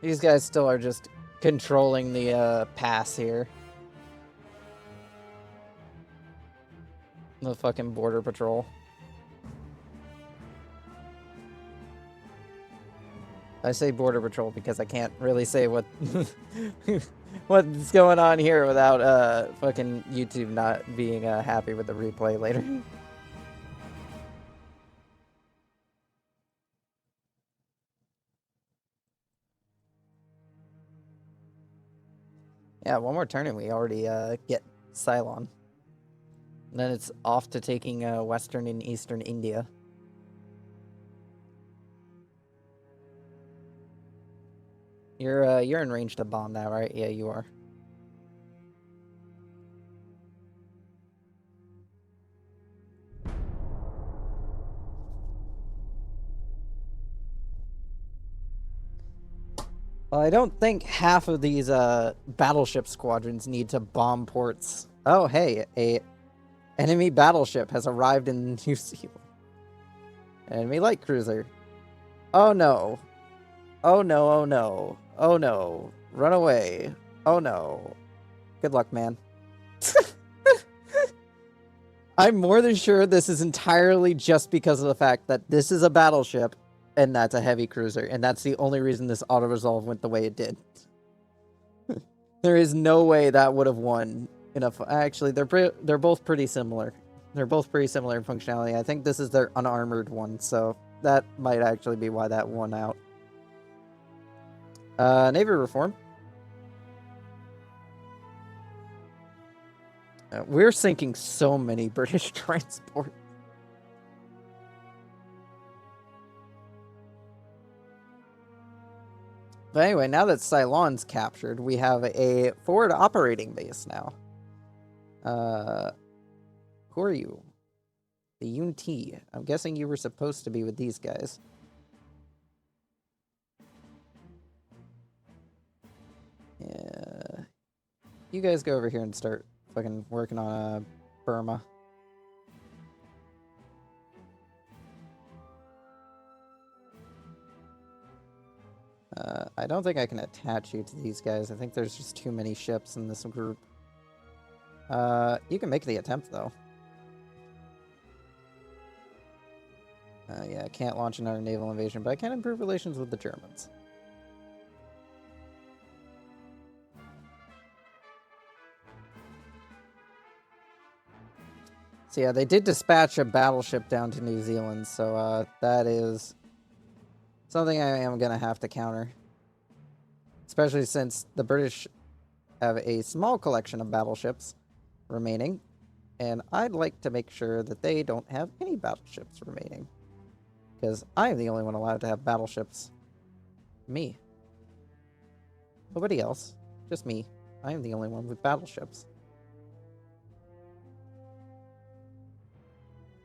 These guys still are just controlling the pass here. The fucking border patrol. I say border patrol because I can't really say what what's going on here without fucking YouTube not being happy with the replay later. Yeah, one more turn and we already get Ceylon. And then it's off to taking Western and Eastern India. You're in range to bomb that, right? Yeah, you are. Well, I don't think half of these battleship squadrons need to bomb ports. Oh, hey, a enemy battleship has arrived in New Zealand. Enemy light cruiser. Oh no. Oh no, oh no. Oh no. Run away. Oh no. Good luck, man. I'm more than sure this is entirely just because of the fact that this is a battleship and that's a heavy cruiser, and that's the only reason this auto-resolve went the way it did. There is no way that would have won enough. Actually, they're both pretty similar. They're both pretty similar in functionality. I think this is their unarmored one, so that might actually be why that won out. Navy reform. We're sinking so many British transport. But anyway, now that Ceylon's captured, we have a forward operating base now. Who are you? The UNT. I'm guessing you were supposed to be with these guys. Yeah. You guys go over here and start fucking working on Burma. I don't think I can attach you to these guys. I think there's just too many ships in this group. You can make the attempt, though. Yeah, I can't launch another naval invasion, but I can improve relations with the Germans. So yeah, they did dispatch a battleship down to New Zealand, so that is something I am going to have to counter. Especially since the British have a small collection of battleships remaining, and I'd like to make sure that they don't have any battleships remaining. Because I am the only one allowed to have battleships. Me. Nobody else. Just me. I am the only one with battleships.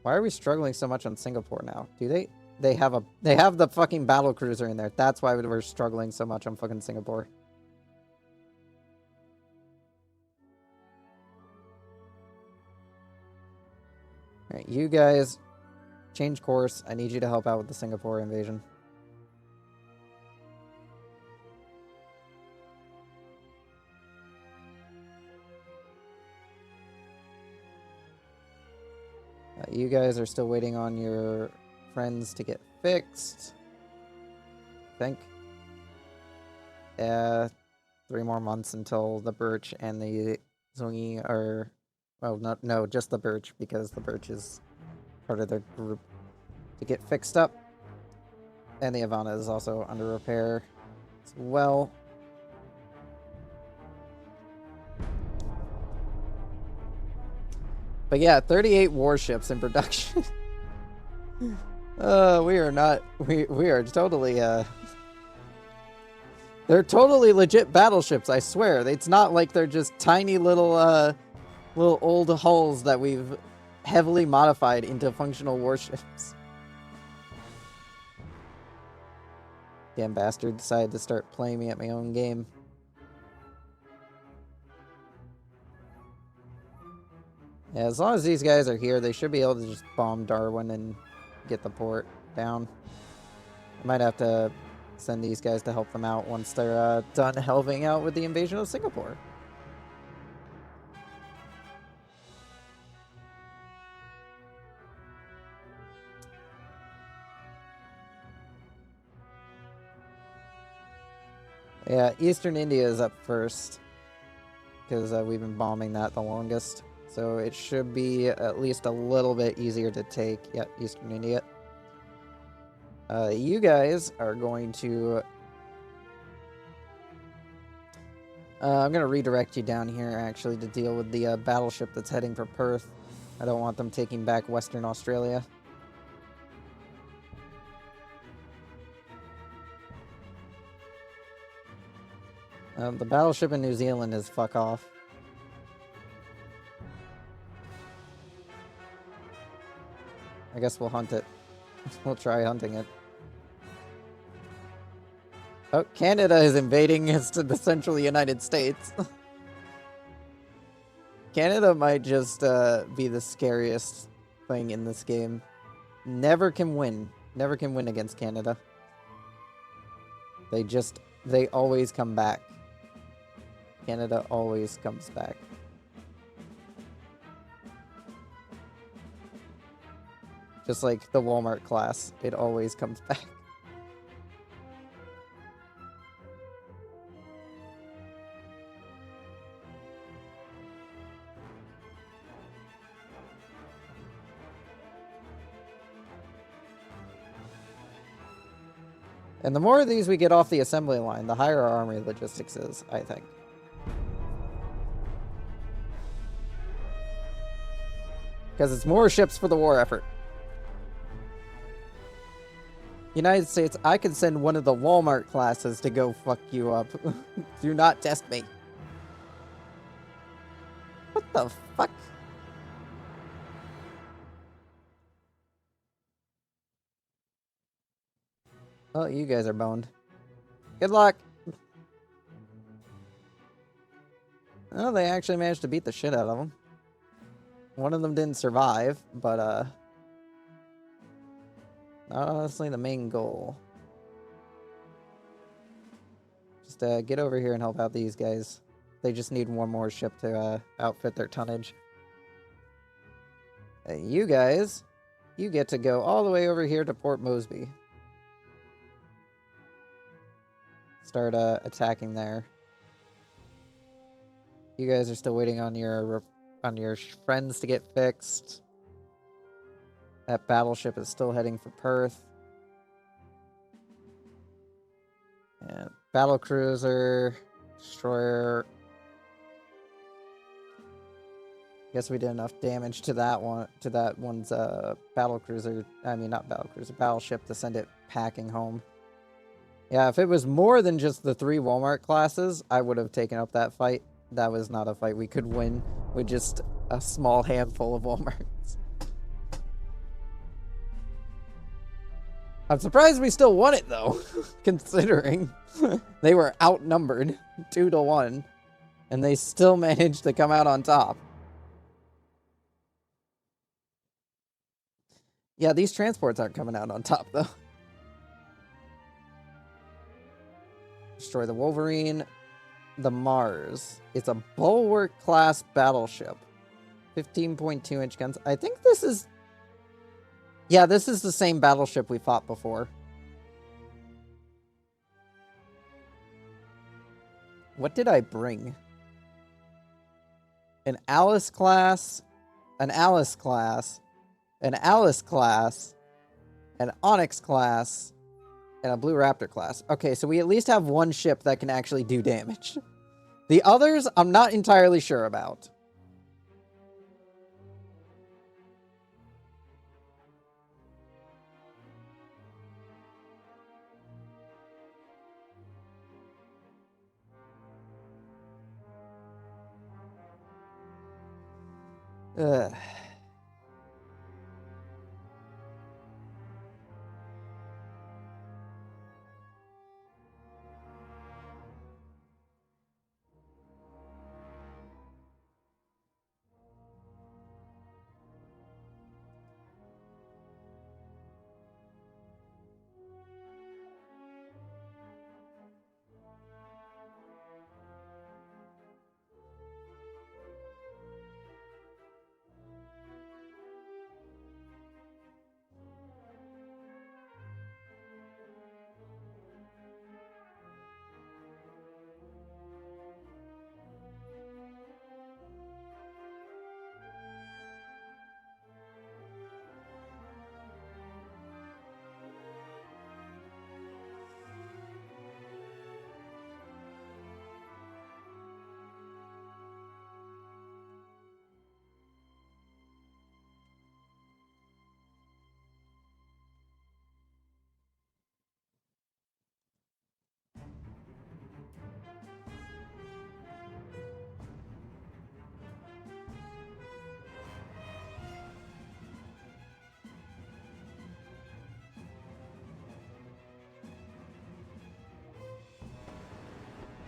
Why are we struggling so much on Singapore now? Do they have the fucking battle cruiser in there. That's why we're struggling so much on fucking Singapore. Alright, you guys change course. I need you to help out with the Singapore invasion. You guys are still waiting on your friends to get fixed. I think. Yeah, 3 more months until the Birch and the Zungi are... Well, no, just the Birch, because the Birch is part of their group to get fixed up. And the Havana is also under repair as well. But yeah, 38 warships in production. We are not... We are totally... They're totally legit battleships, I swear. It's not like they're just tiny little old hulls that we've heavily modified into functional warships. Damn bastard decided to start playing me at my own game. Yeah, as long as these guys are here, they should be able to just bomb Darwin and get the port down. I might have to send these guys to help them out once they're done helping out with the invasion of Singapore. Yeah, Eastern India is up first, because we've been bombing that the longest. So it should be at least a little bit easier to take. Yep, Eastern India. You guys are going to... I'm going to redirect you down here, actually, to deal with the battleship that's heading for Perth. I don't want them taking back Western Australia. The battleship in New Zealand is fuck off. I guess we'll hunt it. We'll try hunting it. Oh, Canada is invading the central United States. Canada might just be the scariest thing in this game. Never can win. Never can win against Canada. They always come back. Canada always comes back. Just like the Walmart class, it always comes back. And the more of these we get off the assembly line, the higher our army logistics is, I think. Because it's more ships for the war effort. United States, I could send one of the Walmart classes to go fuck you up. Do not test me. What the fuck? Well, you guys are boned. Good luck. Oh, they actually managed to beat the shit out of them. One of them didn't survive, but, not honestly the main goal. Just, get over here and help out these guys. They just need one more ship to, outfit their tonnage. And you guys, you get to go all the way over here to Port Moresby. Start, attacking there. You guys are still waiting on your friends to get fixed. That battleship is still heading for Perth. And battle cruiser, destroyer. Guess we did enough damage to that one's battle cruiser. I mean, not battle cruiser, battleship to send it packing home. Yeah, if it was more than just the 3 Walmart classes, I would have taken up that fight. That was not a fight we could win with just a small handful of Walmarts. I'm surprised we still won it, though, considering they were outnumbered 2-1, and they still managed to come out on top. Yeah, these transports aren't coming out on top, though. Destroy the Wolverine. The Mars. It's a Bulwark-class battleship. 15.2-inch guns. I think this is... Yeah, this is the same battleship we fought before. What did I bring? An Alice class, an Alice class, an Alice class, an Onyx class, and a Blue Raptor class. Okay, so we at least have one ship that can actually do damage. The others, I'm not entirely sure about. Ugh.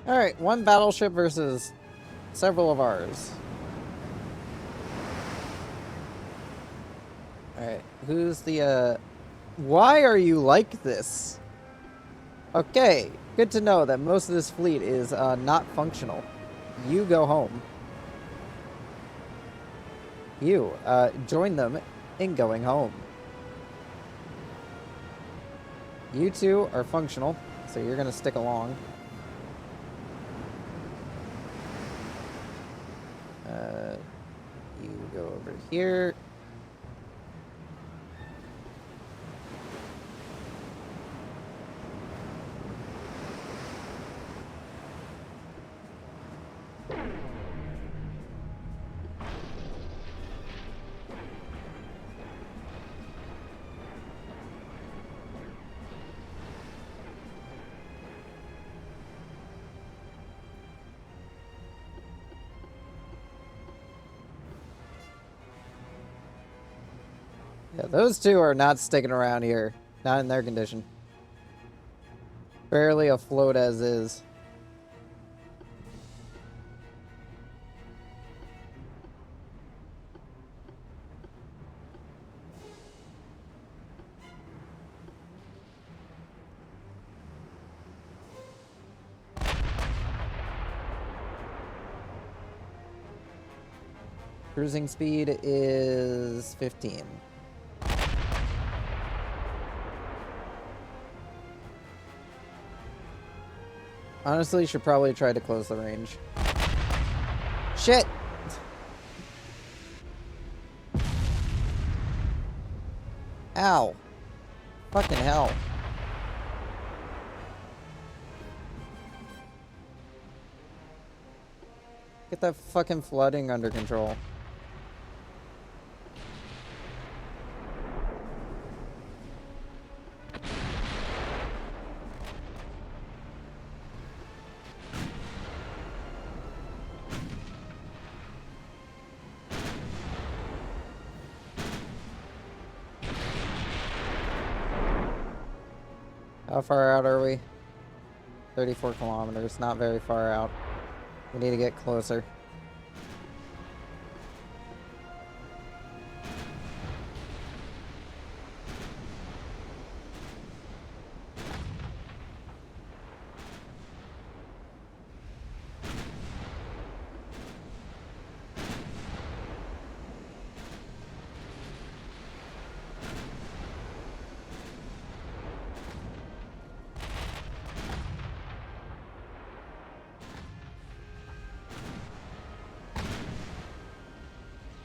Alright, one battleship versus several of ours. Alright, who's the, Why are you like this? Okay, good to know that most of this fleet is, not functional. You go home. You, join them in going home. You two are functional, so you're gonna stick along. You go over here. Yeah, those two are not sticking around here. Not in their condition. Barely afloat as is. Cruising speed is 15. Honestly, should probably try to close the range. Shit! Ow. Fucking hell. Get that fucking flooding under control. How far out are we? 34 kilometers, not very far out. We need to get closer.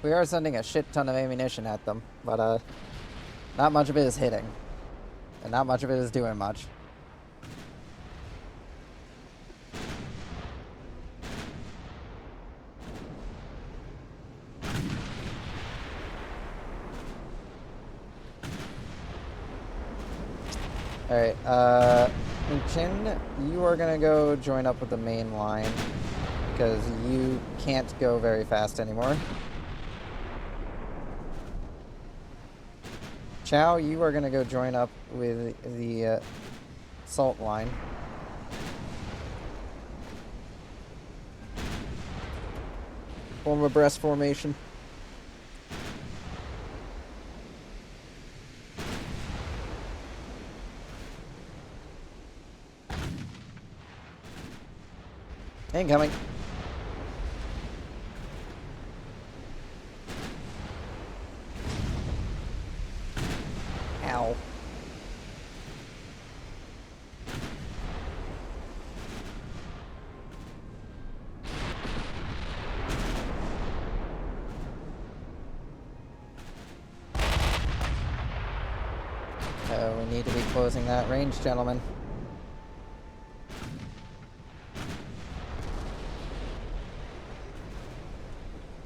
We are sending a shit ton of ammunition at them, but not much of it is hitting. And not much of it is doing much. Alright, Chin, you are gonna go join up with the main line, because you can't go very fast anymore. Chow, you are gonna go join up with the salt line. Form abreast formation. Incoming. Ow. We need to be closing that range, gentlemen.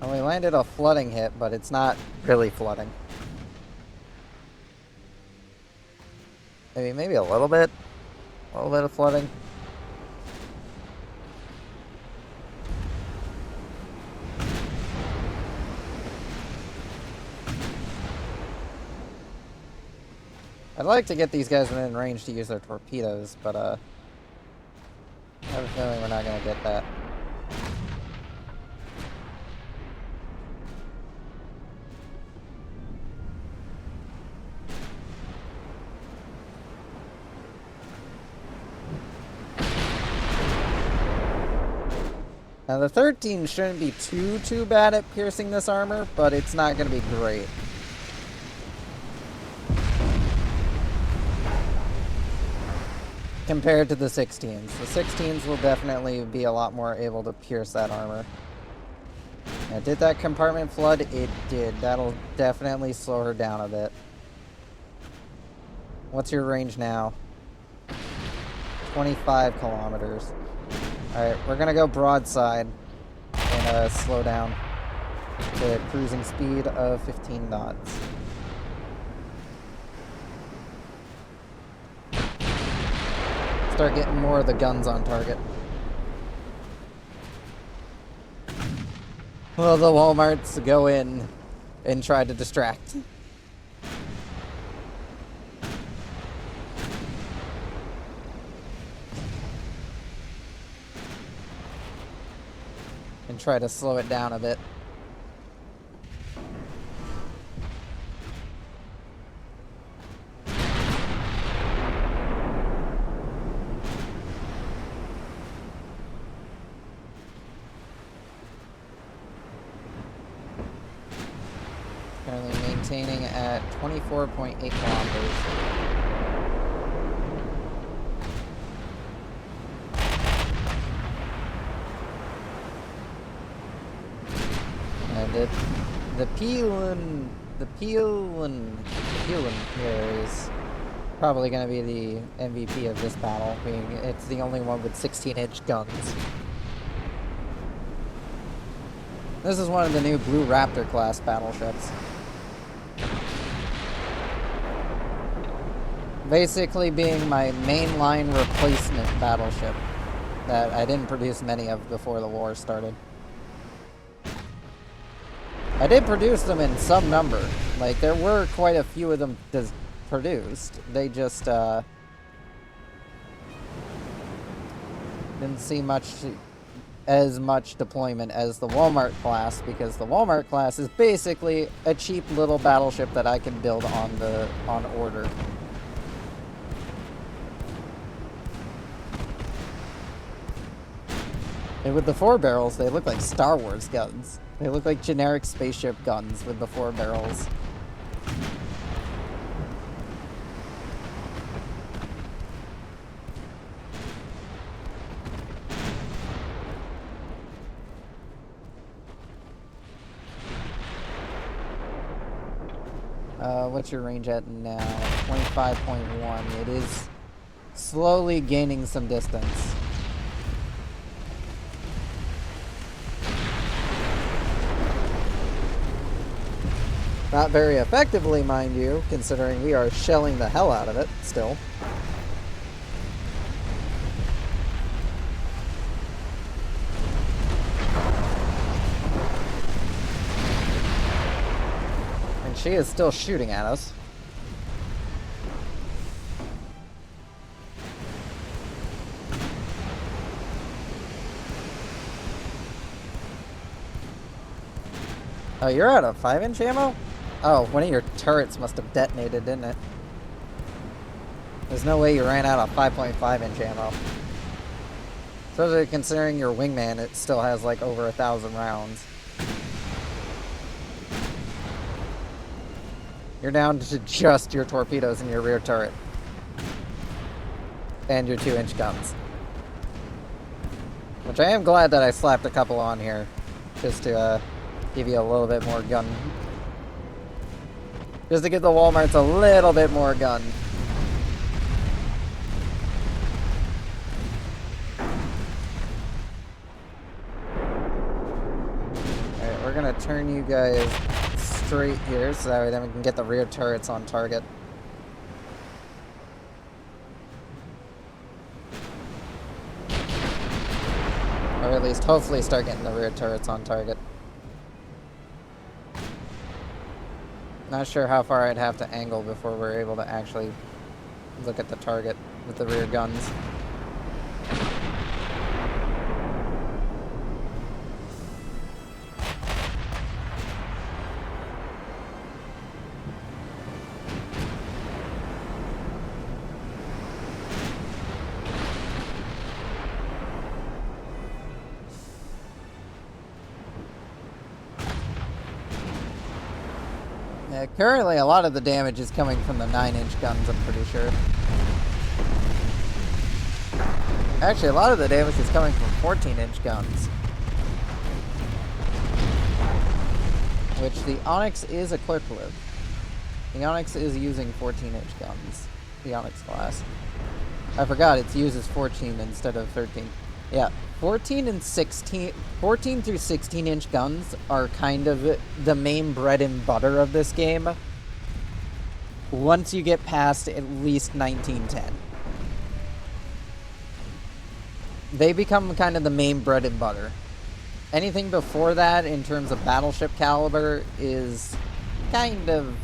Well, we landed a flooding hit, but it's not really flooding. Maybe a little bit. A little bit of flooding. I'd like to get these guys within range to use their torpedoes, but I have a feeling we're not going to get that. Now the 13 shouldn't be too bad at piercing this armor, but it's not going to be great. Compared to the 16s. The 16s will definitely be a lot more able to pierce that armor. Now, did that compartment flood? It did. That'll definitely slow her down a bit. What's your range now? 25 kilometers. Alright, we're gonna go broadside and slow down to a cruising speed of 15 knots. Start getting more of the guns on target. Well, the Walmarts go in and try to distract. And try to slow it down a bit. Currently maintaining at 24.8 kilometers. The Peelin here is probably going to be the MVP of this battle, being it's the only one with 16-inch guns. This is one of the new Blue Raptor class battleships. Basically being my mainline replacement battleship that I didn't produce many of before the war started. I did produce them in some number. Like, there were quite a few of them produced. They just, Didn't see as much deployment as the Walmart class, because the Walmart class is basically a cheap little battleship that I can build on order. And with the 4 barrels, they look like Star Wars guns. They look like generic spaceship guns with the 4 barrels. What's your range at now? 25.1. It is slowly gaining some distance. Not very effectively, mind you, considering we are shelling the hell out of it still. And she is still shooting at us. Oh, you're out of 5-inch ammo? Oh, one of your turrets must have detonated, didn't it? There's no way you ran out of 5.5-inch ammo. Especially considering your wingman, it still has like over 1,000 rounds. You're down to just your torpedoes and your rear turret. And your 2-inch guns. Which I am glad that I slapped a couple on here. Just to give you a little bit more gun. Just to give the Walmarts a little bit more gun. Alright, we're gonna turn you guys straight here so that way then we can get the rear turrets on target. Or at least hopefully start getting the rear turrets on target. Not sure how far I'd have to angle before we're able to actually look at the target with the rear guns. Currently, a lot of the damage is coming from the 9-inch guns, I'm pretty sure. Actually, a lot of the damage is coming from 14-inch guns. Which the Onyx is equipped with. The Onyx is using 14-inch guns. The Onyx class. I forgot, it uses 14 instead of 13. Yeah, 14 through 16-inch guns are kind of the main bread and butter of this game. Once you get past at least 1910. They become kind of the main bread and butter. Anything before that in terms of battleship caliber is kind of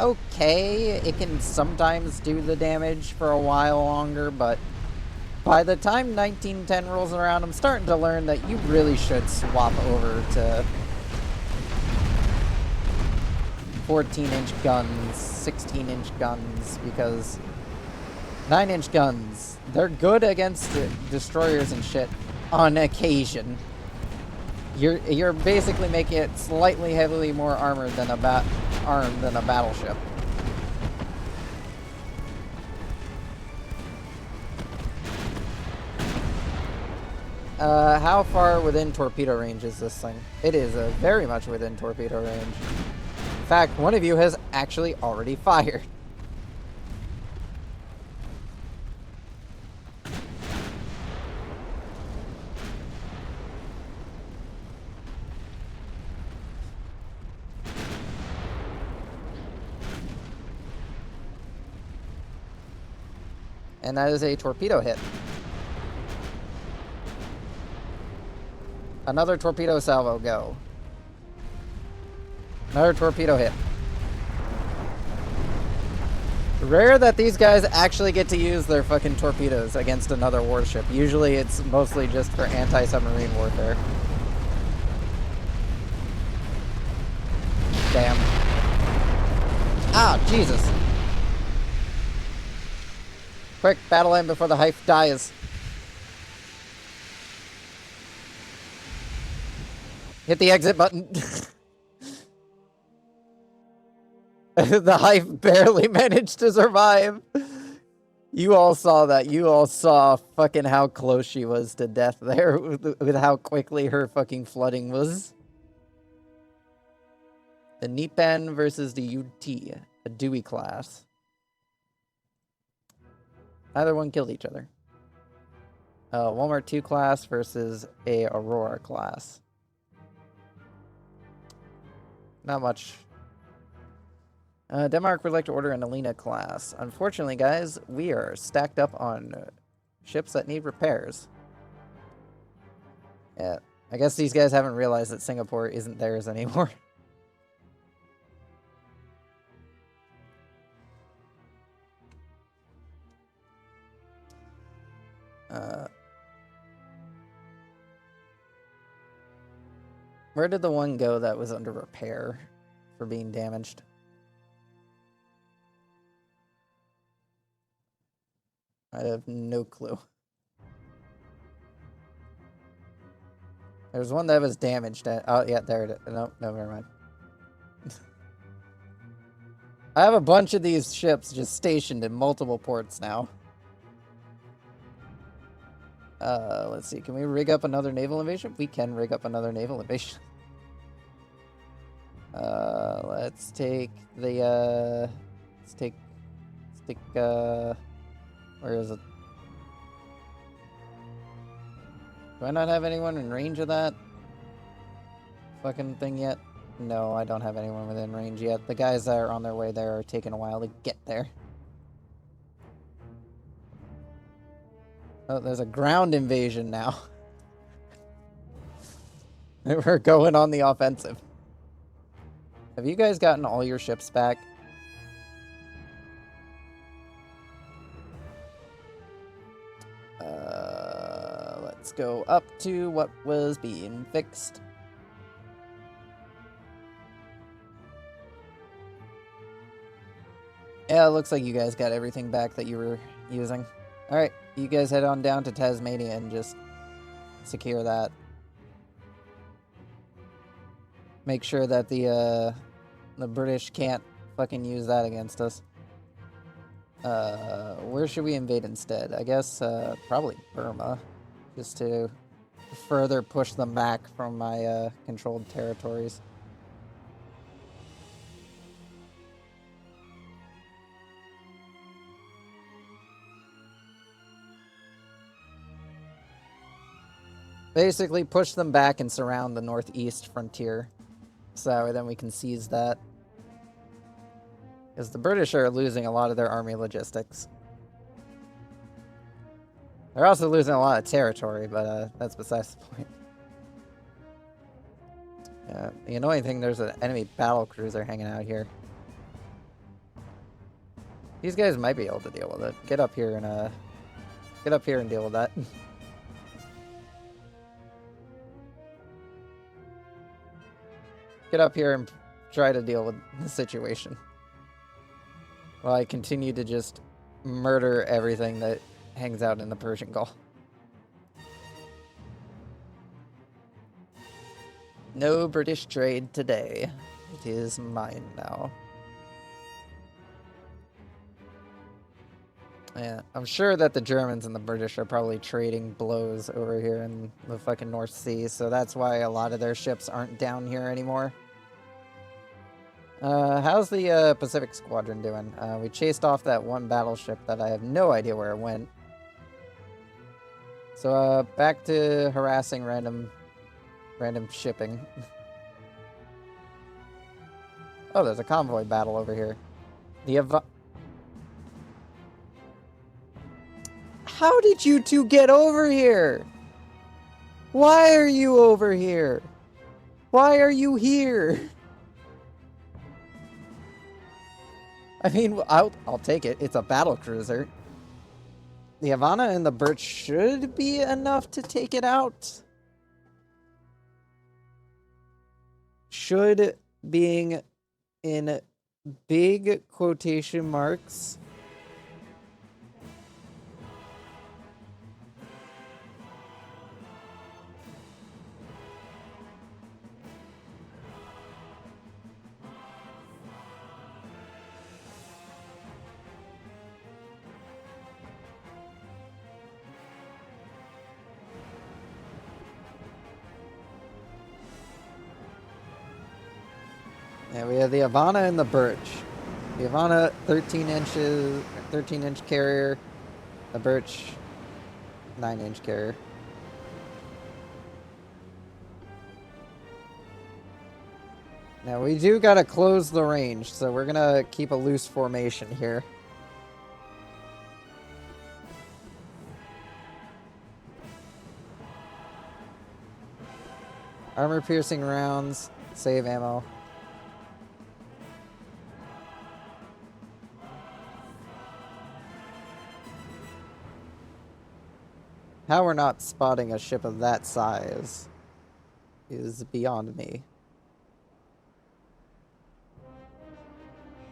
okay. It can sometimes do the damage for a while longer, but by the time 1910 rolls around, I'm starting to learn that you really should swap over to 14-inch guns, 16-inch guns, because 9-inch guns, they're good against destroyers and shit on occasion. You're basically making it slightly heavily more armored than armed than a battleship. How far within torpedo range is this thing? It is very much within torpedo range. In fact, one of you has actually already fired. And that is a torpedo hit. Another torpedo salvo, go. Another torpedo hit. Rare that these guys actually get to use their fucking torpedoes against another warship. Usually it's mostly just for anti-submarine warfare. Damn. Ah, Jesus. Quick, battle in before the hype dies. Hit the exit button. The hive barely managed to survive. You all saw that. You all saw fucking how close she was to death there with how quickly her fucking flooding was. The Nipan versus the UT, a Dewey class. Either one killed each other. Walmart 2 class versus a Aurora class. Not much. Denmark would like to order an Alina class. Unfortunately, guys, we are stacked up on ships that need repairs. Yeah, I guess these guys haven't realized that Singapore isn't theirs anymore. Where did the one go that was under repair for being damaged? I have no clue. There's one that was damaged. Oh, yeah, there it is. No, never mind. I have a bunch of these ships just stationed in multiple ports now. Let's see. Can we rig up another naval invasion? We can rig up another naval invasion. Let's take the, where is it? Do I not have anyone in range of that fucking thing yet? No, I don't have anyone within range yet. The guys that are on their way there are taking a while to get there. Oh, there's a ground invasion now. We're going on the offensive. Have you guys gotten all your ships back? Let's go up to what was being fixed. Yeah, it looks like you guys got everything back that you were using. Alright, you guys head on down to Tasmania and just secure that. Make sure that the British can't fucking use that against us. Where should we invade instead? I guess, probably Burma. Just to further push them back from my, controlled territories. Basically, push them back and surround the northeast frontier. So then we can seize that. Because the British are losing a lot of their army logistics. They're also losing a lot of territory, but that's besides the point. The annoying thing, there's an enemy battle cruiser hanging out here. These guys might be able to deal with it. Get up here and deal with that. Get up here and try to deal with the situation. While I continue to just murder everything that hangs out in the Persian Gulf. No British trade today. It is mine now. Yeah, I'm sure that the Germans and the British are probably trading blows over here in the fucking North Sea, so that's why a lot of their ships aren't down here anymore. How's the Pacific Squadron doing? We chased off that one battleship that I have no idea where it went. So, back to harassing random shipping. Oh, there's a convoy battle over here. How did you two get over here? Why are you over here? Why are you here? I mean, I'll take it. It's a battle cruiser. The Havana and the Birch should be enough to take it out. Should being in big quotation marks. Yeah, we have the Havana and the Birch. The Havana, 13 inches, 13-inch carrier. The Birch, 9-inch carrier. Now we do gotta close the range, so we're gonna keep a loose formation here. Armor-piercing rounds, save ammo. How we're not spotting a ship of that size is beyond me.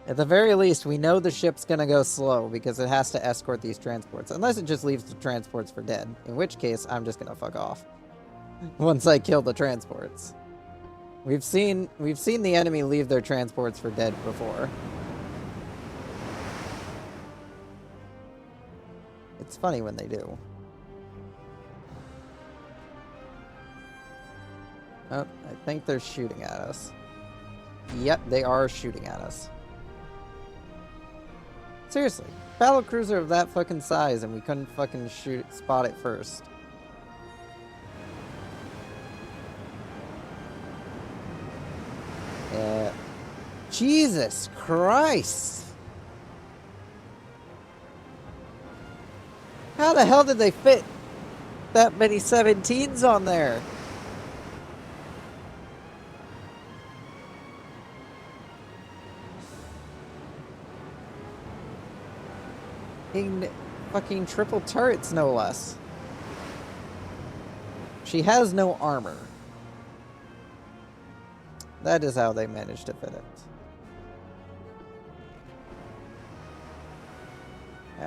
At the very least, we know the ship's gonna go slow because it has to escort these transports. Unless it just leaves the transports for dead. In which case, I'm just gonna fuck off. Once I kill the transports. We've seen the enemy leave their transports for dead before. It's funny when they do. Oh, I think they're shooting at us. Yep, they are shooting at us. Seriously, battlecruiser of that fucking size and we couldn't fucking spot it first. Jesus Christ! How the hell did they fit that many 17s on there? In fucking triple turrets, no less. She has no armor. That is how they managed to fit it.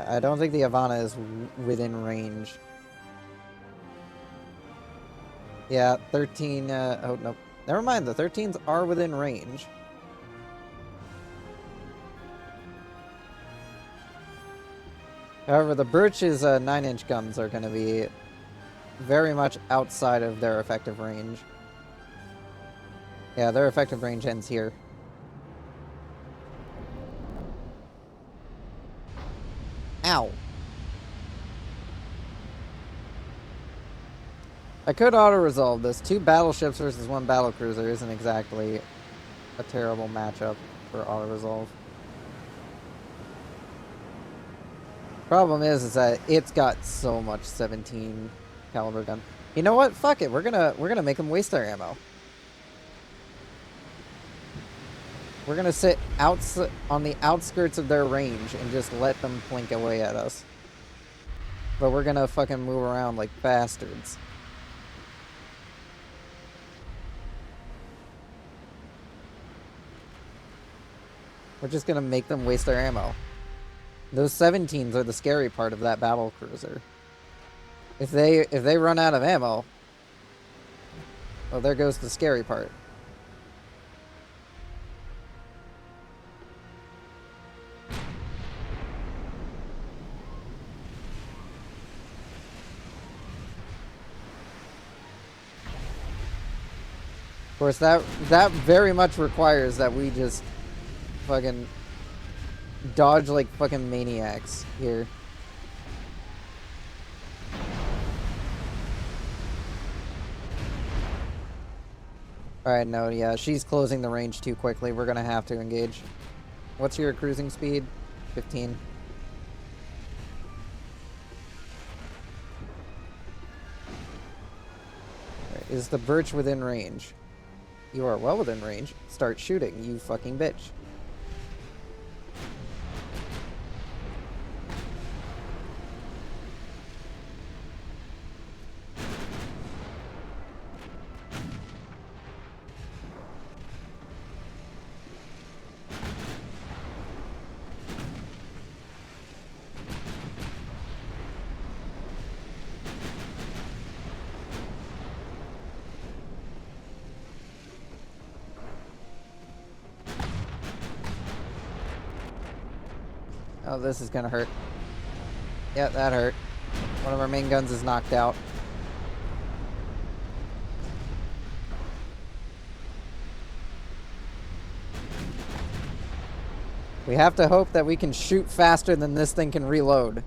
I don't think the Havana is within range. Yeah, 13, oh, no. Never mind, the 13s are within range. However, the Birch's 9-inch guns are going to be very much outside of their effective range. Yeah, their effective range ends here. Ow. I could auto-resolve this. 2 battleships versus 1 battlecruiser isn't exactly a terrible matchup for auto-resolve. Problem is that it's got so much 17 caliber gun. You know what? Fuck it. We're gonna make them waste their ammo. We're gonna sit on the outskirts of their range and just let them plink away at us. But we're gonna fucking move around like bastards. We're just gonna make them waste their ammo. Those 17s are the scary part of that battle cruiser. If they run out of ammo, well, there goes the scary part. Of course, that very much requires that we just fucking dodge like fucking maniacs here. Alright, no, yeah, she's closing the range too quickly. We're gonna have to engage. What's your cruising speed? 15. Right, is the Birch within range? You are well within range. Start shooting, you fucking bitch. Oh, this is gonna hurt. Yeah, that hurt. One of our main guns is knocked out. We have to hope that we can shoot faster than this thing can reload.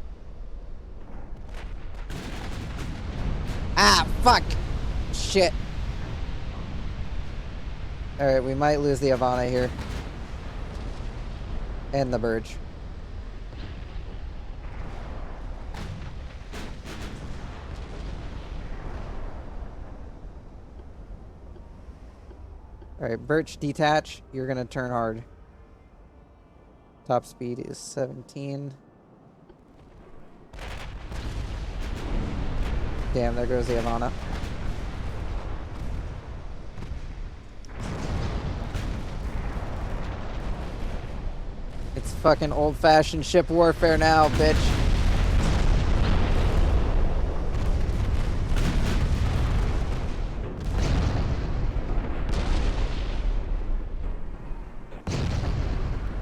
Ah, fuck! Shit. Alright, we might lose the Havana here. And the Burge. Alright, Birch, detach. You're gonna turn hard. Top speed is 17. Damn, there goes the Havana. It's fucking old-fashioned ship warfare now, bitch.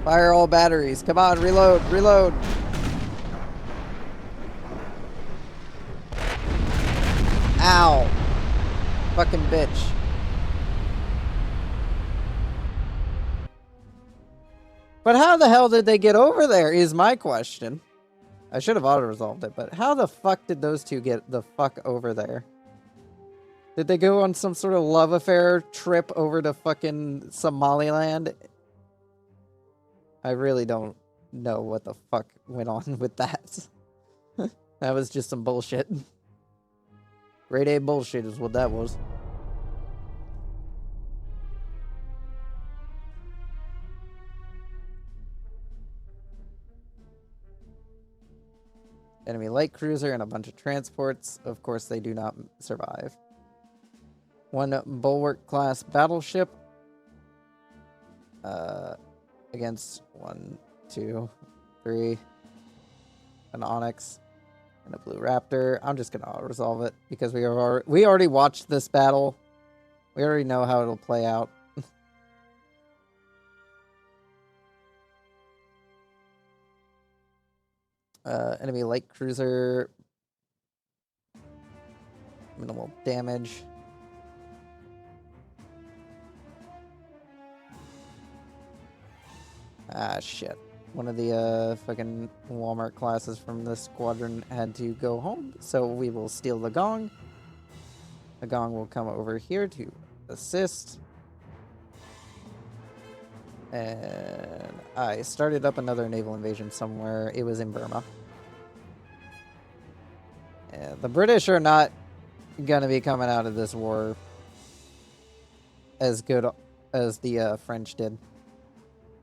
Fire all batteries. Come on, reload, reload. Ow. Fucking bitch. But how the hell did they get over there is my question. I should have auto-resolved it, but how the fuck did those two get the fuck over there? Did they go on some sort of love affair trip over to fucking Somaliland? I really don't know what the fuck went on with that. That was just some bullshit. Grade A bullshit is what that was. Enemy light cruiser and a bunch of transports. Of course, they do not survive. One bulwark class battleship. Against 1, 2, 3. An Onyx and a Blue Raptor. I'm just gonna auto-resolve it because we already watched this battle. We already know how it'll play out. Enemy light cruiser. Minimal damage. Ah, shit. One of the fucking Walmart classes from this squadron had to go home, so we will steal the Gong. The Gong will come over here to assist. And I started up another naval invasion somewhere. It was in Burma. And the British are not gonna be coming out of this war as good as the French did.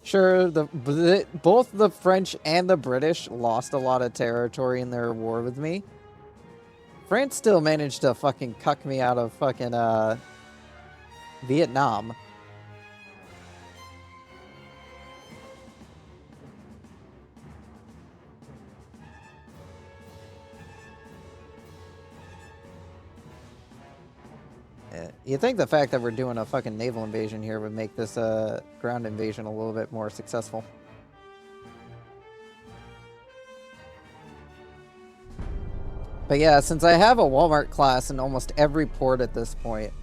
Sure, both the French and the British lost a lot of territory in their war with me. France still managed to fucking cuck me out of fucking Vietnam. You think the fact that we're doing a fucking naval invasion here would make this ground invasion a little bit more successful. But yeah, since I have a Walmart class in almost every port at this point,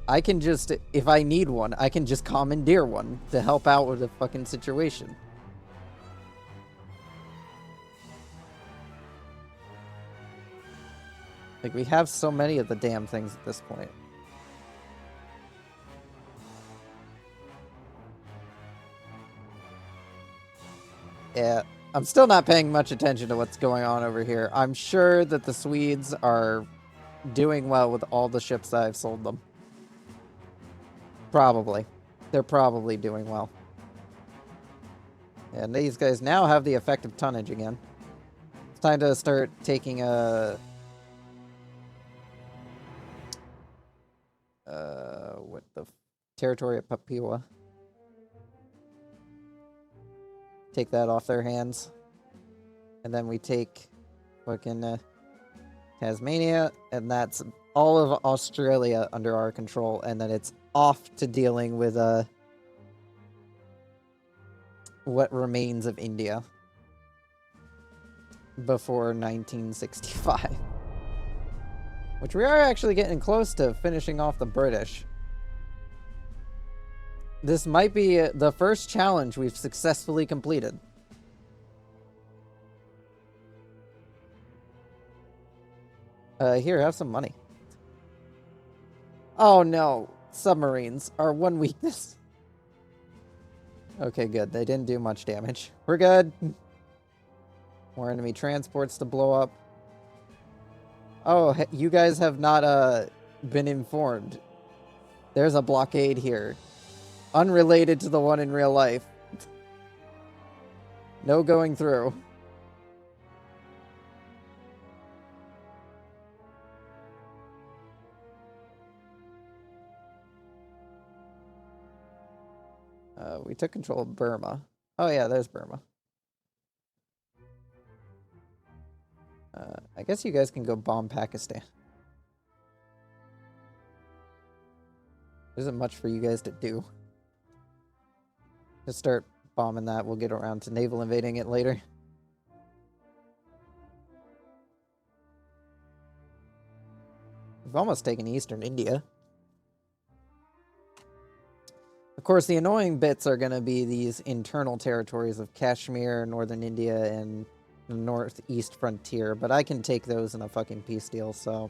I can just, if I need one, I can just commandeer one to help out with the fucking situation. Like, we have so many of the damn things at this point. Yeah, I'm still not paying much attention to what's going on over here. I'm sure that the Swedes are doing well with all the ships that I've sold them. Probably. They're probably doing well. And these guys now have the effective tonnage again. It's time to start taking a... what the... territory at Papua. Take that off their hands. And then we take fucking Tasmania, and that's all of Australia under our control, and then it's off to dealing with what remains of India. before 1965. Which we are actually getting close to finishing off the British. This might be the first challenge we've successfully completed. Here, have some money. Oh no, submarines are one weakness. Okay, good. They didn't do much damage. We're good. More enemy transports to blow up. Oh, you guys have not been informed. There's a blockade here. Unrelated to the one in real life. No going through. We took control of Burma. Oh yeah, there's Burma. I guess you guys can go bomb Pakistan. There isn't much for you guys to do. Just start bombing that. We'll get around to naval invading it later. We've almost taken Eastern India. Of course, the annoying bits are going to be these internal territories of Kashmir, Northern India, and the northeast frontier, but I can take those in a fucking peace deal, so...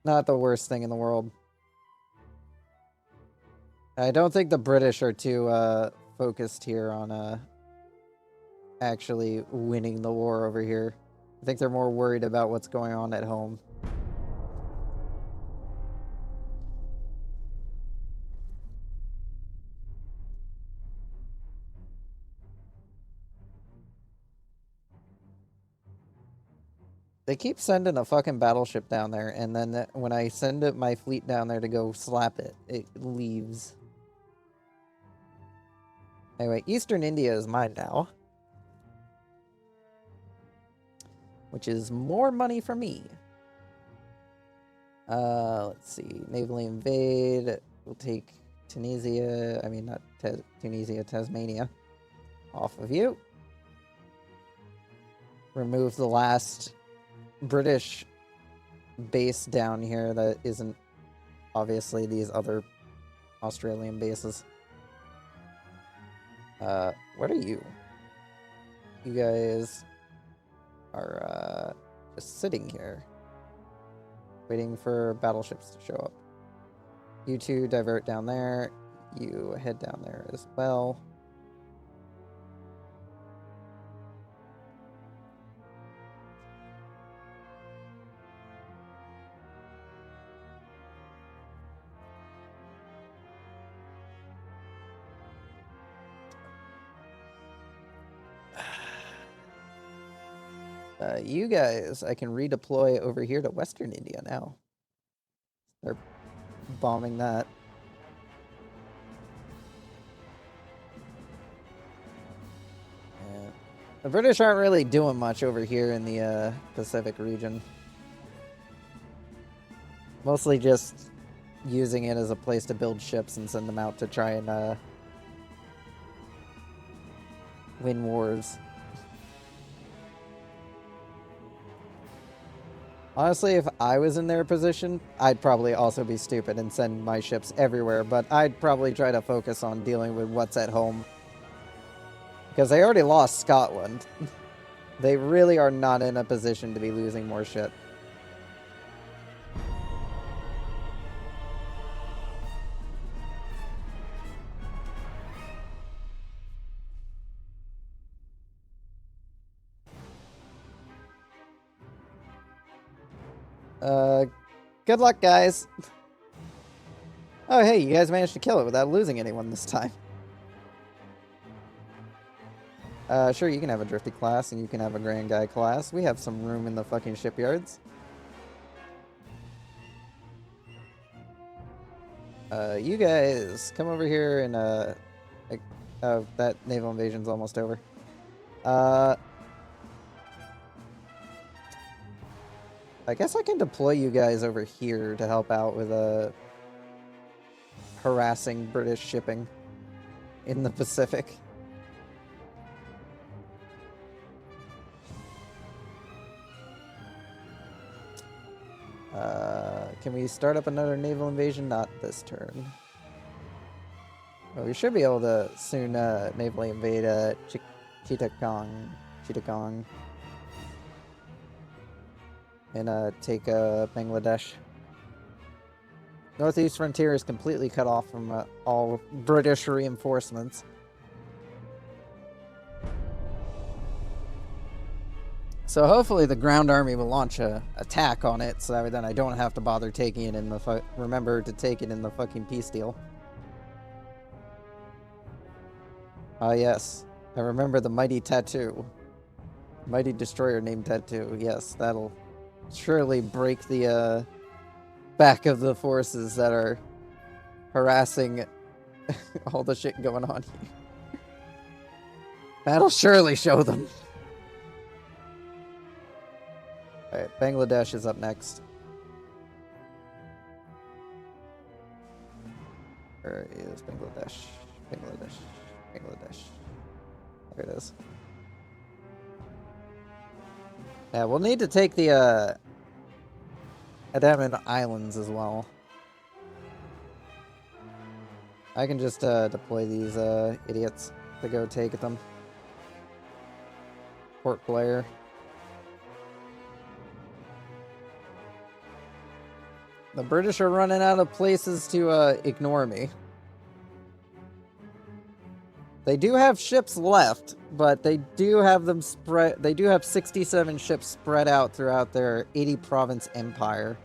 Not the worst thing in the world. I don't think the British are too focused here on actually winning the war over here. I think they're more worried about what's going on at home. They keep sending a fucking battleship down there, and then when I send my fleet down there to go slap it, it leaves. Anyway, Eastern India is mine now. Which is more money for me. Let's see. Navally invade. We'll take Tunisia. I mean, not Tunisia, Tasmania. Off of you. Remove the last British base down here that isn't obviously these other Australian bases. What are you? You guys are just sitting here waiting for battleships to show up. You two divert down there. You head down there as well. You guys, I can redeploy over here to Western India now. Start bombing that. Yeah. The British aren't really doing much over here in the Pacific region. Mostly just using it as a place to build ships and send them out to try and win wars. Honestly, if I was in their position, I'd probably also be stupid and send my ships everywhere, but I'd probably try to focus on dealing with what's at home. Because they already lost Scotland. They really are not in a position to be losing more shit. Good luck, guys. Oh, hey, you guys managed to kill it without losing anyone this time. Sure, you can have a Drifty class, and you can have a Grand Guy class. We have some room in the fucking shipyards. You guys, come over here and, that naval invasion's almost over. I guess I can deploy you guys over here to help out with harassing British shipping in the Pacific. Can we start up another naval invasion? Not this turn. Well, we should be able to soon navally invade Chittagong. And take Bangladesh. Northeast frontier is completely cut off from all British reinforcements. So hopefully the ground army will launch a attack on it, so that way then I don't have to bother taking it in the remember to take it in the fucking peace deal. Ah yes, I remember the mighty tattoo. Mighty destroyer named Tattoo. Yes, that'll surely break the back of the forces that are harassing all the shit going on here. That'll surely show them. Alright, Bangladesh is up next. Where is Bangladesh? Bangladesh. There it is. Yeah, we'll need to take the Admiral Islands as well. I can just deploy these idiots to go take them. Port Blair. The British are running out of places to ignore me. They do have ships left, but they do have them spread. They do have 67 ships spread out throughout their 80-province empire.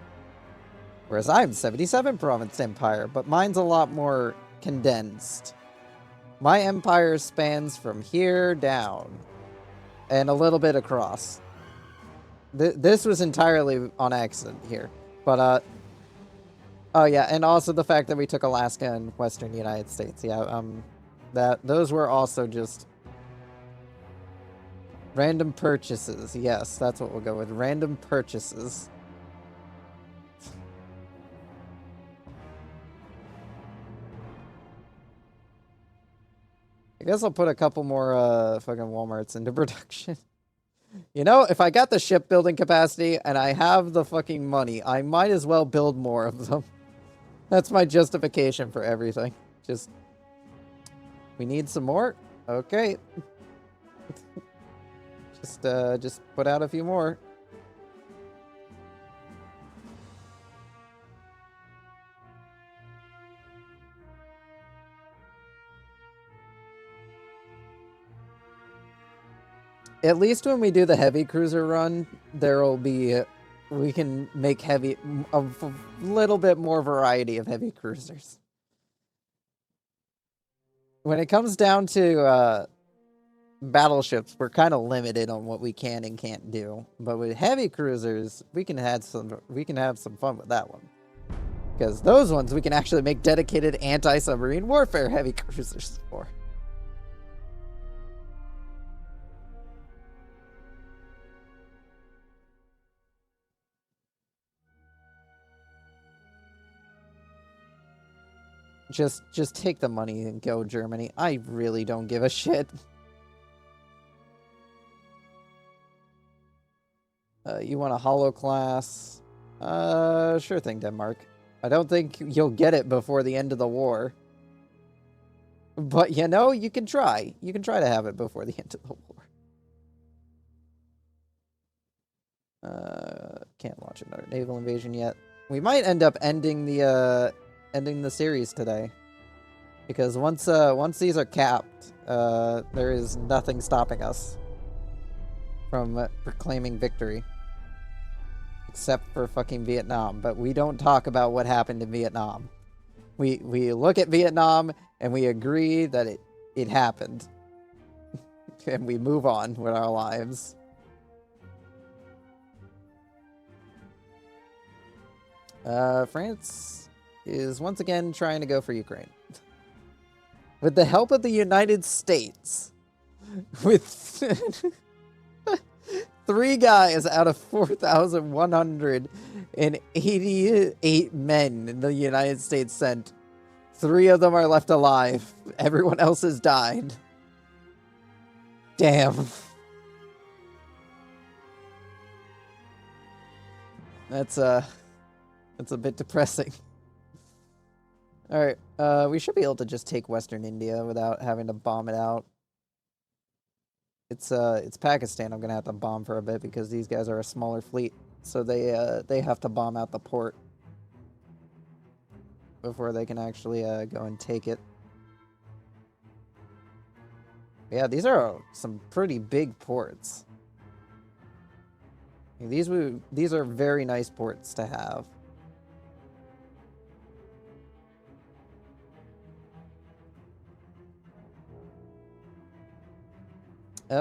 Whereas I'm 77-province empire, but mine's a lot more condensed. My empire spans from here down and a little bit across. This was entirely on accident here, but oh yeah, and also the fact that we took Alaska and Western United States. Yeah, those were also just random purchases. Yes, that's what we'll go with. Random purchases. I guess I'll put a couple more fucking Walmarts into production. You know, if I got the shipbuilding capacity and I have the fucking money, I might as well build more of them. That's my justification for everything. Just, we need some more? Okay. Just put out a few more. At least when we do the heavy cruiser run, there'll be, we can make a little bit more variety of heavy cruisers. When it comes down to battleships, we're kind of limited on what we can and can't do. But with heavy cruisers, we can have some fun with that one. Because those ones we can actually make dedicated anti-submarine warfare heavy cruisers for. Just take the money and go, Germany. I really don't give a shit. You want a hollow class? Sure thing, Denmark. I don't think you'll get it before the end of the war. But, you know, you can try. You can try to have it before the end of the war. Can't launch another naval invasion yet. We might end up ending the series today, because once these are capped, there is nothing stopping us from proclaiming victory, except for fucking Vietnam. But we don't talk about what happened in Vietnam. We look at Vietnam and we agree that it happened, and we move on with our lives. France is once again trying to go for Ukraine. With the help of the United States. With 3 guys out of 4,188 men the United States sent. 3 of them are left alive. Everyone else has died. Damn. That's It's a bit depressing. Alright, we should be able to just take Western India without having to bomb it out. It's Pakistan I'm gonna have to bomb for a bit because these guys are a smaller fleet. So they have to bomb out the port before they can actually go and take it. Yeah, these are some pretty big ports. These are very nice ports to have.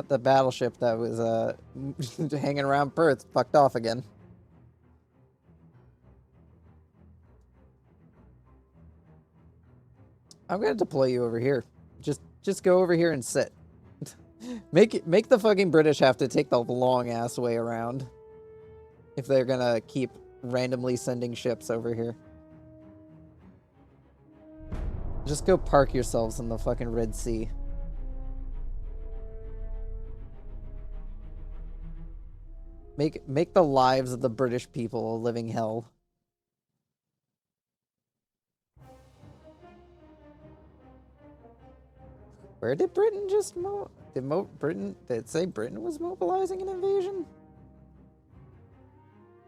The battleship that was hanging around Perth fucked off again. I'm gonna deploy you over here. Just go over here and sit. Make the fucking British have to take the long ass way around if they're gonna keep randomly sending ships over here. Just go park yourselves in the fucking Red Sea. Make the lives of the British people a living hell. Where did Britain just did it say Britain was mobilizing an invasion?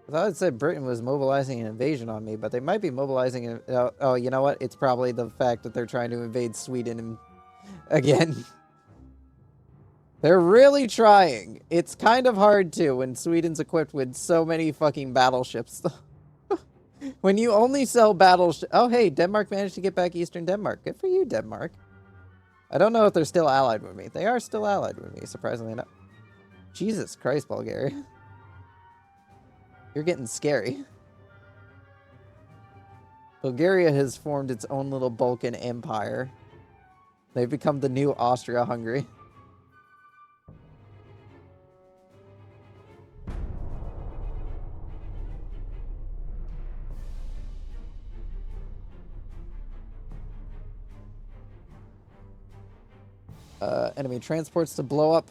I thought it said Britain was mobilizing an invasion on me, but they might be mobilizing an... oh, you know what? It's probably the fact that they're trying to invade Sweden again. They're really trying. It's kind of hard to when Sweden's equipped with so many fucking battleships. When you only sell battleships... Oh, hey, Denmark managed to get back Eastern Denmark. Good for you, Denmark. I don't know if they're still allied with me. They are still allied with me, surprisingly enough. Jesus Christ, Bulgaria. You're getting scary. Bulgaria has formed its own little Balkan empire. They've become the new Austria-Hungary. Enemy transports to blow up.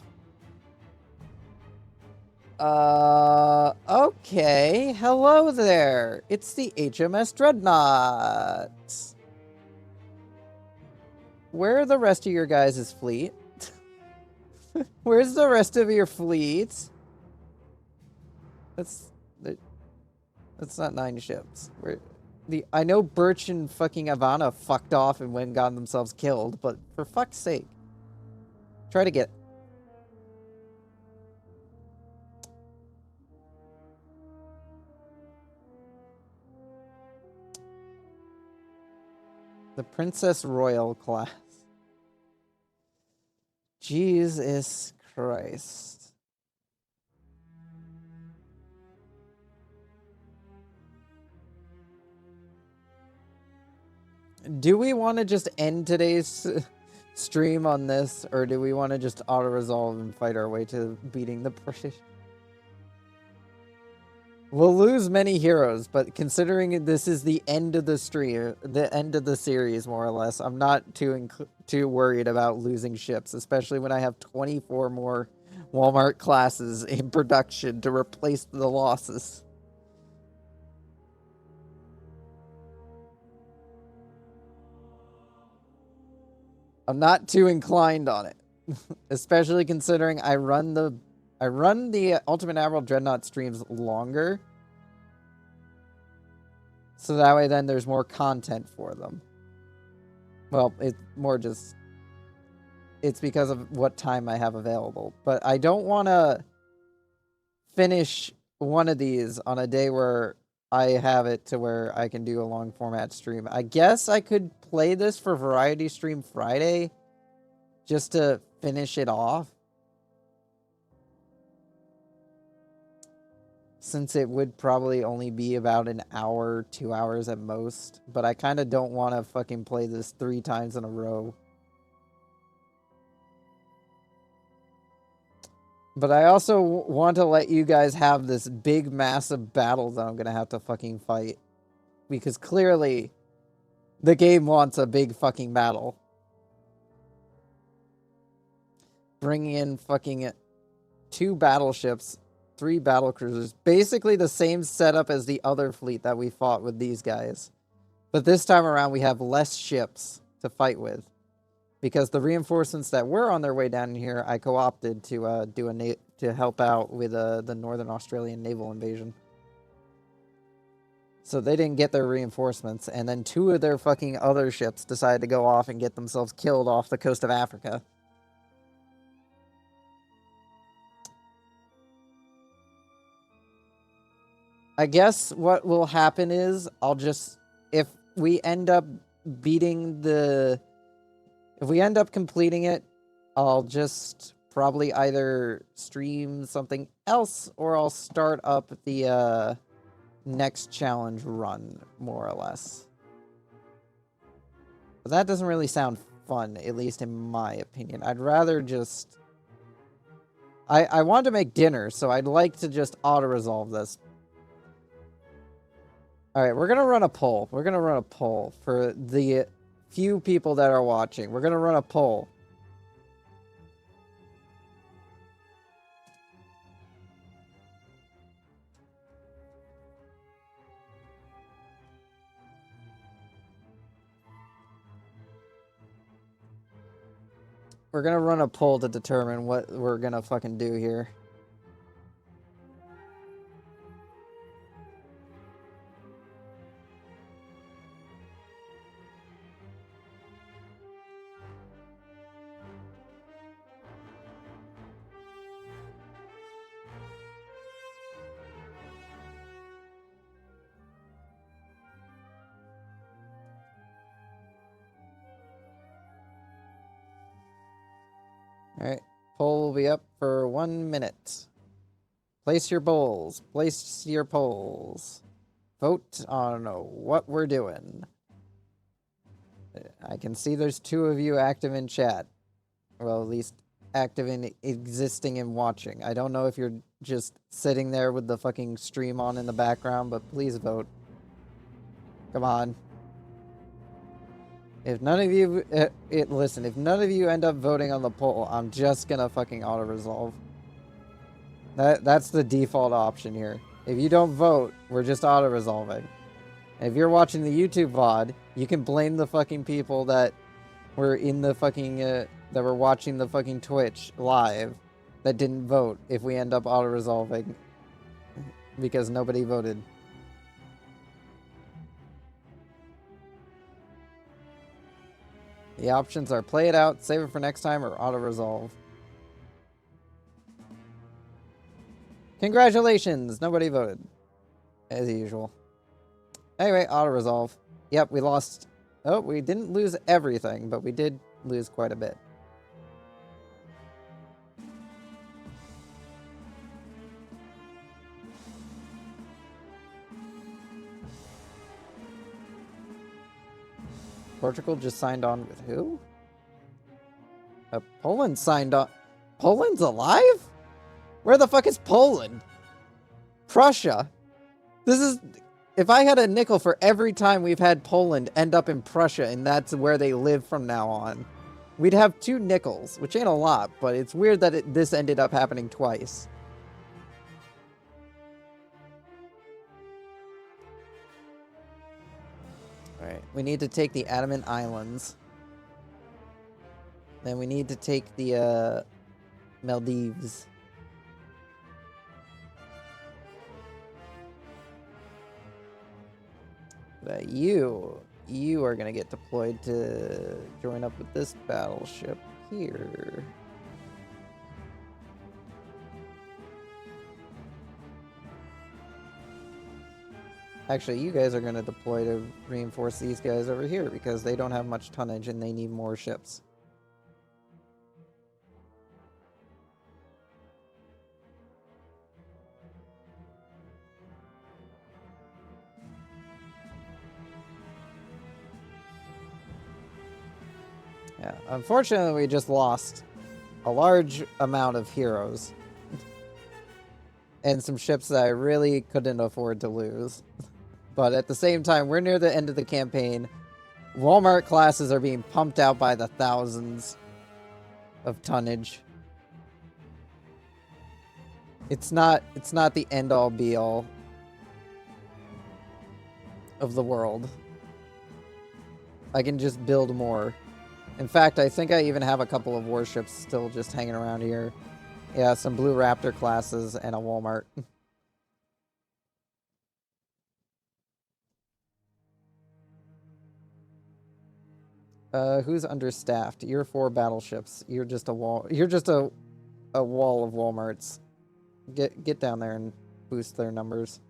Okay. Hello there. It's the HMS Dreadnoughts. Where are the rest of your guys' fleet? Where's the rest of your fleet? That's not 9 ships. I know Birch and fucking Havana fucked off and went and got themselves killed, but for fuck's sake. Try to get... The Princess Royal class. Jesus Christ. Do we want to just end today's stream on this, or do we want to just auto-resolve and fight our way to beating the British? We'll lose many heroes, but considering this is the end of the stream, the end of the series, more or less, I'm not too worried about losing ships, especially when I have 24 more Walmart classes in production to replace the losses. I'm not too inclined on it, especially considering I run the Ultimate Admiral Dreadnought streams longer, so that way then there's more content for them. Well, it's more just, it's because of what time I have available, but I don't want to finish one of these on a day where I have it to where I can do a long format stream. I guess I could play this for Variety Stream Friday just to finish it off, since it would probably only be about an hour, 2 hours at most. But I kind of don't want to fucking play this 3 times in a row. But I also want to let you guys have this big, massive battle that I'm going to have to fucking fight. Because clearly, the game wants a big fucking battle. Bringing in fucking 2 battleships 3 battle cruisers. Basically the same setup as the other fleet that we fought with these guys. But this time around, we have less ships to fight with. Because the reinforcements that were on their way down here, I co-opted to to help out with the Northern Australian naval invasion. So they didn't get their reinforcements, and then 2 of their fucking other ships decided to go off and get themselves killed off the coast of Africa. I guess what will happen is if we end up completing it, I'll just probably either stream something else or I'll start up the next challenge run, more or less. But that doesn't really sound fun, at least in my opinion. I'd rather just... I want to make dinner, so I'd like to just auto-resolve this. Alright, we're gonna run a poll. We're gonna run a poll for the few people that are watching. We're gonna run a poll. We're gonna run a poll to determine what we're gonna fucking do here. Alright, poll will be up for 1 minute. Place your polls. Place your polls. Vote on what we're doing. I can see there's 2 of you active in chat. Well, at least active in existing and watching. I don't know if you're just sitting there with the fucking stream on in the background, but please vote. Come on. If none of you... listen, if none of you end up voting on the poll, I'm just gonna fucking auto-resolve. That's the default option here. If you don't vote, we're just auto-resolving. If you're watching the YouTube VOD, you can blame the fucking people that were in the fucking... that were watching the fucking Twitch live that didn't vote if we end up auto-resolving. Because nobody voted. The options are play it out, save it for next time, or auto-resolve. Congratulations! Nobody voted. As usual. Anyway, auto-resolve. Yep, we lost... Oh, we didn't lose everything, but we did lose quite a bit. Portugal just signed on with who? Poland signed on... Poland's alive? Where the fuck is Poland? Prussia? This is... If I had a nickel for every time we've had Poland end up in Prussia and that's where they live from now on, we'd have 2 nickels, which ain't a lot, but it's weird that this ended up happening twice. Alright, we need to take the Andaman Islands. Then we need to take the, Maldives. But you are gonna get deployed to join up with this battleship here. Actually, you guys are going to deploy to reinforce these guys over here because they don't have much tonnage and they need more ships. Yeah, unfortunately, we just lost a large amount of heroes. And some ships that I really couldn't afford to lose. But at the same time, we're near the end of the campaign. Walmart classes are being pumped out by the thousands of tonnage. It's not the end all be all of the world. I can just build more. In fact, I think I even have a couple of warships still just hanging around here. Yeah, some Blue Raptor classes and a Walmart. Who's understaffed? You're 4 battleships. You're just a wall. You're just a wall of Walmarts. Get down there and boost their numbers.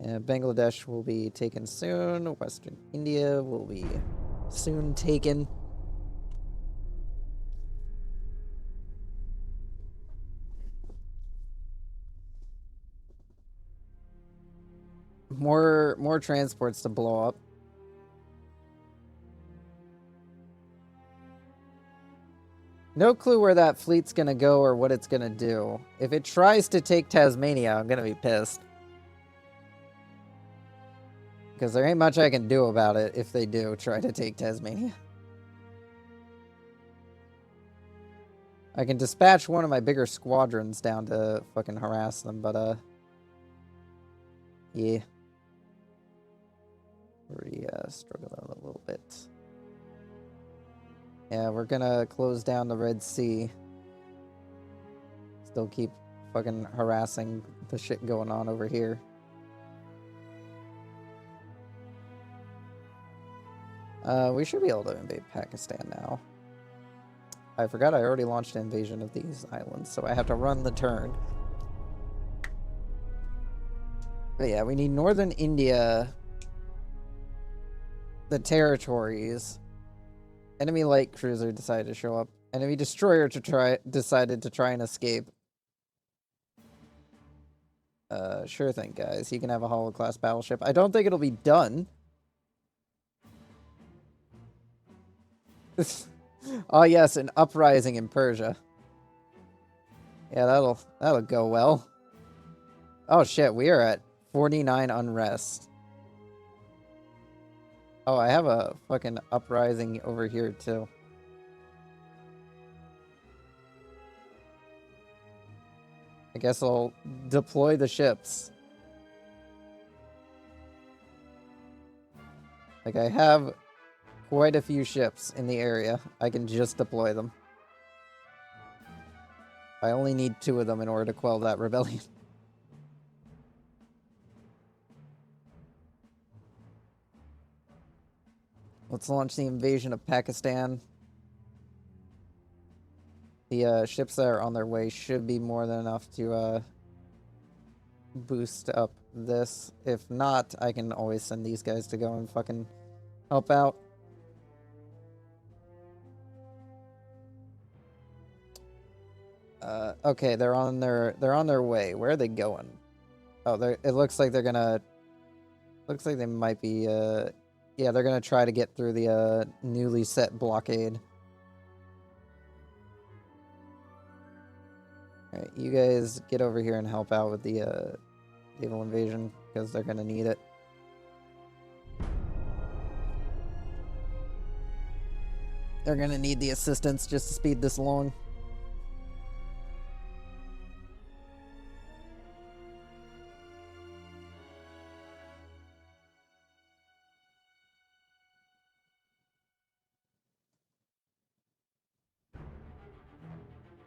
Bangladesh will be taken soon. Western India will be soon taken. More transports to blow up. No clue where that fleet's gonna go or what it's gonna do. If it tries to take Tasmania, I'm gonna be pissed. Because there ain't much I can do about it if they do try to take Tasmania. I can dispatch one of my bigger squadrons down to fucking harass them, but, yeah. Already, struggling a little bit. Yeah, we're gonna close down the Red Sea. Still keep fucking harassing the shit going on over here. We should be able to invade Pakistan now. I forgot I already launched an invasion of these islands, so I have to run the turn. But yeah, we need northern India, the territories. Enemy light cruiser decided to show up. Enemy destroyer decided to try and escape. Sure thing, guys. You can have a Hollow class battleship. I don't think it'll be done. Oh yes, an uprising in Persia. Yeah, that'll go well. Oh shit, we are at 49 unrest. Oh, I have a fucking uprising over here too. I guess I'll deploy the ships. Like, I have quite a few ships in the area. I can just deploy them. I only need 2 of them in order to quell that rebellion. Let's launch the invasion of Pakistan. The ships that are on their way should be more than enough to boost up this. If not, I can always send these guys to go and fucking help out. Okay, they're on their way. Where are they going? Oh, it looks like they're gonna. Looks like they might be. Yeah, they're gonna try to get through the newly set blockade. All right, you guys get over here and help out with the naval invasion because they're gonna need it. They're gonna need the assistance just to speed this along.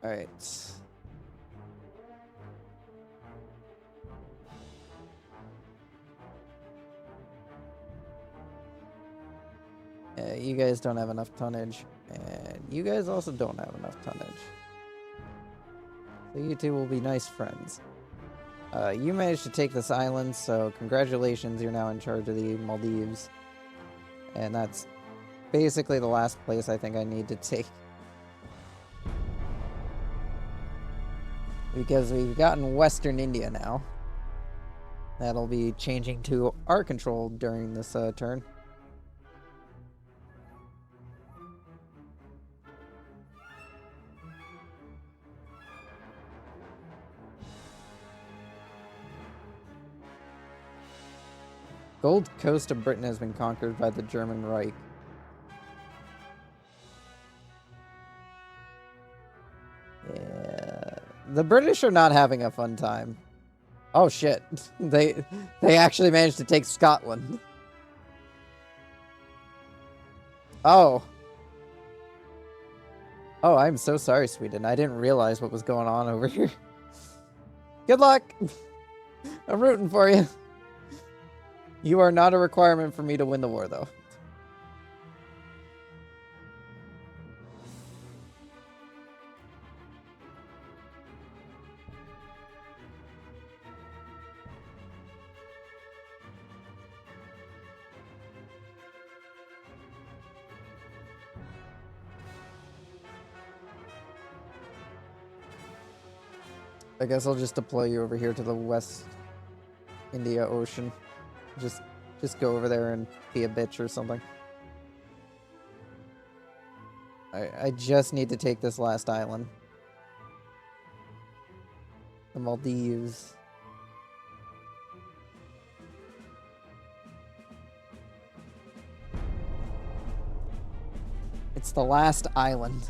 All right. You guys don't have enough tonnage, and you guys also don't have enough tonnage. So you two will be nice friends. You managed to take this island, so congratulations, you're now in charge of the Maldives. And that's basically the last place I think I need to take. Because we've gotten Western India now. That'll be changing to our control during this turn. Gold coast of Britain has been conquered by the German Reich. Yeah. The British are not having a fun time. Oh shit. They actually managed to take Scotland. Oh. Oh, I'm so sorry, Sweden. I didn't realize what was going on over here. Good luck. I'm rooting for you. You are not a requirement for me to win the war, though. I guess I'll just deploy you over here to the West India Ocean. Just go over there and be a bitch or something. I just need to take this last island. The Maldives. It's the last island.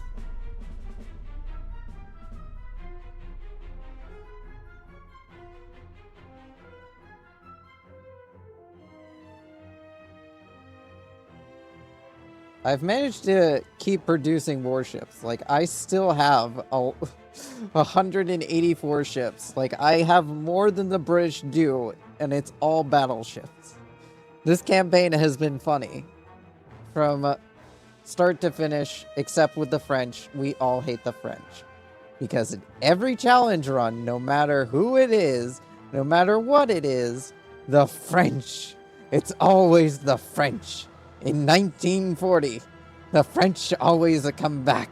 I've managed to keep producing warships. Like, I still have 184 ships. Like, I have more than the British do, and it's all battleships. This campaign has been funny. From start to finish, except with the French. We all hate the French. Because in every challenge run, no matter who it is, no matter what it is, the French. It's always the French. In 1940, the French always come back.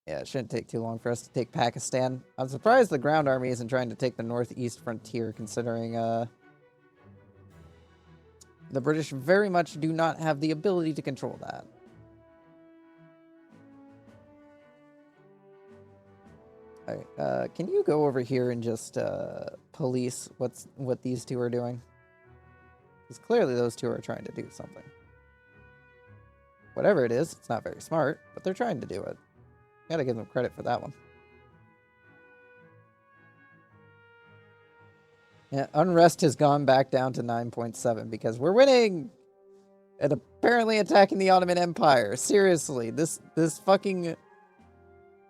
Yeah, it shouldn't take too long for us to take Pakistan. I'm surprised the ground army isn't trying to take the northeast frontier, considering the British very much do not have the ability to control that. Alright, can you go over here and just police what these two are doing? Because clearly those two are trying to do something. Whatever it is, it's not very smart, but they're trying to do it. Gotta give them credit for that one. Yeah, unrest has gone back down to 9.7 because we're winning! And apparently attacking the Ottoman Empire. Seriously, this fucking...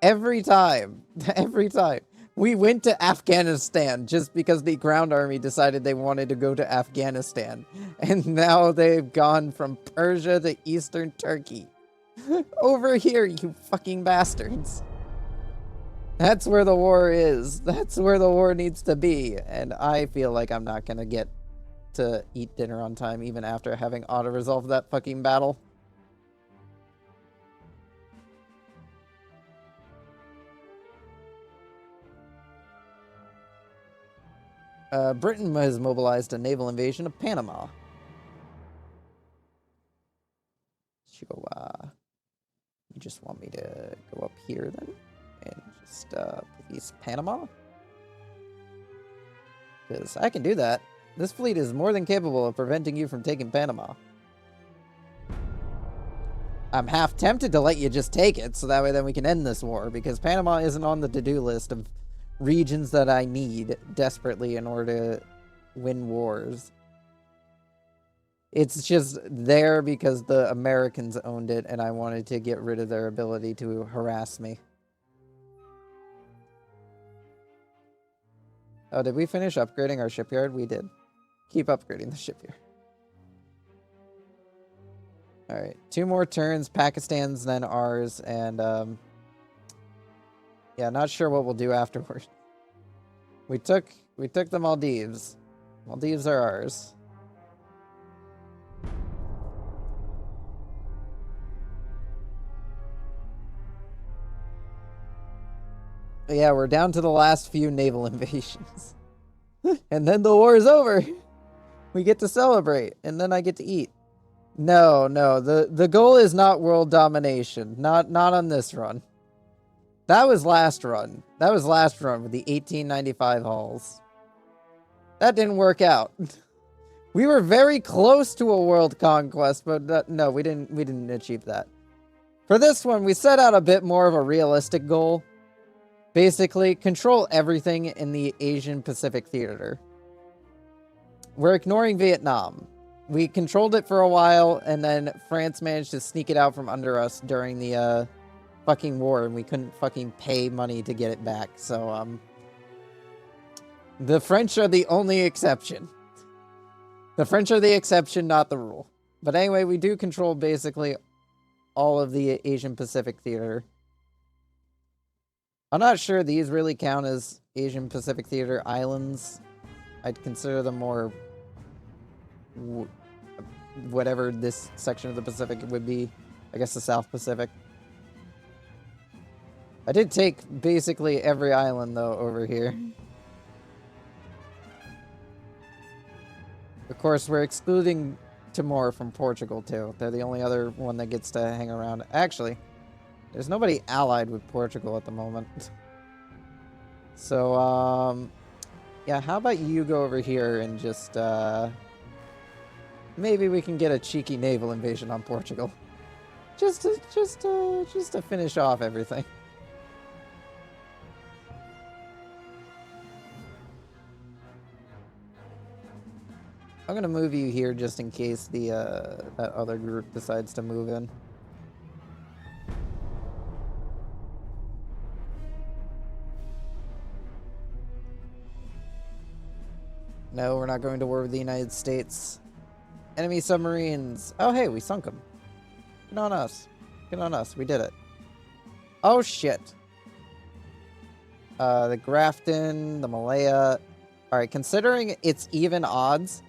Every time. We went to Afghanistan just because the ground army decided they wanted to go to Afghanistan. And now they've gone from Persia to Eastern Turkey. Over here, you fucking bastards. That's where the war is. That's where the war needs to be. And I feel like I'm not gonna get to eat dinner on time even after having auto-resolved that fucking battle. Britain has mobilized a naval invasion of Panama. So, you just want me to go up here then? And just, police Panama? Because I can do that. This fleet is more than capable of preventing you from taking Panama. I'm half tempted to let you just take it, so that way then we can end this war, because Panama isn't on the to-do list of regions that I need desperately in order to win wars. It's just there because the Americans owned it and I wanted to get rid of their ability to harass me. Oh, did we finish upgrading our shipyard? We did. Keep upgrading the shipyard. Alright, 2 more turns, Pakistan's then ours, and yeah, not sure what we'll do afterward. We took the Maldives. Maldives are ours. But yeah, we're down to the last few naval invasions. And then the war is over. We get to celebrate, and then I get to eat. No, the goal is not world domination. Not on this run. That was last run. That was last run with the 1895 hulls. That didn't work out. We were very close to a world conquest, but no, we didn't achieve that. For this one, we set out a bit more of a realistic goal. Basically, control everything in the Asian Pacific theater. We're ignoring Vietnam. We controlled it for a while, and then France managed to sneak it out from under us during the fucking war, and we couldn't fucking pay money to get it back. So, the French are the only exception. The French are the exception, not the rule. But anyway, we do control basically all of the Asian Pacific theater. I'm not sure these really count as Asian Pacific theater islands. I'd consider them more whatever this section of the Pacific would be. I guess the South Pacific. I did take basically every island, though, over here. Of course, we're excluding Timor from Portugal, too. They're the only other one that gets to hang around. Actually, there's nobody allied with Portugal at the moment. So, yeah, how about you go over here and just, maybe we can get a cheeky naval invasion on Portugal. Just to finish off everything. I'm gonna move you here just in case the that other group decides to move in. No, we're not going to war with the United States. Enemy submarines. Oh, hey, we sunk them. Get on us. Get on us. We did it. Oh, shit. The Grafton, the Malaya. All right, considering it's even odds,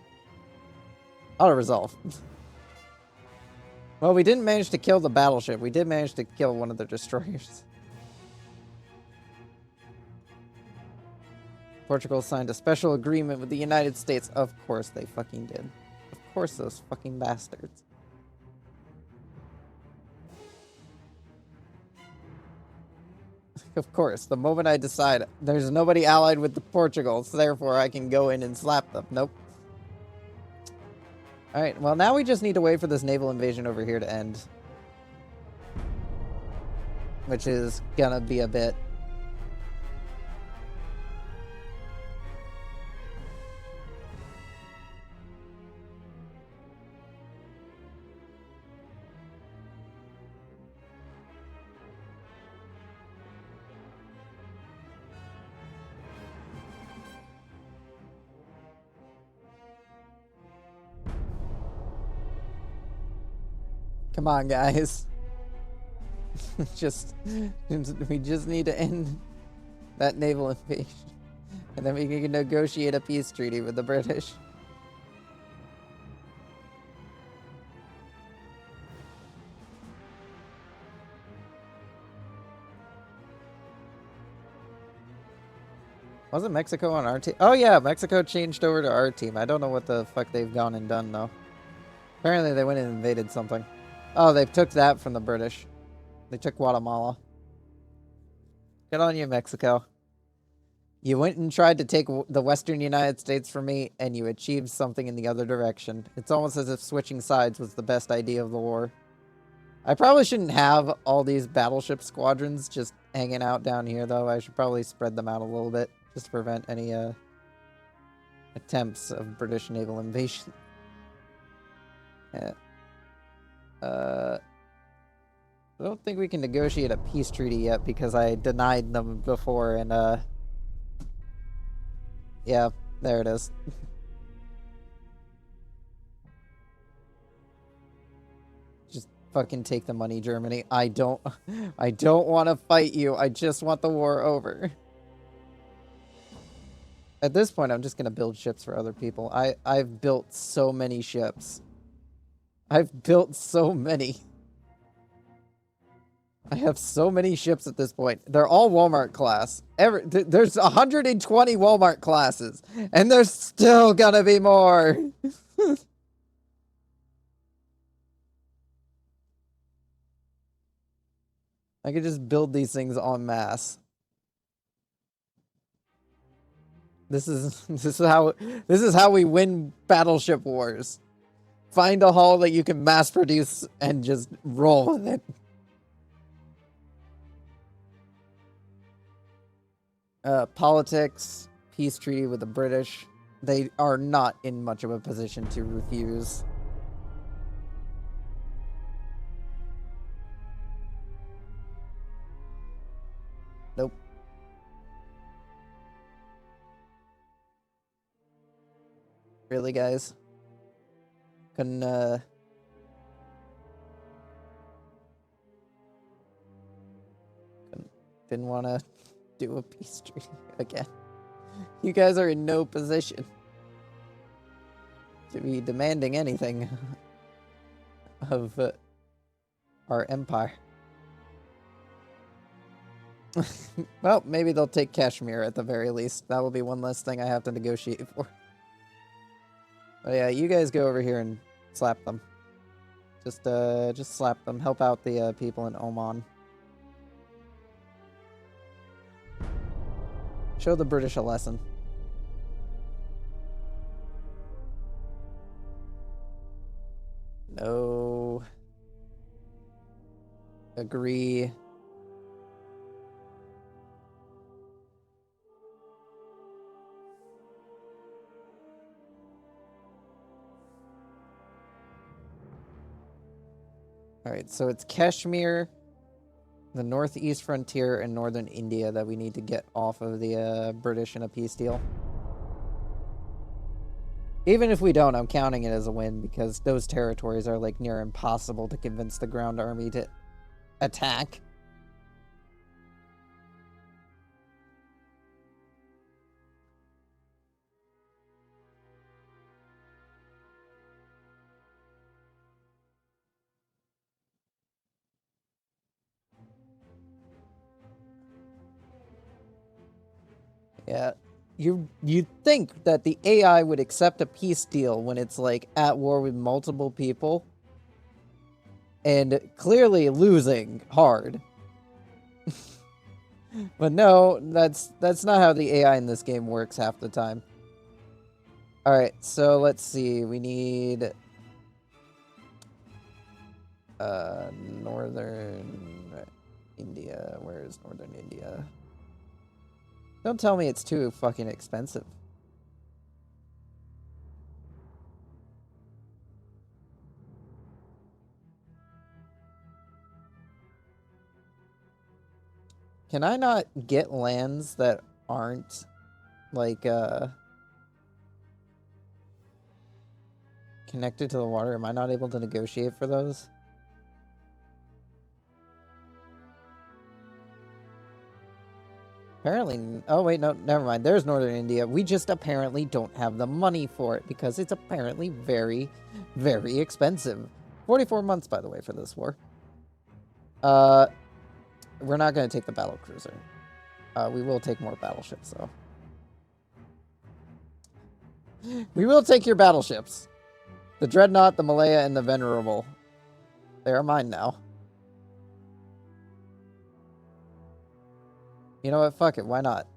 auto-resolve. Well, we didn't manage to kill the battleship. We did manage to kill one of the destroyers. Portugal signed a special agreement with the United States. Of course they fucking did. Of course those fucking bastards. Of course, the moment I decide there's nobody allied with the Portugal, so therefore I can go in and slap them. Nope. Alright, well now we just need to wait for this naval invasion over here to end. Which is gonna be a bit. Come on, guys. we just need to end that naval invasion. And then we can negotiate a peace treaty with the British. Wasn't Mexico on our team? Oh yeah, Mexico changed over to our team. I don't know what the fuck they've gone and done though. Apparently they went and invaded something. Oh, they took that from the British. They took Guatemala. Good on you, Mexico. You went and tried to take the Western United States from me, and you achieved something in the other direction. It's almost as if switching sides was the best idea of the war. I probably shouldn't have all these battleship squadrons just hanging out down here, though. I should probably spread them out a little bit, just to prevent any attempts of British naval invasion. Yeah. I don't think we can negotiate a peace treaty yet because I denied them before and, yeah, there it is. Just fucking take the money, Germany. I don't want to fight you. I just want the war over. At this point, I'm just gonna build ships for other people. I've built so many ships. I've built so many. I have so many ships at this point. They're all Walmart class. There's 120 Walmart classes, and there's still gonna be more. I could just build these things en masse. This is how we win battleship wars. Find a hull that you can mass produce and just roll with it. Politics, peace treaty with the British. They are not in much of a position to refuse. Nope. Really, guys? Couldn't, didn't want to do a peace treaty again. You guys are in no position to be demanding anything of our empire. Well, maybe they'll take Kashmir at the very least. That will be one less thing I have to negotiate for. But yeah, you guys go over here and slap them. Just slap them. Help out the people in Oman. Show the British a lesson. No. Agree. Alright, so it's Kashmir, the northeast frontier, and northern India that we need to get off of the British in a peace deal. Even if we don't, I'm counting it as a win because those territories are like near impossible to convince the ground army to attack. Yeah. You'd think that the AI would accept a peace deal when it's like at war with multiple people and clearly losing hard. But no, that's not how the AI in this game works half the time. Alright, so let's see. We need northern India. Where is northern India? Don't tell me it's too fucking expensive. Can I not get lands that aren't, like, connected to the water? Am I not able to negotiate for those? Apparently, oh wait, no, never mind. There's northern India. We just apparently don't have the money for it because it's apparently very, very expensive. 44 months, by the way, for this war. We're not going to take the battle cruiser. We will take more battleships, though. We will take your battleships. The Dreadnought, the Malaya, and the Venerable. They are mine now. You know what? Fuck it. Why not?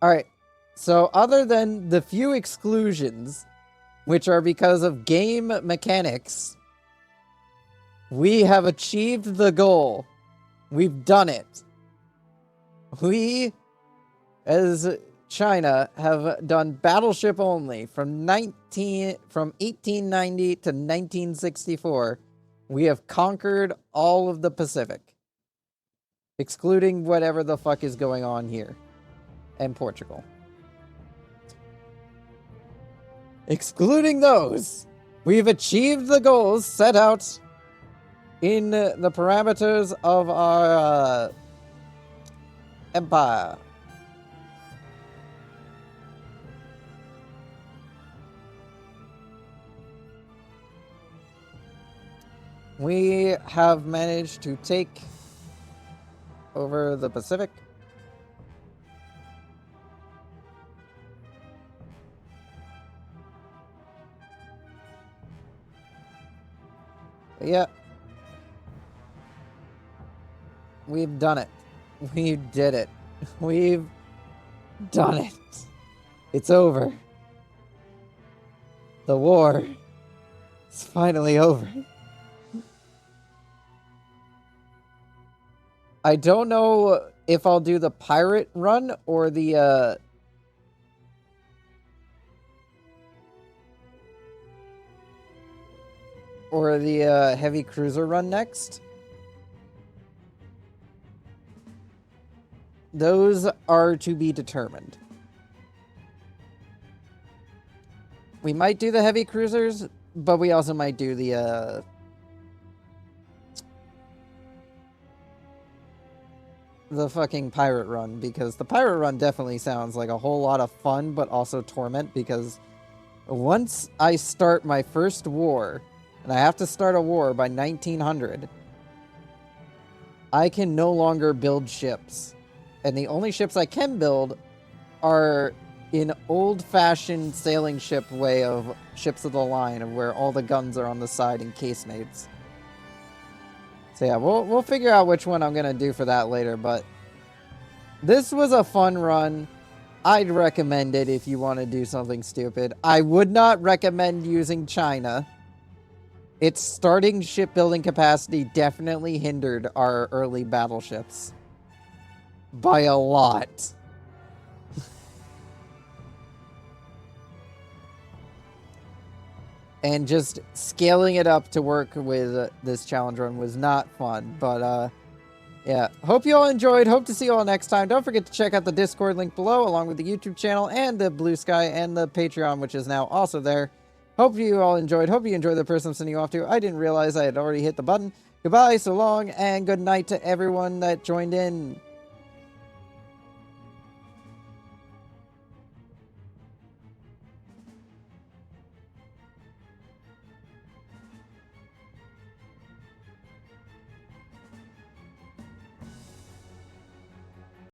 Alright. So, other than the few exclusions, which are because of game mechanics, we have achieved the goal. We've done it. We, as China, have done battleship only from 1890 to 1964. We have conquered all of the Pacific. Excluding whatever the fuck is going on here. And Portugal. Excluding those, we've achieved the goals set out in the parameters of our empire. We have managed to take over the Pacific. Yeah. We've done it. We did it. We've done it. It's over. The war is finally over. I don't know if I'll do the pirate run or the heavy cruiser run next. Those are to be determined. We might do the heavy cruisers, but we also might do the fucking pirate run, because the pirate run definitely sounds like a whole lot of fun, but also torment, because once I start my first war, and I have to start a war by 1900, I can no longer build ships. And the only ships I can build are in old-fashioned sailing ship way of ships of the line, of where all the guns are on the side in casemates. So yeah, we'll figure out which one I'm gonna do for that later, but this was a fun run. I'd recommend it if you want to do something stupid. I would not recommend using China. Its starting shipbuilding capacity definitely hindered our early battleships. By a lot. And just scaling it up to work with this challenge run was not fun. But, yeah. Hope you all enjoyed. Hope to see you all next time. Don't forget to check out the Discord link below, along with the YouTube channel and the Blue Sky and the Patreon, which is now also there. Hope you all enjoyed. Hope you enjoyed the person I'm sending you off to. I didn't realize I had already hit the button. Goodbye, so long, and good night to everyone that joined in.